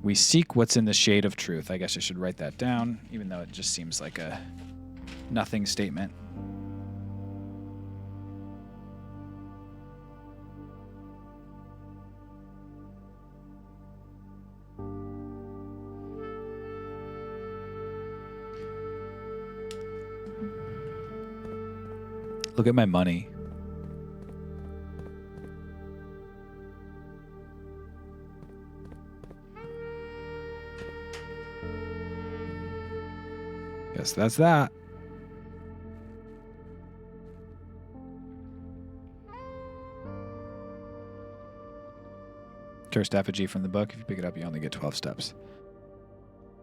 S1: We seek what's in the shade of truth. I guess I should write that down, even though it just seems like a nothing statement. Look at my money. Guess that's that. Cursed effigy from the book. If you pick it up, you only get 12 steps.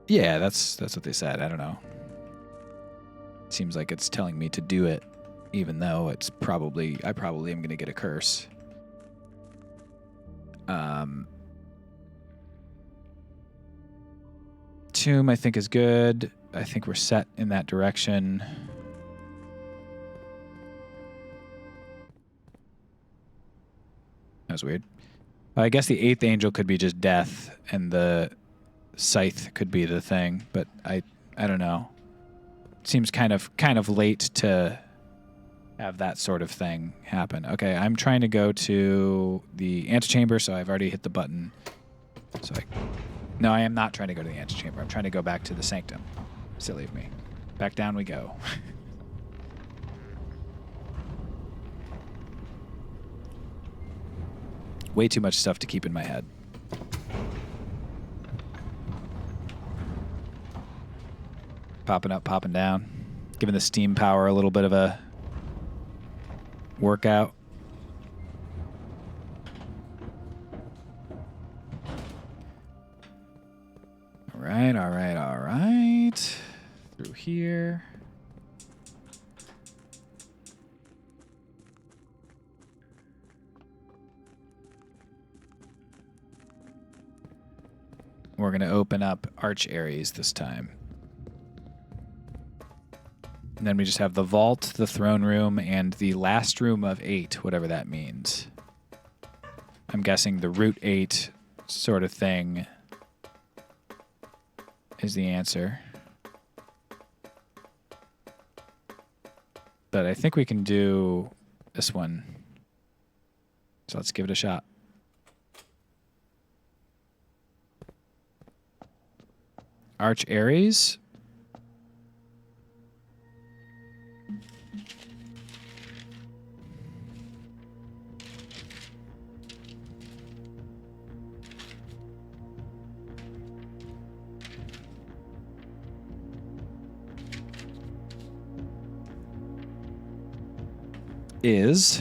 S1: Yeah, that's what they said. I don't know. Seems like it's telling me to do it, even though I probably am going to get a curse. Tomb, I think, is good. I think we're set in that direction. That was weird. I guess the 8th angel could be just death, and the scythe could be the thing, but I don't know. Seems kind of late to have that sort of thing happen. Okay, I'm trying to go to the antechamber, so I've already hit the button. No, I am not trying to go to the antechamber. I'm trying to go back to the sanctum. Silly of me. Back down we go. Way too much stuff to keep in my head. Popping up, popping down. Giving the steam power a little bit of a workout. All right. Through here. We're going to open up Arch Ares this time. And then we just have the vault, the throne room, and the last room of 8, whatever that means. I'm guessing the Route 8 sort of thing is the answer. But I think we can do this one. So let's give it a shot. Arch Ares. Is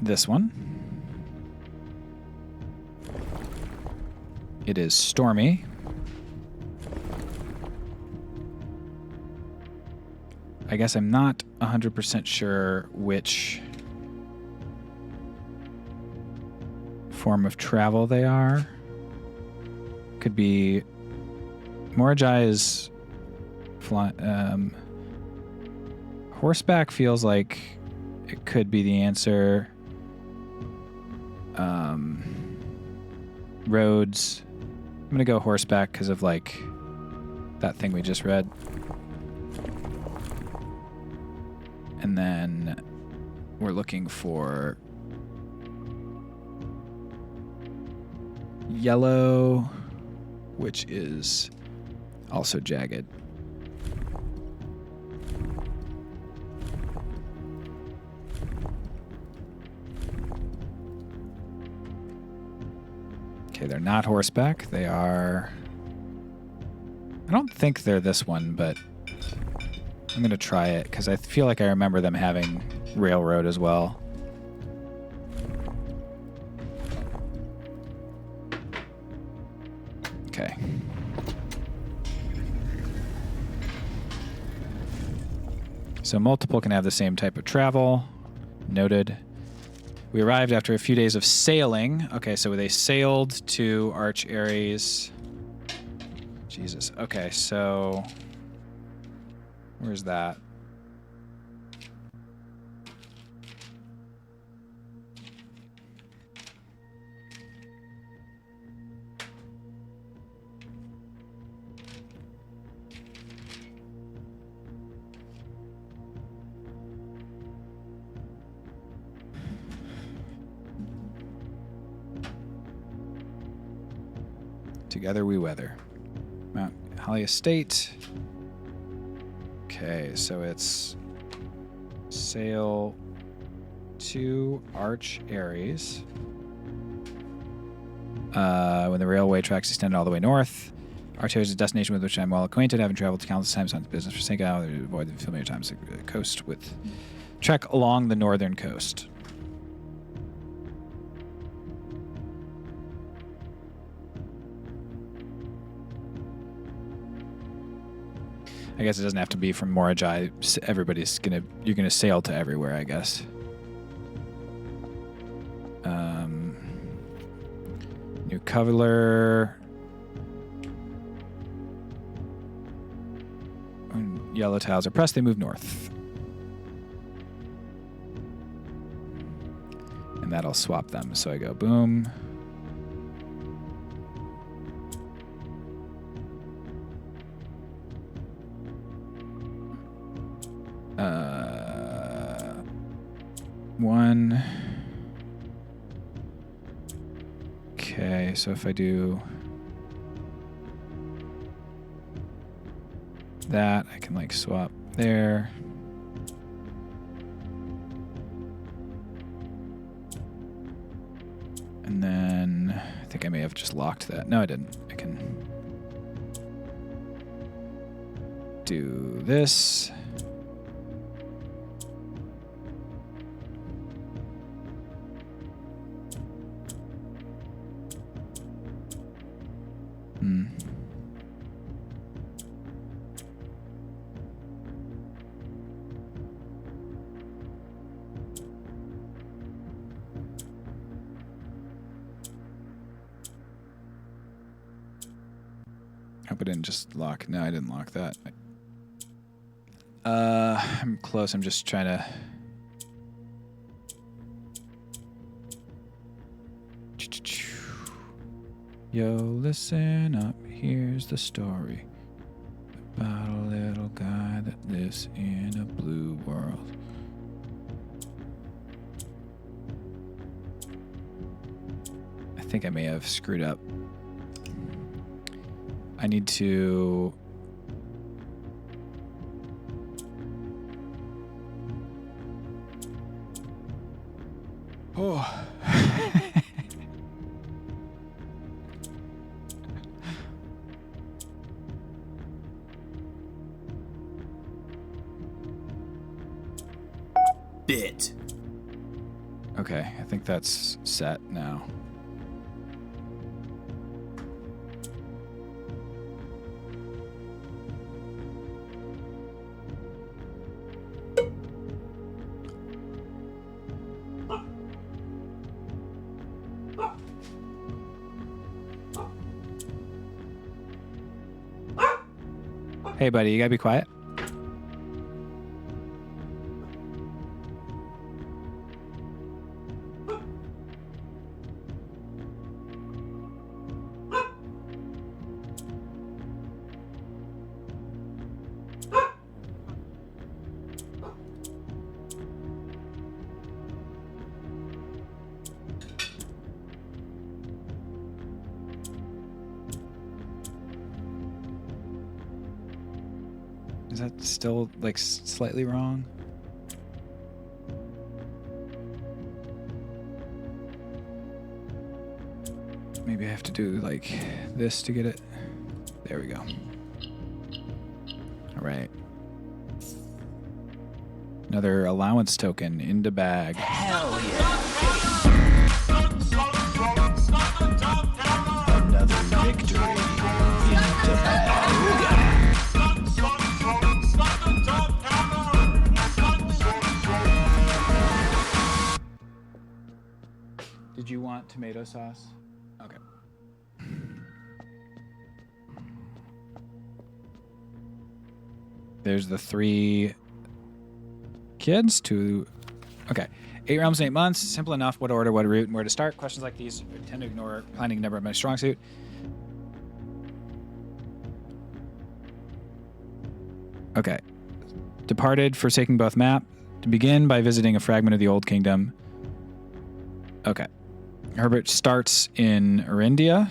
S1: this one. It is stormy. I guess I'm not 100% sure which form of travel they are. Could be Morajai is horseback feels like it could be the answer. Roads. I'm gonna go horseback because of like that thing we just read. And then we're looking for yellow, which is also jagged. Okay, they're not horseback. They are... I don't think they're this one, but I'm going to try it because I feel like I remember them having railroad as well. Okay. So multiple can have the same type of travel. Noted. We arrived after a few days of sailing. Okay, so they sailed to Arch Aries. Jesus. Okay, so where's that? Together we weather. Mount Holly Estate. Okay, so it's sail to Arch Aries. When the railway tracks extend all the way north. Arch Aries is a destination with which I'm well acquainted, having traveled to countless times on business for St. Gal, avoid the familiar times the coast with trek along the northern coast. I guess it doesn't have to be from Morajai. You're gonna sail to everywhere, I guess. New Coveler. When yellow tiles are pressed, they move north. And that'll swap them. So I go boom. One. Okay, so if I do that, I can like swap there. And then I think I may have just locked that. No, I didn't. I can do this. Hope I didn't just lock. No, I didn't lock that. I'm close. I'm just trying to... Yo, listen up. Here's the story about a little guy that lives in a blue world. I think I may have screwed up. I need to... Oh.
S3: Bit.
S1: Okay, I think that's set now. Hey, buddy, you gotta be quiet. Is that still like slightly wrong? Maybe I have to do like this to get it. There we go. All right. Another allowance token into bag.
S2: Hell yeah. Another victory into bag.
S1: Did you want tomato sauce? Okay. There's the 3 kids to... Okay. 8 realms in 8 months. Simple enough. What order, what route, and where to start. Questions like these I tend to ignore. Planning never my strong suit. Okay. Departed, forsaking both map. To begin by visiting a fragment of the Old Kingdom. Okay. Herbert starts in Arindia.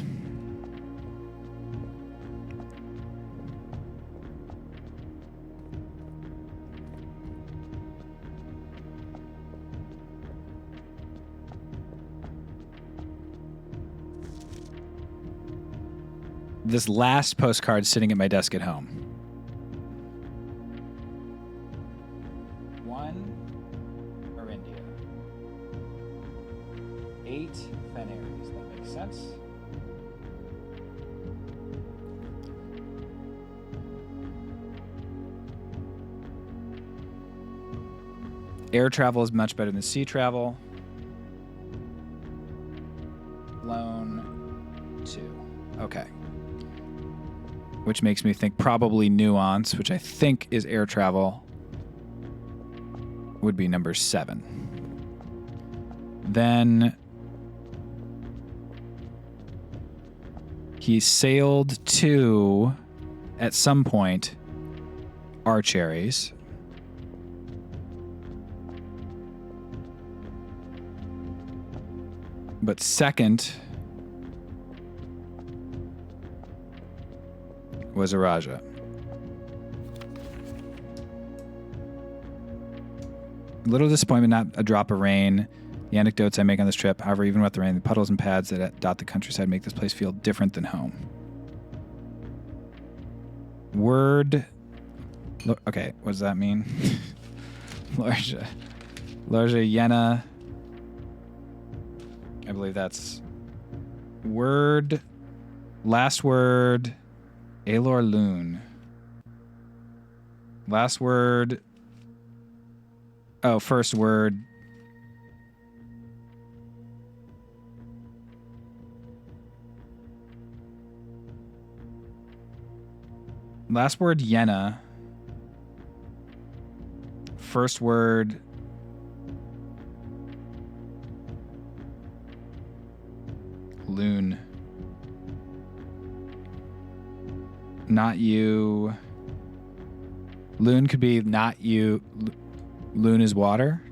S1: This last postcard sitting at my desk at home. 1, Arindia. 8, Fenaries. That makes sense. Air travel is much better than sea travel. Loan 2. Okay. Which makes me think probably nuance, which I think is air travel, would be number 7. Then he sailed to, at some point, Archeries. But second was a Raja. Little disappointment, not a drop of rain. The anecdotes I make on this trip, however, even with the rain, the puddles and pads that dot the countryside make this place feel different than home. Word. Okay, what does that mean? Larja Yena. I believe that's word. Last word. Aelor Loon. Last word. Oh, first word. Last word, Yena. First word. Loon. Not you. Loon could be not you. Loon is water.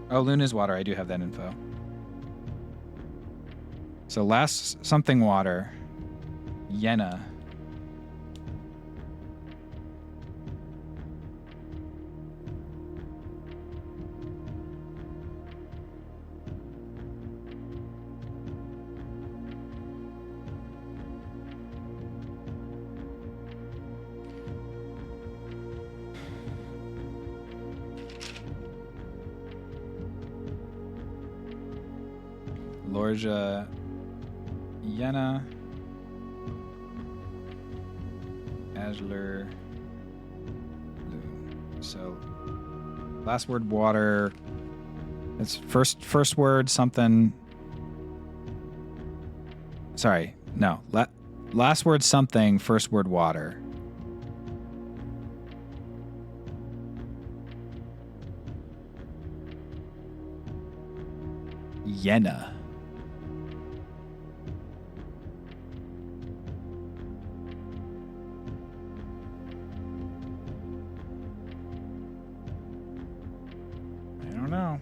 S1: Oh, Loon is water. I do have that info. So last something water. Yena. Lorja, Yenna, Azler, so last word water. It's first word something. Sorry, no. Last word something, first word water. Yenna. I don't know.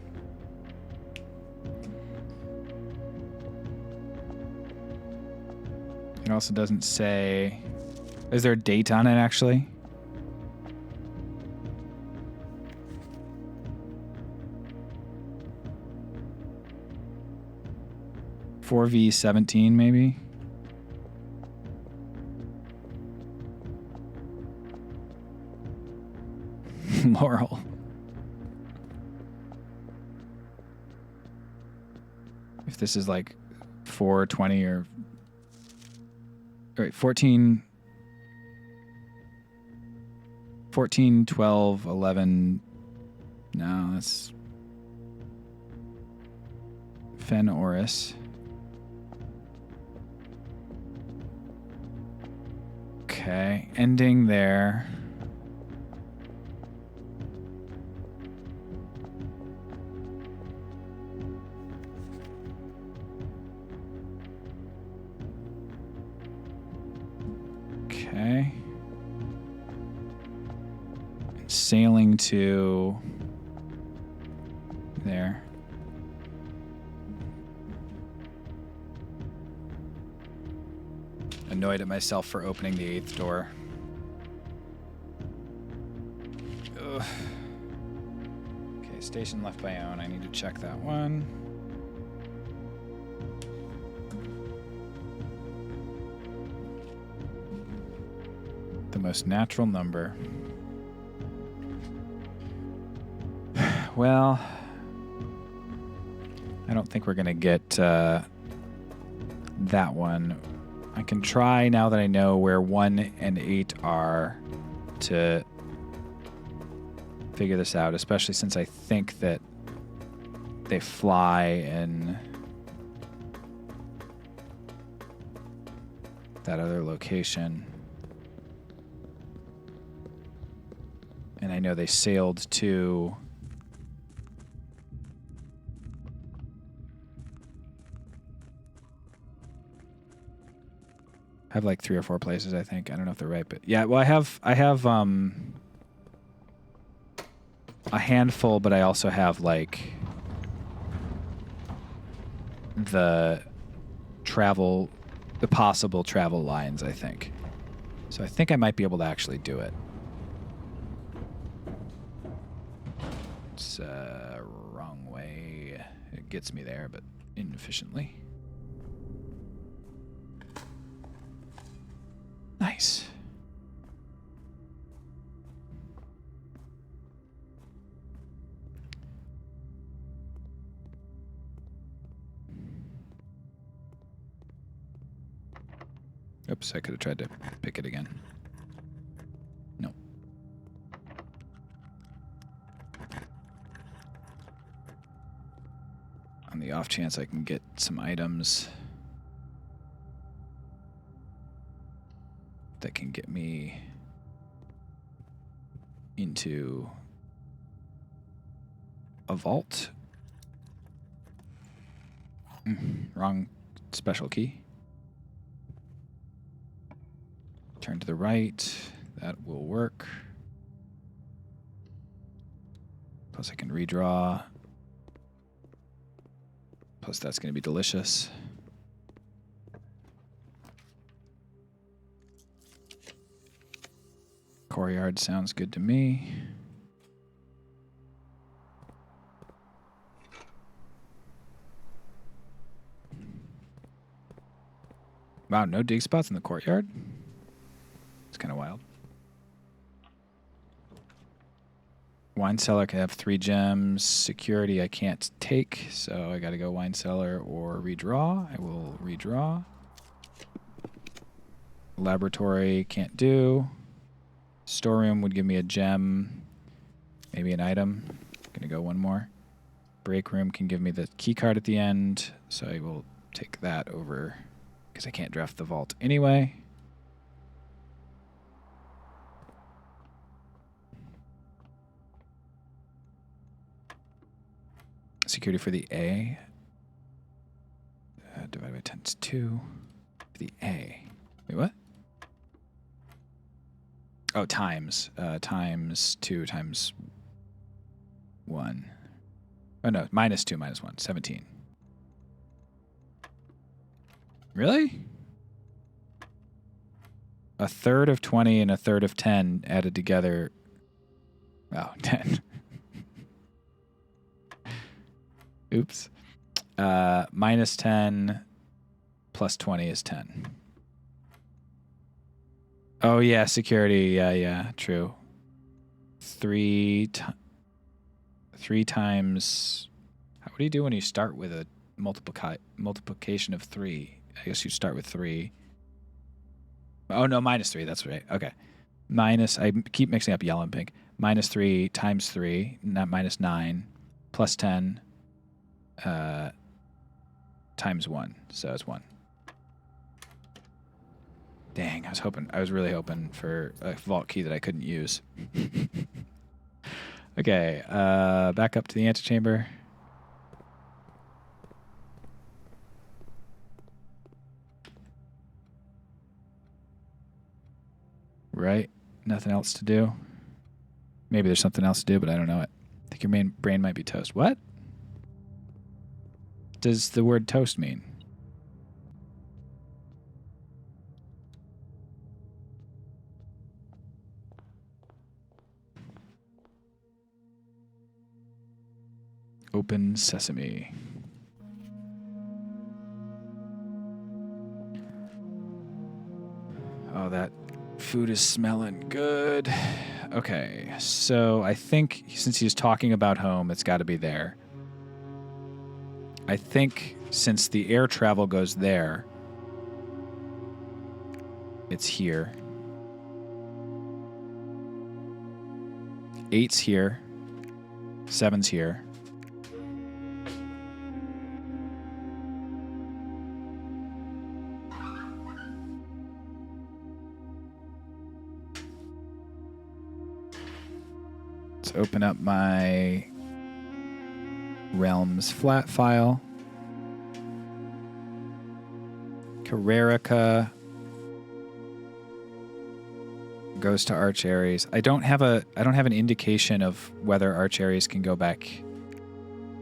S1: It also doesn't say... Is there a date on it, actually? (4V17) maybe? Laurel. If this is like 420 or... Right, 14, 12, 11. No, that's Fen Oris. Okay, ending there. Okay. Sailing to there. Annoyed at myself for opening the 8th door. Ugh. Okay, station left by own. I need to check that one. The most natural number. Well, I don't think we're going to get that one. I can try, now that I know where 1 and 8 are, to figure this out, especially since I think that they fly in that other location. And I know they sailed to... I have like 3 or 4 places, I think. I don't know if they're right, but yeah. Well, I have a handful, but I also have like the possible travel lines, I think. So I think I might be able to actually do it. It's wrong way. It gets me there, but inefficiently. Nice. Oops, I could have tried to pick it again. No. On the off chance I can get some items that can get me into a vault. Wrong special key. Turn to the right. That will work. Plus I can redraw. Plus that's going to be delicious. Courtyard sounds good to me. Wow, no dig spots in the courtyard? It's kind of wild. Wine cellar can have 3 gems. Security I can't take, so I got to go wine cellar or redraw. I will redraw. Laboratory can't do. Storeroom would give me a gem, maybe an item. Gonna go one more. Break room can give me the key card at the end, so I will take that over because I can't draft the vault anyway. Security for the A. Divided by 10 is 2. For the A. Wait, what? Oh, times. Times 2 times 1. Oh, no. Minus 2 minus 1. 17. Really? A third of 20 and a third of 10 added together. Oh, 10. Oops. Minus 10 plus 20 is 10. Oh, yeah, security. Yeah, true. 3 times... What do you do when you start with a multiplication of 3? I guess you start with 3. Oh, no, minus 3. That's right. Okay. Minus... I keep mixing up yellow and pink. Minus 3 times 3, not minus 9, plus 10... times 1, so it's 1. Dang, I was really hoping for a vault key that I couldn't use. Okay, back up to the antechamber. Right, nothing else to do. Maybe there's something else to do, but I don't know it. I think your main brain might be toast. What does the word toast mean? Open sesame. Oh, that food is smelling good. Okay, so I think since he's talking about home, it's got to be there. I think since the air travel goes there, it's here. 8's here. 7's here. Let's open up my Realms flat file. Carrerica goes to Arch Ares. I don't have an indication of whether Arch Ares can go back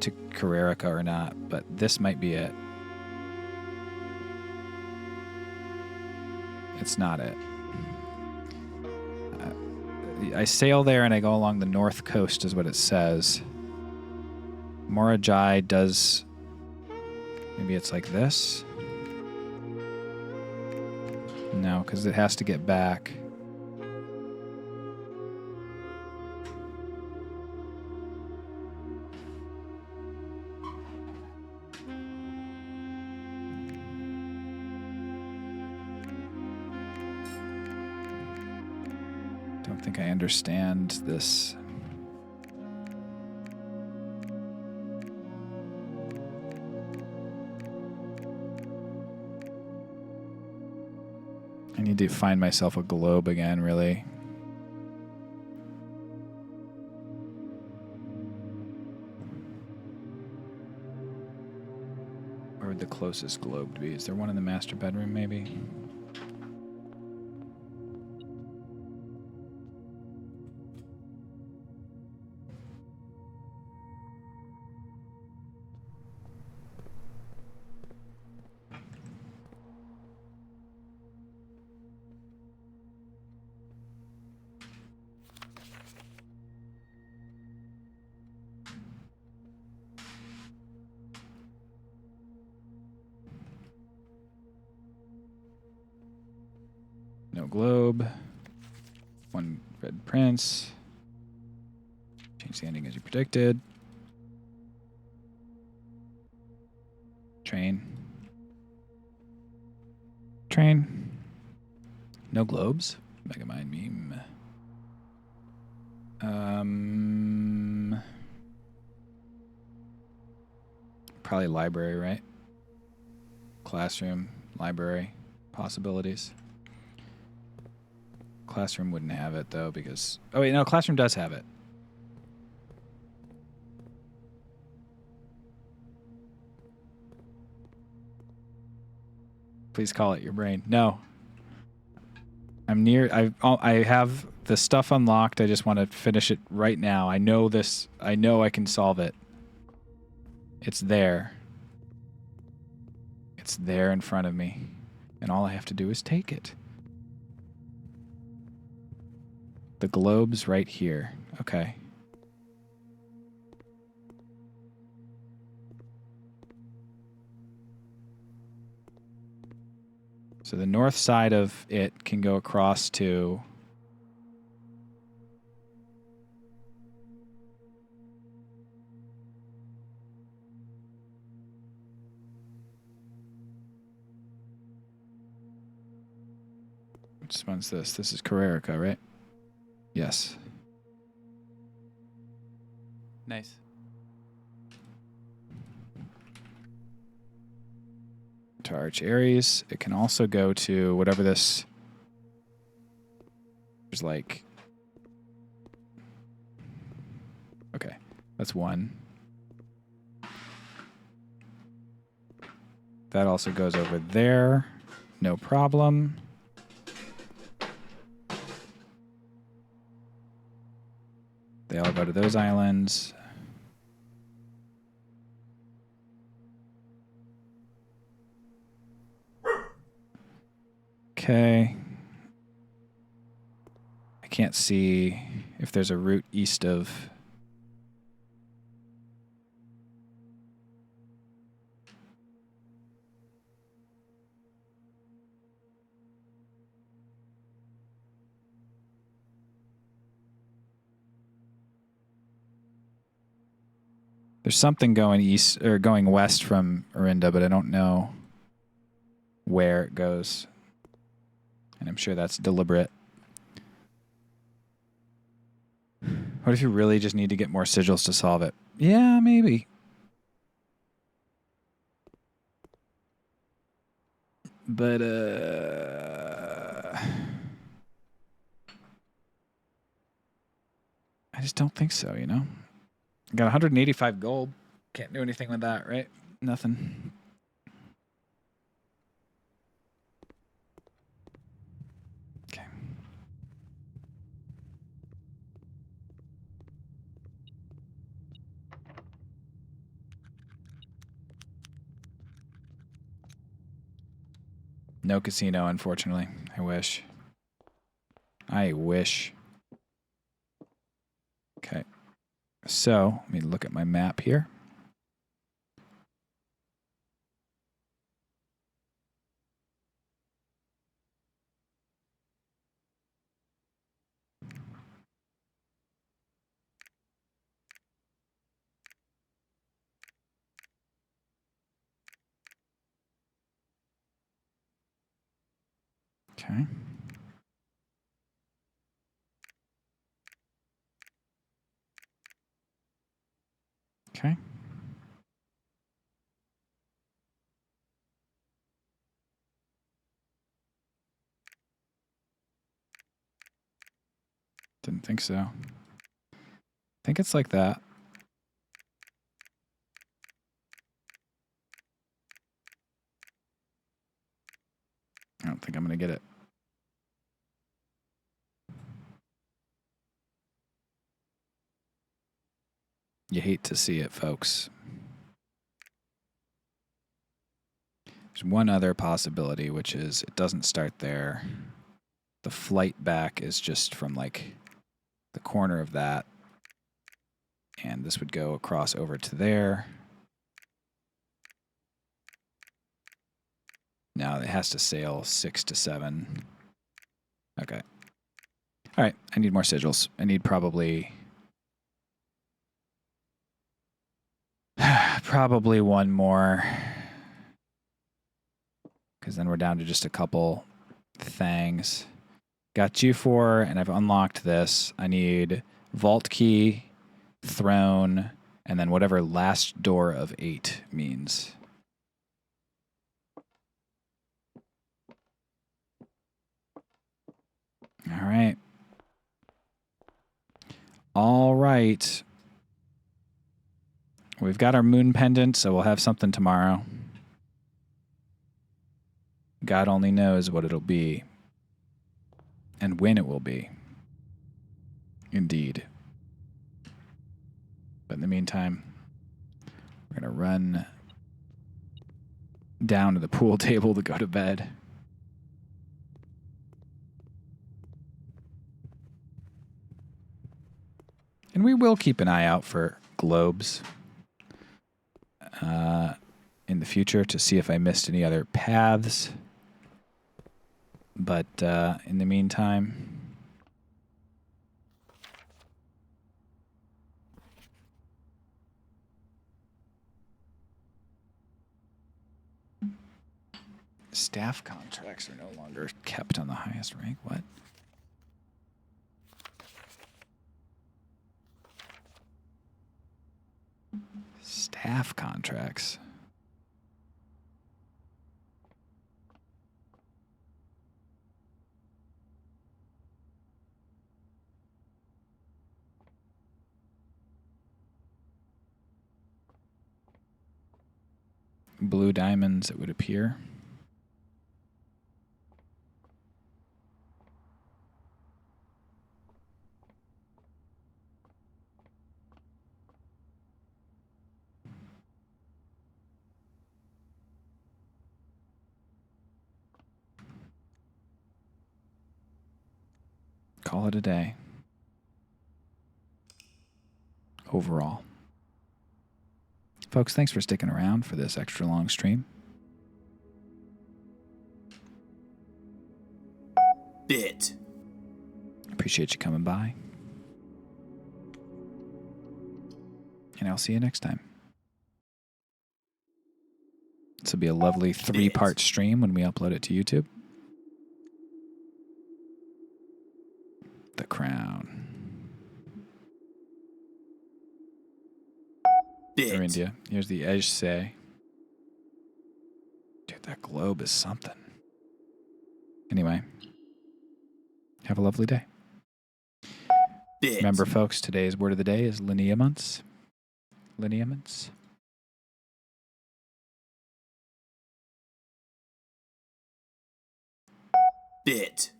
S1: to Carrerica or not, but this might be it. It's not it. I sail there and I go along the north coast is what it says. Morajai does... Maybe it's like this? No, because it has to get back. Don't think I understand this. I need to find myself a globe again, really. Where would the closest globe be? Is there one in the master bedroom, maybe? No globe. One red prince. Change the ending as you predicted. Train. Train. No globes. Megamind meme. Probably library, right? Classroom, library, possibilities. Classroom wouldn't have it though because... Oh wait, no, Classroom does have it. Please call it your brain. No. I'm near... I have the stuff unlocked. I just want to finish it right now. I know this. I know I can solve it. It's there. It's there in front of me. And all I have to do is take it. The globe's right here. Okay. So the north side of it can go across to... Which one's this? This is Carrerica, right? Yes.
S5: Nice.
S1: To Arch Ares. It can also go to whatever this... There's like... Okay, that's one. That also goes over there. No problem. They all go to those islands. Okay. I can't see if there's a route east of... There's something going east or going west from Orinda, but I don't know where it goes. And I'm sure that's deliberate. What if you really just need to get more sigils to solve it? Yeah, maybe. But I just don't think so, you know? Got 185 gold. Can't do anything with that, right? Nothing. Okay. No casino, unfortunately. I wish. I wish. Okay. So, let me look at my map here. Okay. Okay. Didn't think so. I think it's like that. I don't think I'm going to get it. You hate to see it, folks. There's one other possibility, which is it doesn't start there. The flight back is just from like the corner of that. And this would go across over to there. Now it has to sail 6 to 7. Okay. All right. I need more sigils. I need probably Probably one more. Because then we're down to just a couple things. Got G4, and I've unlocked this. I need Vault Key, Throne, and then whatever last door of 8 means. All right. All right. We've got our moon pendant, so we'll have something tomorrow. God only knows what it'll be and when it will be. Indeed. But in the meantime, we're going to run down to the pool table to go to bed. And we will keep an eye out for globes in the future to see if I missed any other paths. But in the meantime, staff contracts are no longer kept on the highest rank. What? Staff contracts. Blue diamonds, it would appear. Call it a day. Overall. Folks, thanks for sticking around for this extra long stream.
S3: Bit.
S1: Appreciate you coming by. And I'll see you next time. This will be a lovely 3-part stream when we upload it to YouTube. The Crown. Or India. Here's the Ejse. Dude, that globe is something. Anyway, have a lovely day. Remember, folks, today's word of the day is lineaments. Lineaments.
S3: Bit.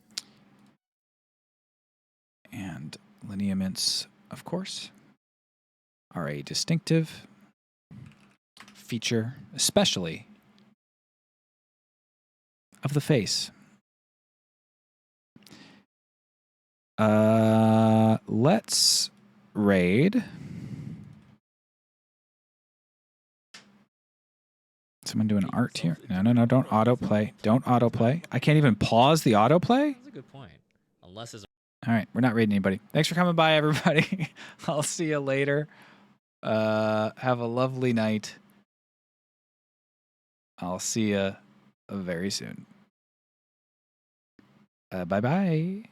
S1: And lineaments, of course, are a distinctive feature, especially of the face. Let's raid. Someone doing art here? No, don't autoplay. Don't autoplay. I can't even pause the autoplay?
S5: That's a good point. Unless it's
S1: All right, we're not raiding anybody. Thanks for coming by, everybody. I'll see you later. Have a lovely night. I'll see you very soon. Bye-bye.